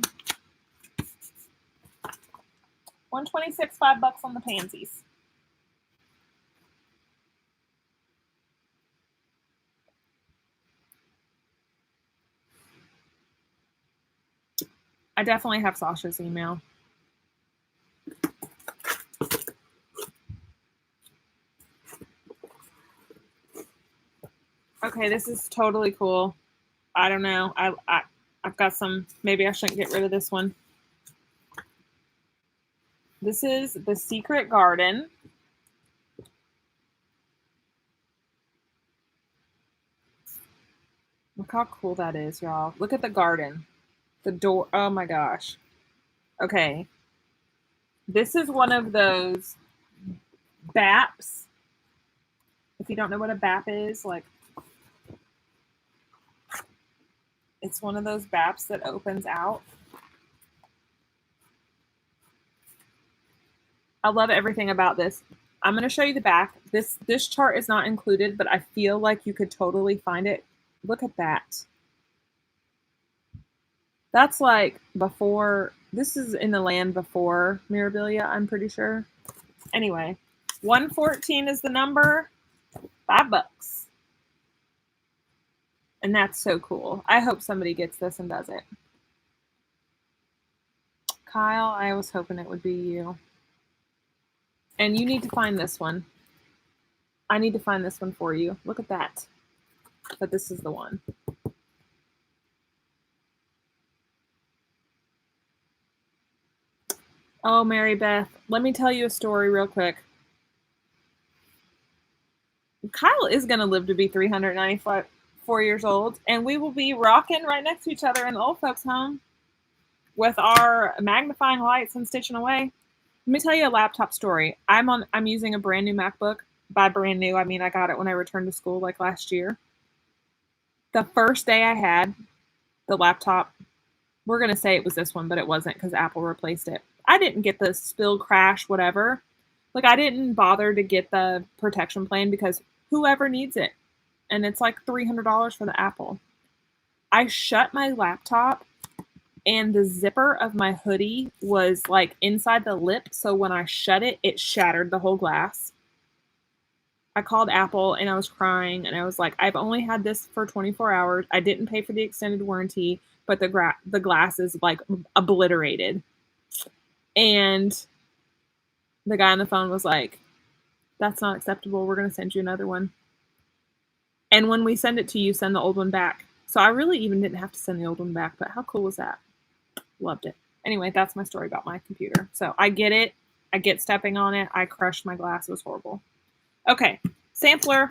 $126, $5 on the pansies. I definitely have Sasha's email. Okay, this is totally cool. I don't know. I've got some. Maybe I shouldn't get rid of this one. This is The Secret Garden. Look how cool that is, y'all. Look at the garden. The door. Oh my gosh. Okay. This is one of those BAPs. If you don't know what a BAP is, like, it's one of those BAPs that opens out. I love everything about this. I'm going to show you the back. This chart is not included, but I feel like you could totally find it. Look at that. That's like before. This is in the land before Mirabilia, I'm pretty sure. Anyway, 114 is the number. $5. And that's so cool. I hope somebody gets this and does it. Kyle, I was hoping it would be you. And you need to find this one. I need to find this one for you. Look at that. But this is the one. Oh, Mary Beth, let me tell you a story real quick. Kyle is going to live to be 394 years old, and we will be rocking right next to each other in the old folks' home with our magnifying lights and stitching away. Let me tell you a laptop story. I'm using a brand new MacBook. By brand new, I mean I got it when I returned to school like last year. The first day I had the laptop, we're going to say it was this one, but it wasn't because Apple replaced it. I didn't get the spill, crash, whatever. Like, I didn't bother to get the protection plan because whoever needs it. And it's like $300 for the Apple. I shut my laptop and the zipper of my hoodie was like inside the lip. So when I shut it, it shattered the whole glass. I called Apple and I was crying and I was like, I've only had this for 24 hours. I didn't pay for the extended warranty, but the glass is like obliterated. And the guy on the phone was like, that's not acceptable. We're going to send you another one. And when we send it to you, send the old one back. So I really even didn't have to send the old one back, but how cool was that? Loved it. Anyway, that's my story about my computer. So I get it. I get stepping on it. I crushed my glass. It was horrible. Okay, sampler.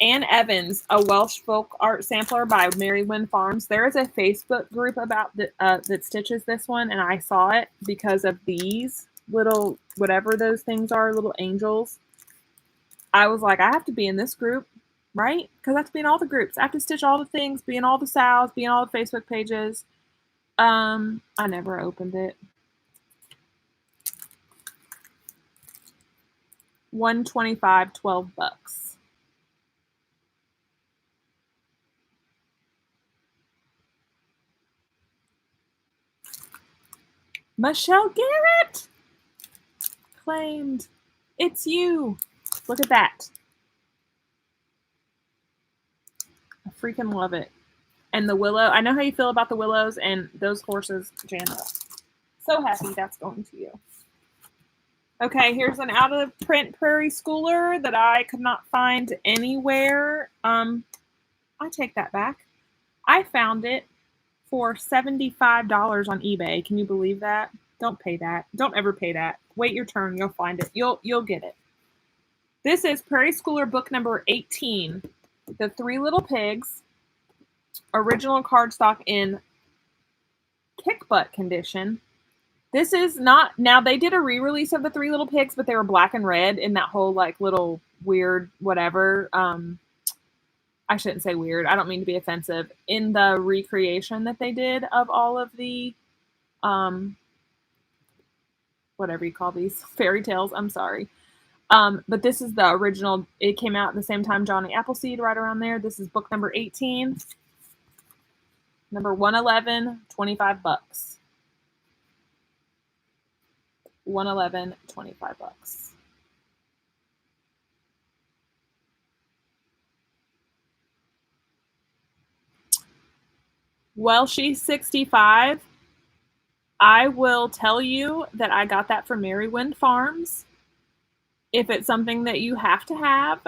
Anne Evans, a Welsh folk art sampler by Mary Wynn Farms. There is a Facebook group about that stitches this one, and I saw it because of these little, whatever those things are, little angels. I was like, I have to be in this group, right? Because I have to be in all the groups. I have to stitch all the things, be in all the SALs, be in all the Facebook pages. I never opened it. $125, 12 bucks. Michelle Garrett claimed. It's you. Look at that. I freaking love it. And the willow. I know how you feel about the willows and those horses, Janet. So happy that's going to you. Okay, here's an out-of-print Prairie Schooler that I could not find anywhere. I take that back. I found it for $75 on eBay. Can you believe that? Don't pay that. Don't ever pay that. Wait your turn. You'll find it. You'll get it. This is Prairie Schooler book number 18. The Three Little Pigs. Original cardstock in kick butt condition. This is not, now they did a re-release of the Three Little Pigs, but they were black and red in that whole like little weird whatever. I shouldn't say weird. I don't mean to be offensive. In the recreation that they did of all of the, whatever you call these, fairy tales. I'm sorry. But this is the original. It came out at the same time Johnny Appleseed, right around there. This is book number 18. Number 111, 25 bucks. 111, 25 bucks. Well, she's 65. I will tell you that I got that from Marywind Farms. If it's something that you have to have,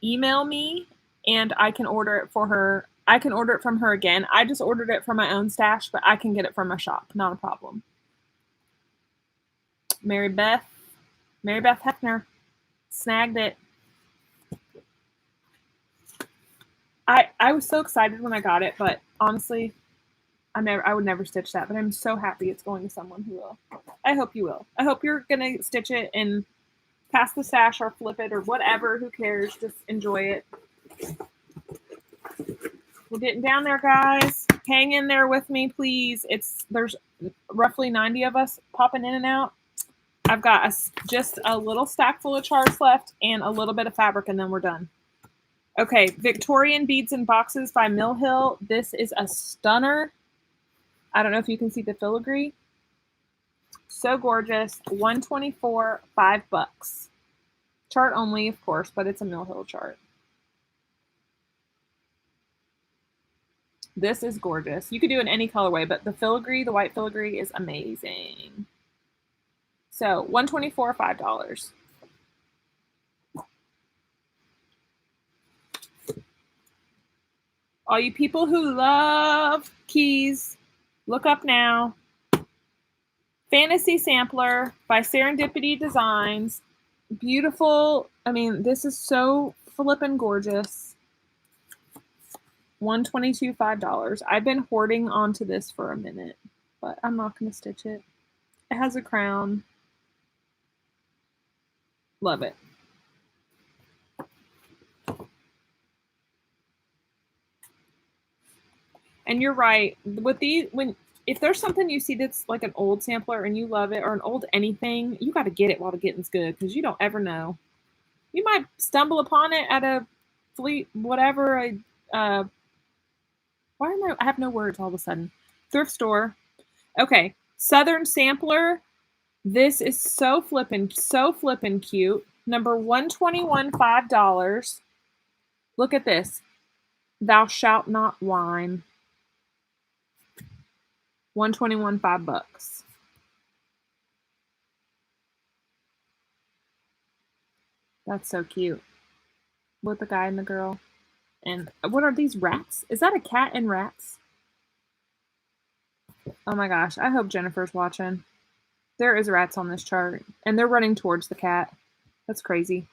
email me and I can order it for her. I can order it from her again. I just ordered it from my own stash, but I can get it from my shop. Not a problem. Mary Beth Hefner snagged it. I was so excited when I got it, but honestly, I would never stitch that, but I'm so happy it's going to someone who will. I hope you will. I hope you're going to stitch it and pass the stash or flip it or whatever. Who cares? Just enjoy it. We're getting down there, guys. Hang in there with me, please. There's roughly 90 of us popping in and out. I've got just a little stack full of charts left and a little bit of fabric, and then we're done. Okay, Victorian Beads in Boxes by Mill Hill. This is a stunner. I don't know if you can see the filigree. So gorgeous. $124, 5 bucks. Chart only, of course, but it's a Mill Hill chart. This is gorgeous. You could do it in any colorway, but the filigree, the white filigree, is amazing. So $124, $5. All you people who love keys, look up now. Fantasy Sampler by Serendipity Designs. Beautiful. I mean, this is so flippin' gorgeous. $122, $5. I've been hoarding onto this for a minute, but I'm not going to stitch it. It has a crown. Love it. And you're right. With these, if there's something you see that's like an old sampler and you love it, or an old anything, you got to get it while the getting's good, because you don't ever know. You might stumble upon it at a fleet, whatever. I have no words all of a sudden. Thrift store. Okay, Southern Sampler. This is so flippin' cute. Number 121, $5. Look at this. Thou shalt not whine. 121, 5 bucks. That's so cute. With the guy and the girl. And what are these, rats? Is that a cat and rats? Oh my gosh, I hope Jennifer's watching. There is rats on this chart, and they're running towards the cat. That's crazy.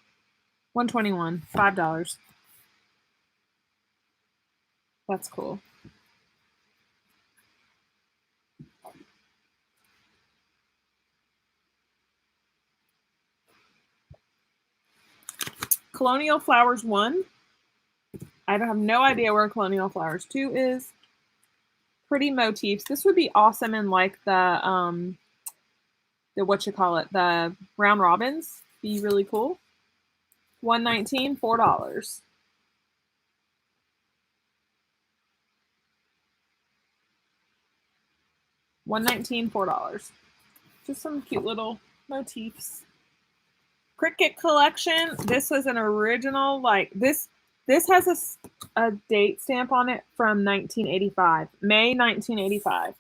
121, $5. That's cool. Colonial Flowers 1. I have no idea where Colonial Flowers 2 is. Pretty motifs. This would be awesome in like the what you call it, the round robins. Be really cool. $119, $4. $119, $4. Just some cute little motifs. Cricut collection. This was an original, like this has a date stamp on it from 1985, May 1985.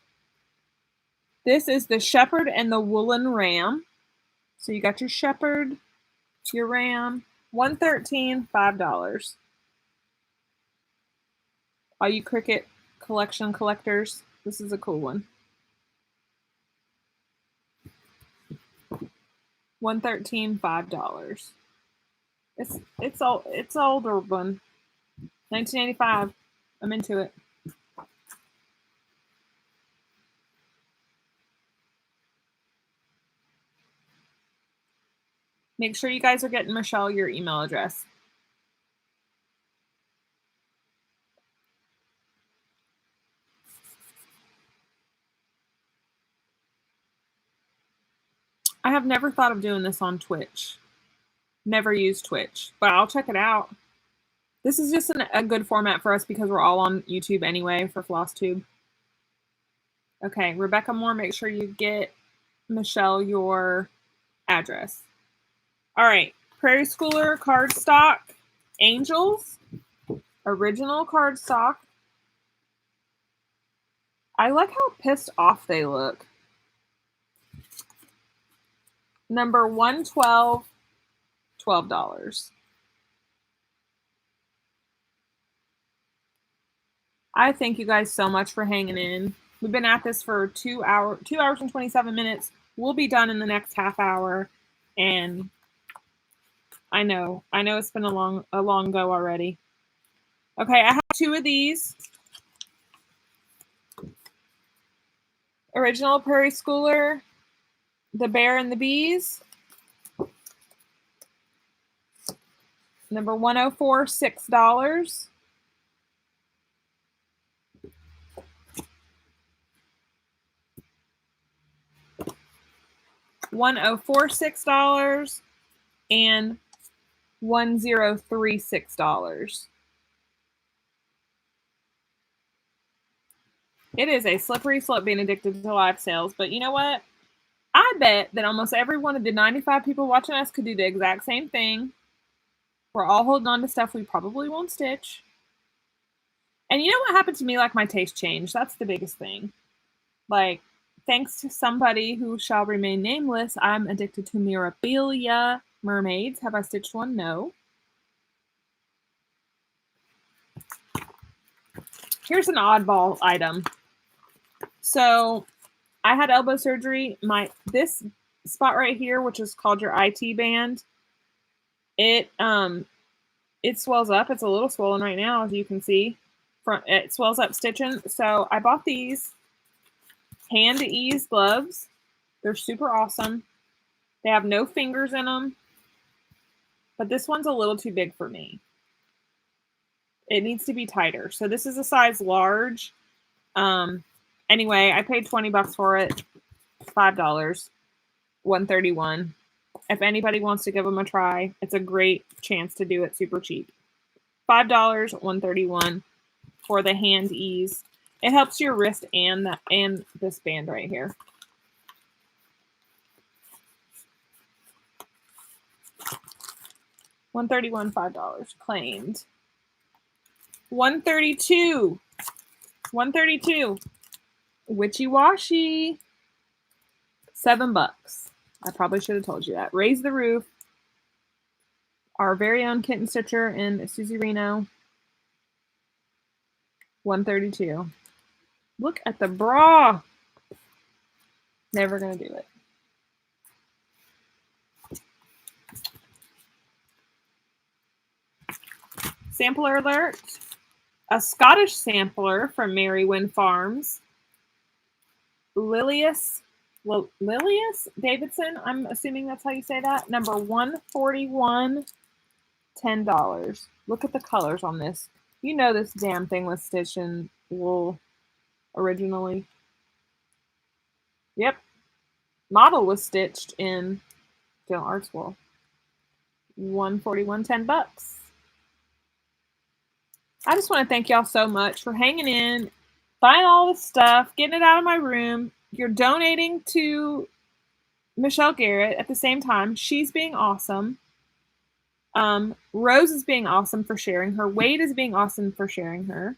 This is the shepherd and the woolen ram. So you got your shepherd, your ram, $113, $5. All you Cricut collection collectors, this is a cool one. $113, $5. It's older one. 1985. I'm into it. Make sure you guys are getting Michelle your email address. I have never thought of doing this on Twitch. Never used Twitch, but I'll check it out. This is just a good format for us because we're all on YouTube anyway for Flosstube. Okay, Rebecca Moore, make sure you get Michelle your address. All right, Prairie Schooler cardstock, Angels, original cardstock. I like how pissed off they look. Number 112, $12. I thank you guys so much for hanging in. We've been at this for 2 hours and 27 minutes. We'll be done in the next half hour. And I know it's been a long go already. Okay, I have 2 of these. Original Prairie Schooler, The Bear and the Bees. Number 104, $6. $6 and $1036. It is a slippery slope being addicted to live sales, but you know what? I bet that almost every one of the 95 people watching us could do the exact same thing. We're all holding on to stuff we probably won't stitch. And you know what happened to me? Like, my taste changed. That's the biggest thing. Like, thanks to somebody who shall remain nameless, I'm addicted to Mirabilia mermaids. Have I stitched one? No. Here's an oddball item. So I had elbow surgery. This spot right here, which is called your IT band, it swells up. It's a little swollen right now, as you can see. It swells up stitching. So I bought these hand ease gloves. They're super awesome. They have no fingers in them, but this one's a little too big for me. It needs to be tighter. So this is a size large. Anyway, I paid $20 for it. $5, $131. If anybody wants to give them a try, it's a great chance to do it super cheap. $5, $131 for the hand ease. It helps your wrist and this band right here. $131, $5 claimed. $132. Witchy Washy. $7. I probably should have told you that. Raise the Roof. Our very own Kitten Stitcher and Susie Reno. $132. Look at the bra. Never gonna do it. Sampler alert. A Scottish sampler from Mary Wynn Farms. Lilius Davidson, I'm assuming that's how you say that. Number 141, $10. Look at the colors on this. You know this damn thing was stitched in wool originally. Yep. Model was stitched in Steel Arts wool. $141, $10. I just want to thank y'all so much for hanging in, buying all this stuff, getting it out of my room. You're donating to Michelle Garrett at the same time. She's being awesome. Rose is being awesome for sharing her. Wade is being awesome for sharing her.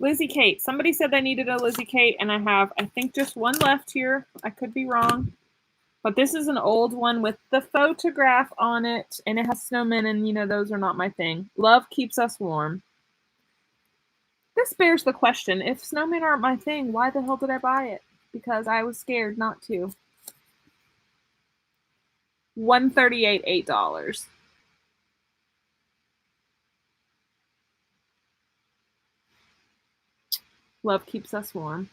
Lizzie Kate. Somebody said they needed a Lizzie Kate, and I think, just one left here. I could be wrong. But this is an old one with the photograph on it, and it has snowmen, and, those are not my thing. Love keeps us warm. This bears the question, if snowmen aren't my thing, why the hell did I buy it? Because I was scared not to. $138, $8. Love keeps us warm.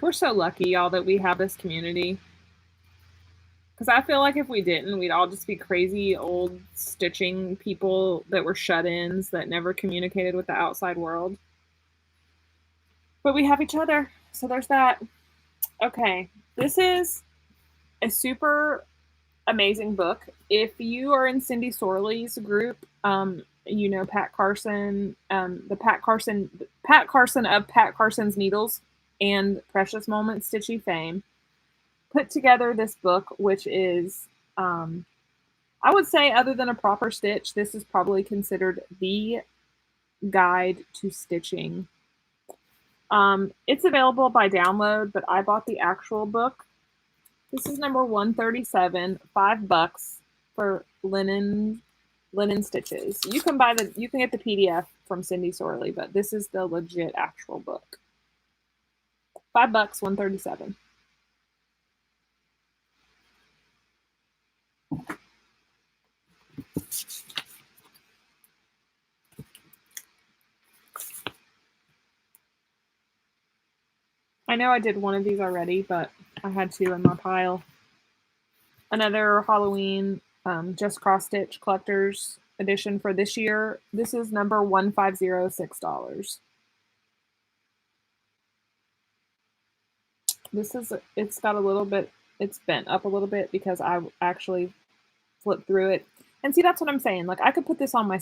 We're so lucky, y'all, that we have this community. Because I feel like if we didn't, we'd all just be crazy old stitching people that were shut-ins that never communicated with the outside world. But we have each other, so there's that. Okay, this is a super amazing book. If you are in Cindy Sorley's group, Pat Carson, the Pat Carson of Pat Carson's Needles and Precious Moments Stitchy fame, put together this book, which is, I would say, other than a proper stitch, this is probably considered the guide to stitching. It's available by download, but I bought the actual book. This is number 137, $5 for linen stitches. You can get the PDF from Cindy Sorley, but this is the legit actual book. $5, 137. I know I did one of these already, but I had two in my pile. Another Halloween Just Cross Stitch Collector's Edition for this year. This is number 150, $6. It's got a little bit, it's bent up a little bit because I actually flipped through it. And see, that's what I'm saying. Like, I could put this on my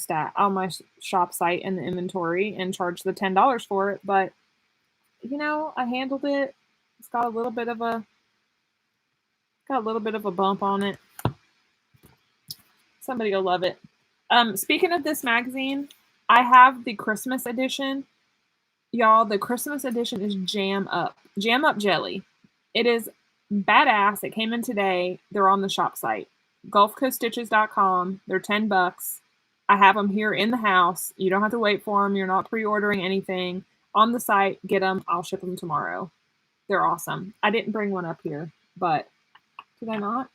shop site in the inventory and charge the $10 for it, but I handled it. It's got a little bit of a bump on it. Somebody will love it. Speaking of this magazine, I have the Christmas edition. Y'all, the Christmas edition is Jam Up Jelly. It is badass. It came in today. They're on the shop site. GulfCoastStitches.com. They're $10. I have them here in the house. You don't have to wait for them. You're not pre-ordering anything. On the site, get them. I'll ship them tomorrow. They're awesome. I didn't bring one up here, but did I not?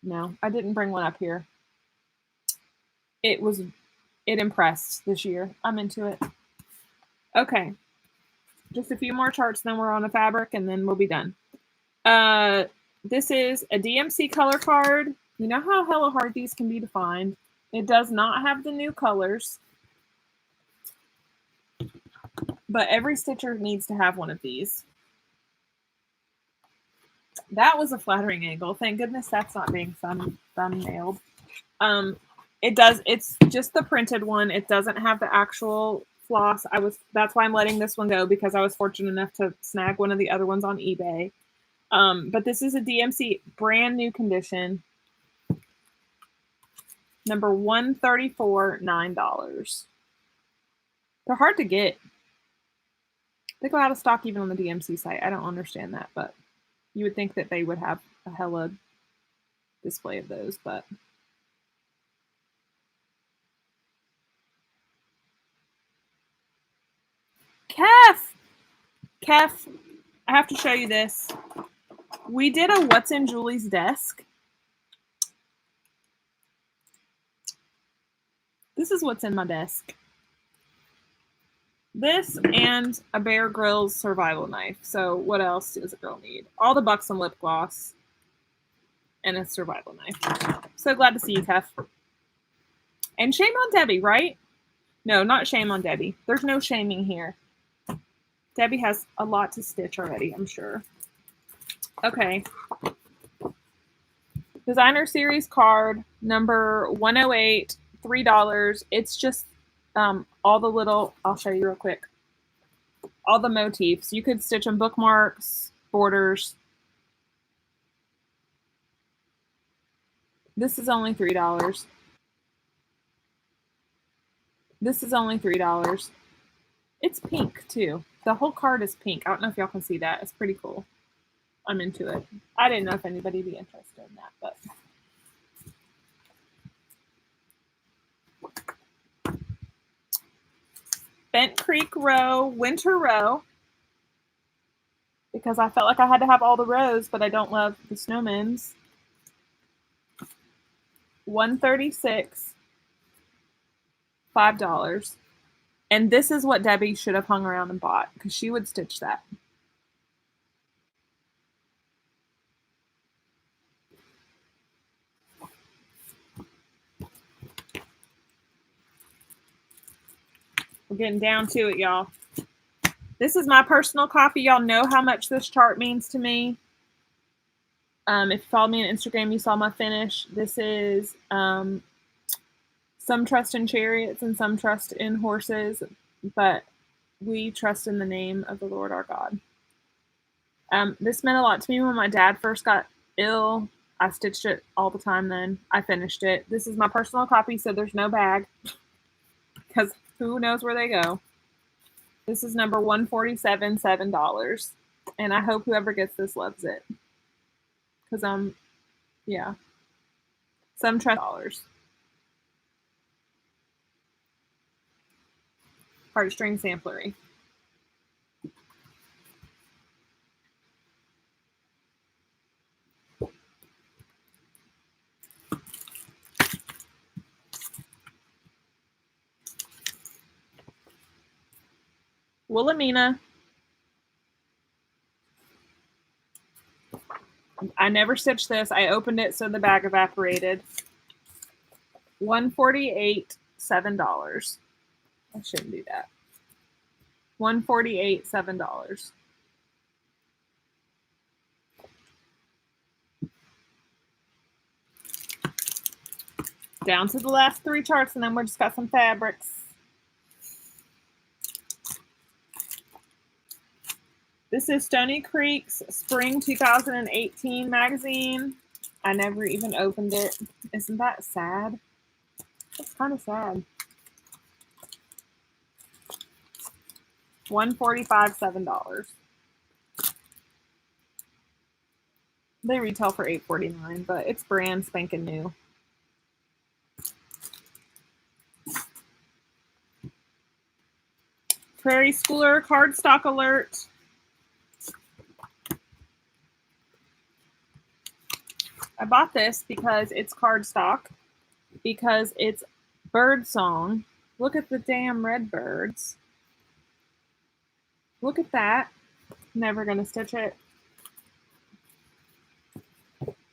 No, I didn't bring one up here. It impressed this year. I'm into it. Okay. Just a few more charts, then we're on a fabric, and then we'll be done. This is a DMC color card. You know how hella hard these can be to find. It does not have the new colors, but every stitcher needs to have one of these. That was a flattering angle. Thank goodness that's not being thumbnailed. It's just the printed one. It doesn't have the actual floss. That's why I'm letting this one go, because I was fortunate enough to snag one of the other ones on eBay. But this is a DMC brand new condition. Number 134, $9. They're hard to get. They go out of stock even on the DMC site. I don't understand that, but you would think that they would have a hella display of those, but Kef, I have to show you this. We did a What's in Julie's Desk. This is what's in my desk. This and a Bear Grylls survival knife. So what else does a girl need? All the Buxom lip gloss and a survival knife. So glad to see you, Tef. And shame on Debbie, right? No, not shame on Debbie. There's no shaming here. Debbie has a lot to stitch already, I'm sure. Okay. Designer Series card number 108, $3. It's just all the little, I'll show you real quick. All the motifs. You could stitch them bookmarks, borders. This is only $3. This is only $3. It's pink too. The whole card is pink. I don't know if y'all can see that. It's pretty cool. I'm into it. I didn't know if anybody'd be interested in that, but Bent Creek Row, Winter Row, because I felt like I had to have all the rows, but I don't love the snowmen's. $136, $5. And this is what Debbie should have hung around and bought, because she would stitch that. We're getting down to it, y'all. This is my personal copy. Y'all know how much this chart means to me. If you followed me on Instagram, you saw my finish. This is some trust in chariots and some trust in horses, but we trust in the name of the Lord our God. This meant a lot to me when my dad first got ill. I stitched it all the time then. I finished it. This is my personal copy, so there's no bag, because who knows where they go. This is number 147, $7. And I hope whoever gets this loves it. Because yeah. Some $3. Heartstring samplery. Wilhelmina. I never stitched this. I opened it so the bag evaporated. $148, $7. I shouldn't do that. $148, $7. Down to the last 3 charts, and then we're just got some fabrics. This is Stony Creek's Spring 2018 magazine. I never even opened it. Isn't that sad? That's kind of sad. $145, $7. They retail for $8.49, but it's brand spanking new. Prairie Schooler cardstock alert. I bought this because it's cardstock, because it's bird song. Look at the damn red birds. Look at that. Never gonna stitch it.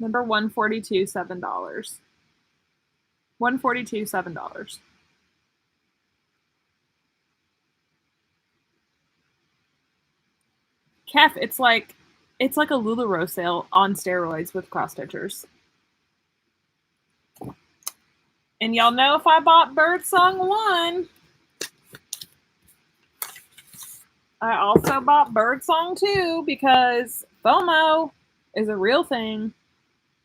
Number 142, $7. $142, $7. Kef, it's like a Lularoe sale on steroids with cross stitchers. And y'all know if I bought Birdsong 1, I also bought Birdsong 2 because FOMO is a real thing.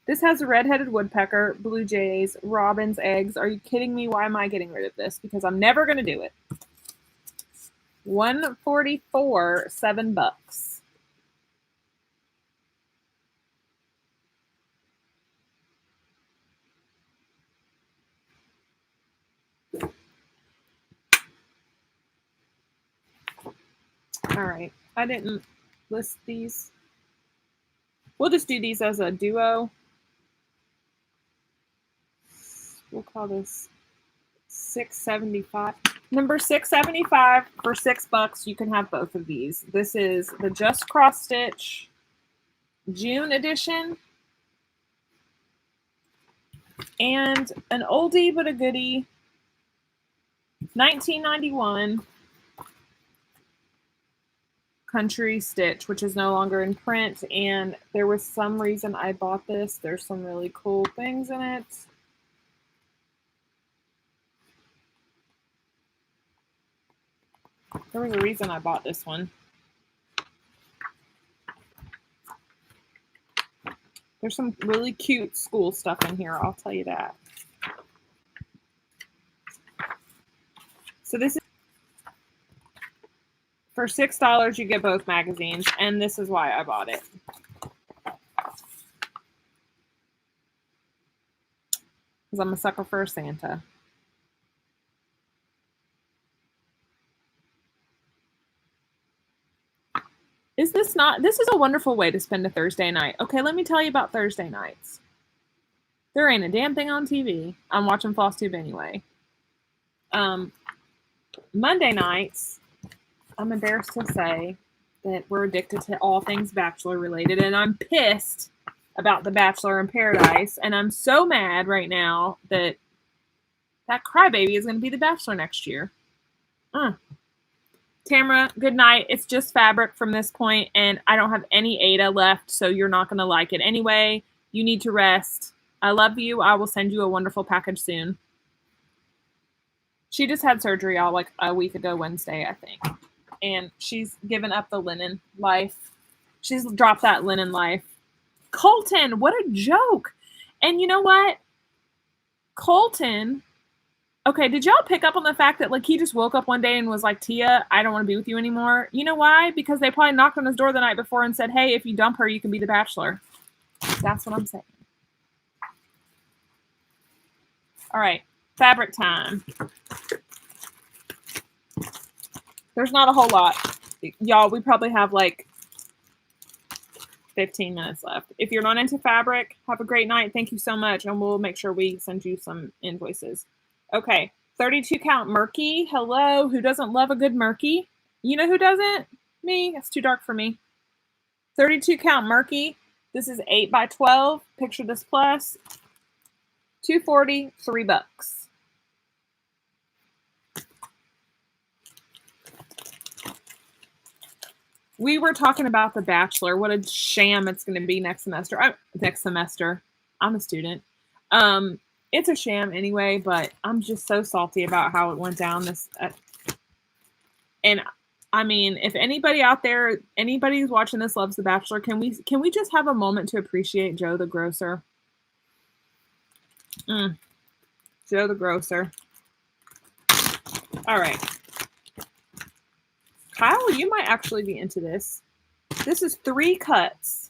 This has a red-headed woodpecker, blue jays, robins, eggs. Are you kidding me? Why am I getting rid of this? Because I'm never going to do it. $144, $7. All right. I didn't list these. We'll just do these as a duo. We'll call this $675. Number 675 for $6. You can have both of these. This is the Just Cross Stitch June edition. And an oldie but a goodie. 1991 Country Stitch, which is no longer in print. And there was some reason I bought this. There's some really cool things in it. There was a reason I bought this one. There's some really cute school stuff in here, I'll tell you that. So this is for $6, you get both magazines, and this is why I bought it. Because I'm a sucker for a Santa. Is this not? This is a wonderful way to spend a Thursday night. Okay, let me tell you about Thursday nights. There ain't a damn thing on TV. I'm watching Flosstube anyway. Monday nights, I'm embarrassed to say that we're addicted to all things Bachelor related, and I'm pissed about The Bachelor in Paradise, and I'm so mad right now that that crybaby is going to be The Bachelor next year. Tamara, good night. It's just fabric from this point, and I don't have any Ada left, so you're not going to like it anyway. You need to rest. I love you. I will send you a wonderful package soon. She just had surgery like a week ago Wednesday, I think. And she's given up the linen life. She's dropped that linen life. Colton, what a joke. And you know what? Colton... Okay, did y'all pick up on the fact that like he just woke up one day and was like, Tia, I don't want to be with you anymore? You know why? Because they probably knocked on his door the night before and said, hey, if you dump her, you can be the Bachelor. That's what I'm saying. All right, fabric time. There's not a whole lot. Y'all, we probably have like 15 minutes left. If you're not into fabric, have a great night. Thank you so much, and we'll make sure we send you some invoices. Okay, 32 count murky. Hello, who doesn't love a good murky? You know who doesn't? Me. It's too dark for me. 32 count murky. This is 8 by 12. Picture this plus. $2.40, $3. We were talking about The Bachelor. What a sham it's going to be next semester. I'm a student. It's a sham anyway, but I'm just so salty about how it went down this. And I mean, if anybody out there, anybody who's watching this loves The Bachelor, can we just have a moment to appreciate Joe the Grocer? Joe the Grocer. All right. Kyle, you might actually be into this. This is 3 cuts.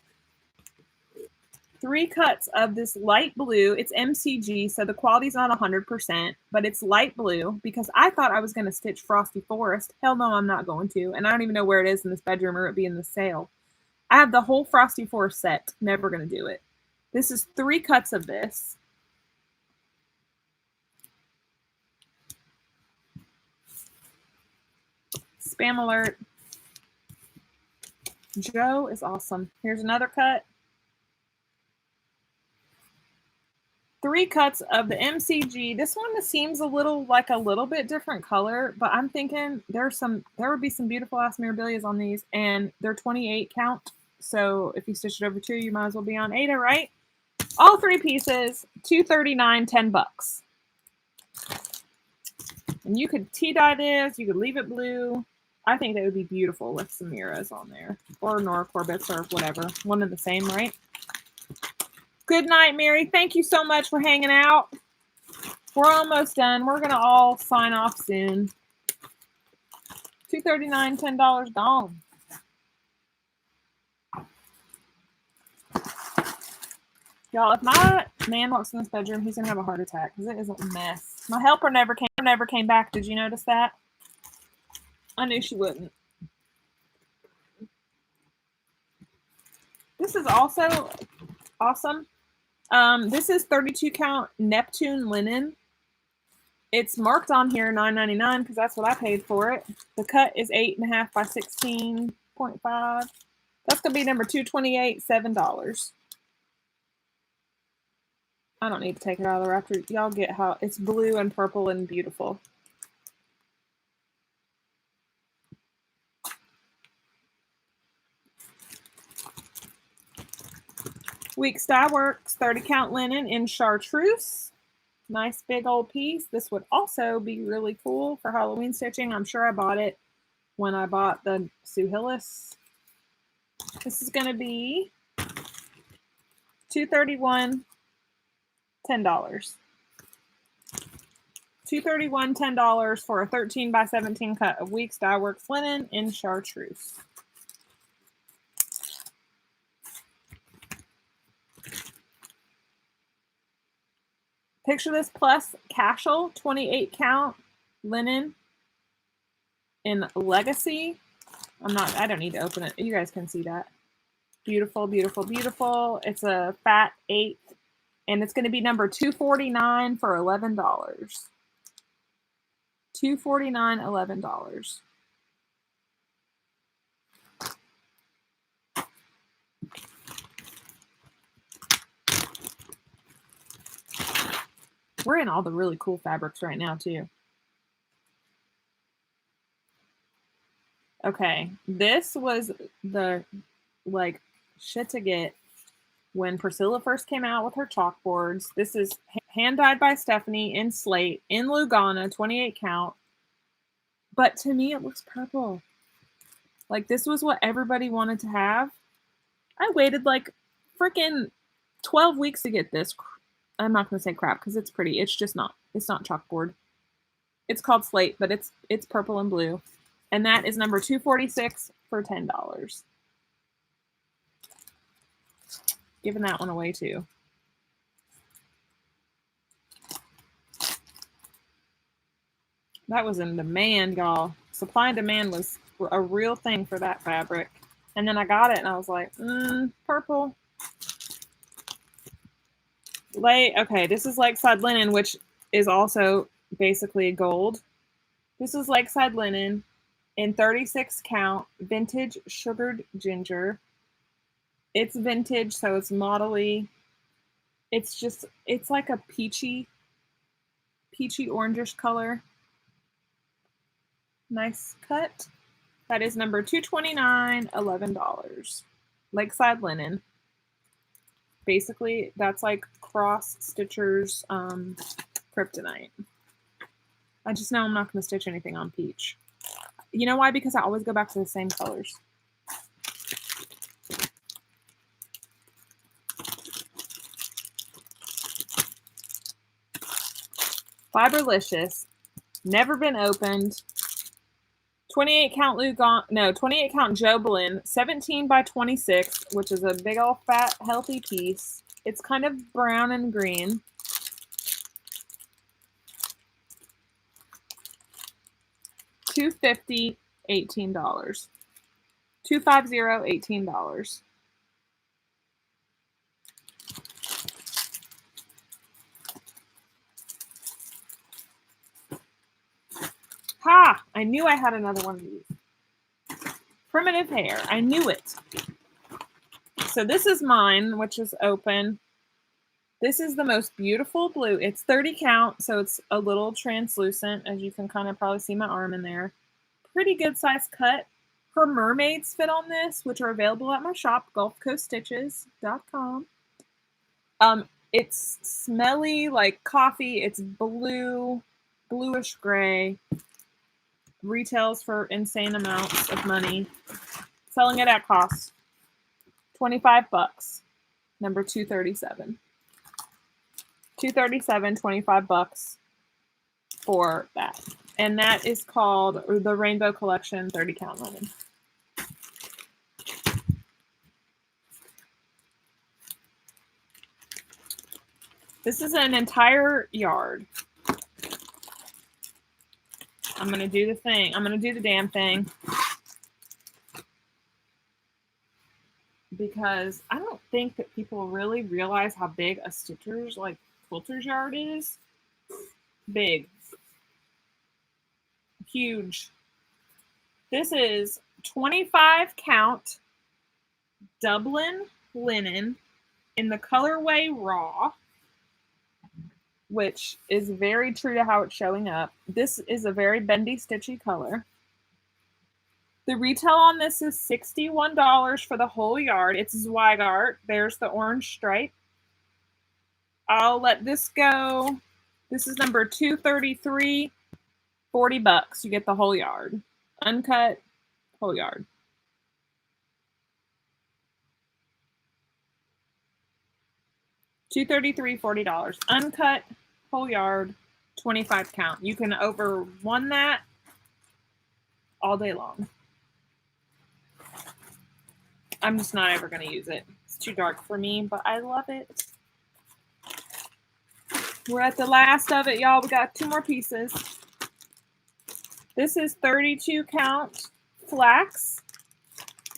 3 cuts of this light blue. It's MCG, so the quality's not 100%, but it's light blue because I thought I was going to stitch Frosty Forest. Hell no, I'm not going to. And I don't even know where it is in this bedroom or it be in the sale. I have the whole Frosty Forest set. Never going to do it. This is 3 cuts of this. Spam alert. Joe is awesome. Here's another cut. 3 cuts of the MCG. This one seems a little bit different color, but I'm thinking there would be some beautiful ass mirabilias on these, and they're 28 count. So if you stitch it over 2, you might as well be on Ada, right? All 3 pieces, $2.39, $10. And you could tea dye this. You could leave it blue. I think that would be beautiful with some Miras on there, or Nora Corbett's, or whatever. One and the same, right? Good night, Mary. Thank you so much for hanging out. We're almost done. We're going to all sign off soon. $2.39, $10 gone. Y'all, if my man walks in this bedroom, he's going to have a heart attack because it is a mess. My helper never came back. Did you notice that? I knew she wouldn't. This is also awesome. This is 32 count Neptune linen. It's marked on here $9.99 because that's what I paid for it. The cut is 8.5 by 16.5. That's gonna be number 228, $7. I don't need to take it out of the wrapper. Y'all get how it's blue and purple and beautiful. Weeks Dye Works 30 count linen in chartreuse. Nice big old piece. This would also be really cool for Halloween stitching. I'm sure I bought it when I bought the Sue Hillis. This is going to be $231, $10. $231, $10 for a 13 by 17 cut of Weeks Dye Works linen in chartreuse. Picture this plus Cashel 28 count linen in Legacy. I don't need to open it. You guys can see that. Beautiful, beautiful, beautiful. It's a fat 8th, and it's going to be number 249 for $11. $249, $11. We're in all the really cool fabrics right now, too. Okay, this was the, like, shit to get when Priscilla first came out with her chalkboards. This is hand-dyed by Stephanie in slate, in Lugana, 28 count. But to me, it looks purple. Like, this was what everybody wanted to have. I waited, like, freaking 12 weeks to get this. I'm not going to say crap because it's pretty. It's just not. It's not chalkboard. It's called slate, but it's purple and blue. And that is number 246 for $10. Giving that one away too. That was in demand, y'all. Supply and demand was a real thing for that fabric. And then I got it and I was like, purple. Okay, this is Lakeside Linen, which is also basically gold. This is Lakeside Linen in 36 count, vintage sugared ginger. It's vintage, so it's modelly. It's like a peachy orangish color. Nice cut. That is number 229, $11. Lakeside Linen. Basically, that's like cross stitchers kryptonite. I just know I'm not going to stitch anything on peach. You know why? Because I always go back to the same colors. Fiberlicious. Never been opened. 28 count 28 count Jobelin, 17 by 26, which is a big old fat healthy piece. It's kind of brown and green. $250, $18. $250, $18. Ha! I knew I had another one of these. Primitive Hair. I knew it. So this is mine, which is open. This is the most beautiful blue. It's 30 count, so it's a little translucent, as you can kind of probably see my arm in there. Pretty good size cut. Her mermaids fit on this, which are available at my shop, GulfCoastStitches.com. It's smelly like coffee. It's blue, bluish gray. Retails for insane amounts of money. Selling it at cost. $25. Number 237. 237, $25 for that. And that is called the Rainbow Collection 30 count linen. This is an entire yard. I'm going to do the thing. I'm going to do the damn thing. Because I don't think that people really realize how big a stitcher's, like, quilter's yard is. Big. huge. This is 25 count Dublin linen in the colorway raw, which is very true to how it's showing up. This is a very bendy, stitchy color. The retail on this is $61 for the whole yard. It's Zweigart. There's the orange stripe. I'll let this go. This is number 233, $40. You get the whole yard. Uncut, whole yard. $233, $40. Uncut, whole yard, 25 count. You can over one that all day long. I'm just not ever going to use it. It's too dark for me, but I love it. We're at the last of it, y'all. We got 2 more pieces. This is 32 count flax.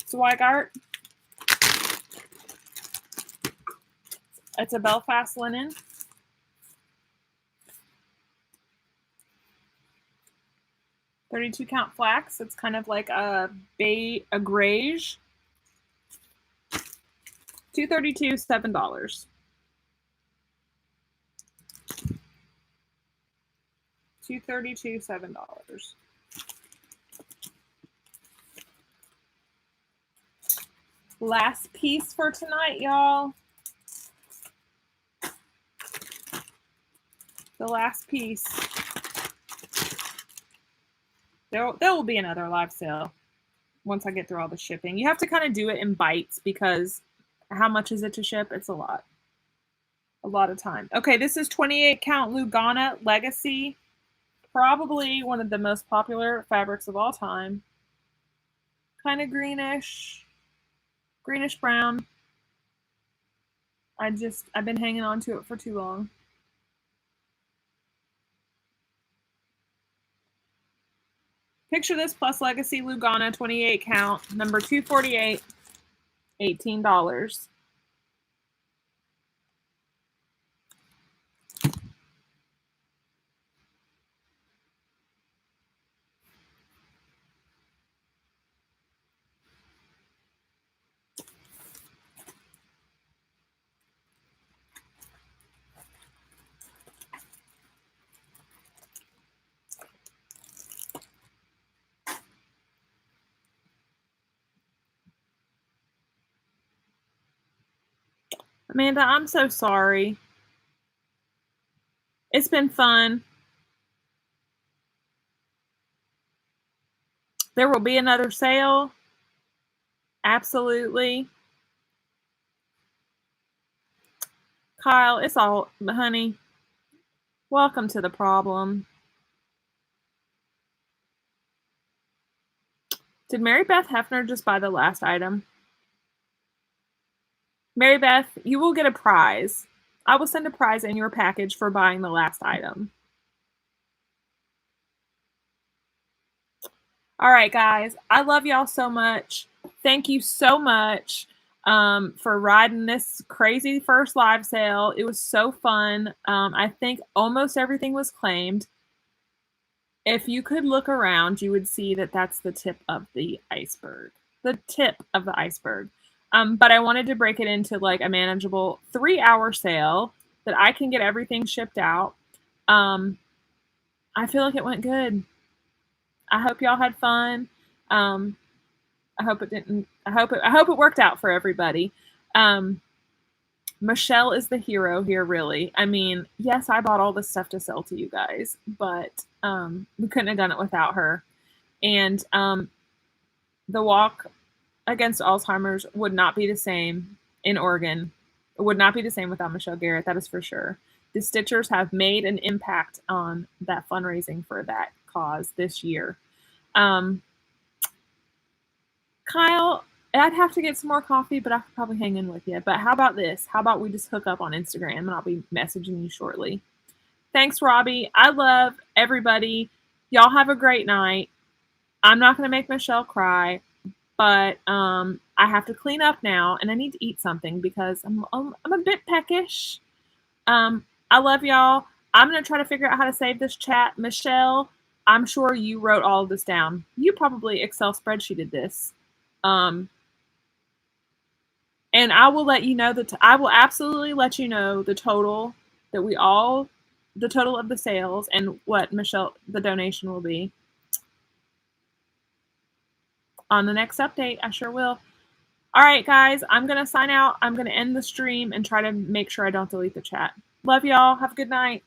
Zweigart. It's a Belfast linen. .32 count flax. It's kind of like a grayish. $232, $7. $232, $7. Last piece for tonight, y'all. The last piece. There will be another live sale once I get through all the shipping. You have to kind of do it in bites because how much is it to ship? It's a lot. A lot of time. Okay, this is 28 count Lugana Legacy. Probably one of the most popular fabrics of all time. Kind of greenish brown. I've been hanging on to it for too long. Picture this plus Legacy Lugana 28 count, number 248, $18. Amanda, I'm so sorry. It's been fun. There will be another sale. Absolutely. Kyle, it's all, honey, welcome to the problem. Did Mary Beth Hefner just buy the last item? Mary Beth, you will get a prize. I will send a prize in your package for buying the last item. All right, guys. I love y'all so much. Thank you so much for riding this crazy first live sale. It was so fun. I think almost everything was claimed. If you could look around, you would see that that's the tip of the iceberg. The tip of the iceberg. But I wanted to break it into like a manageable 3-hour sale that I can get everything shipped out. I feel like it went good. I hope y'all had fun. I hope it didn't. I hope it worked out for everybody. Michelle is the hero here, really. I mean, yes, I bought all this stuff to sell to you guys, but we couldn't have done it without her. And the walk against Alzheimer's would not be the same in Oregon. It would not be the same without Michelle Garrett, that is for sure. The Stitchers have made an impact on that fundraising for that cause this year. Kyle, I'd have to get some more coffee, but I could probably hang in with you. But how about this? How about we just hook up on Instagram and I'll be messaging you shortly. Thanks, Robbie. I love everybody. Y'all have a great night. I'm not going to make Michelle cry. But I have to clean up now, and I need to eat something because I'm a bit peckish. I love y'all. I'm going to try to figure out how to save this chat. Michelle, I'm sure you wrote all of this down. You probably Excel spreadsheeted this. And I will let you know that I will absolutely let you know the total that the total of the sales and what the donation will be on the next update. I sure will. All right, guys, I'm going to sign out. I'm going to end the stream and try to make sure I don't delete the chat. Love y'all. Have a good night.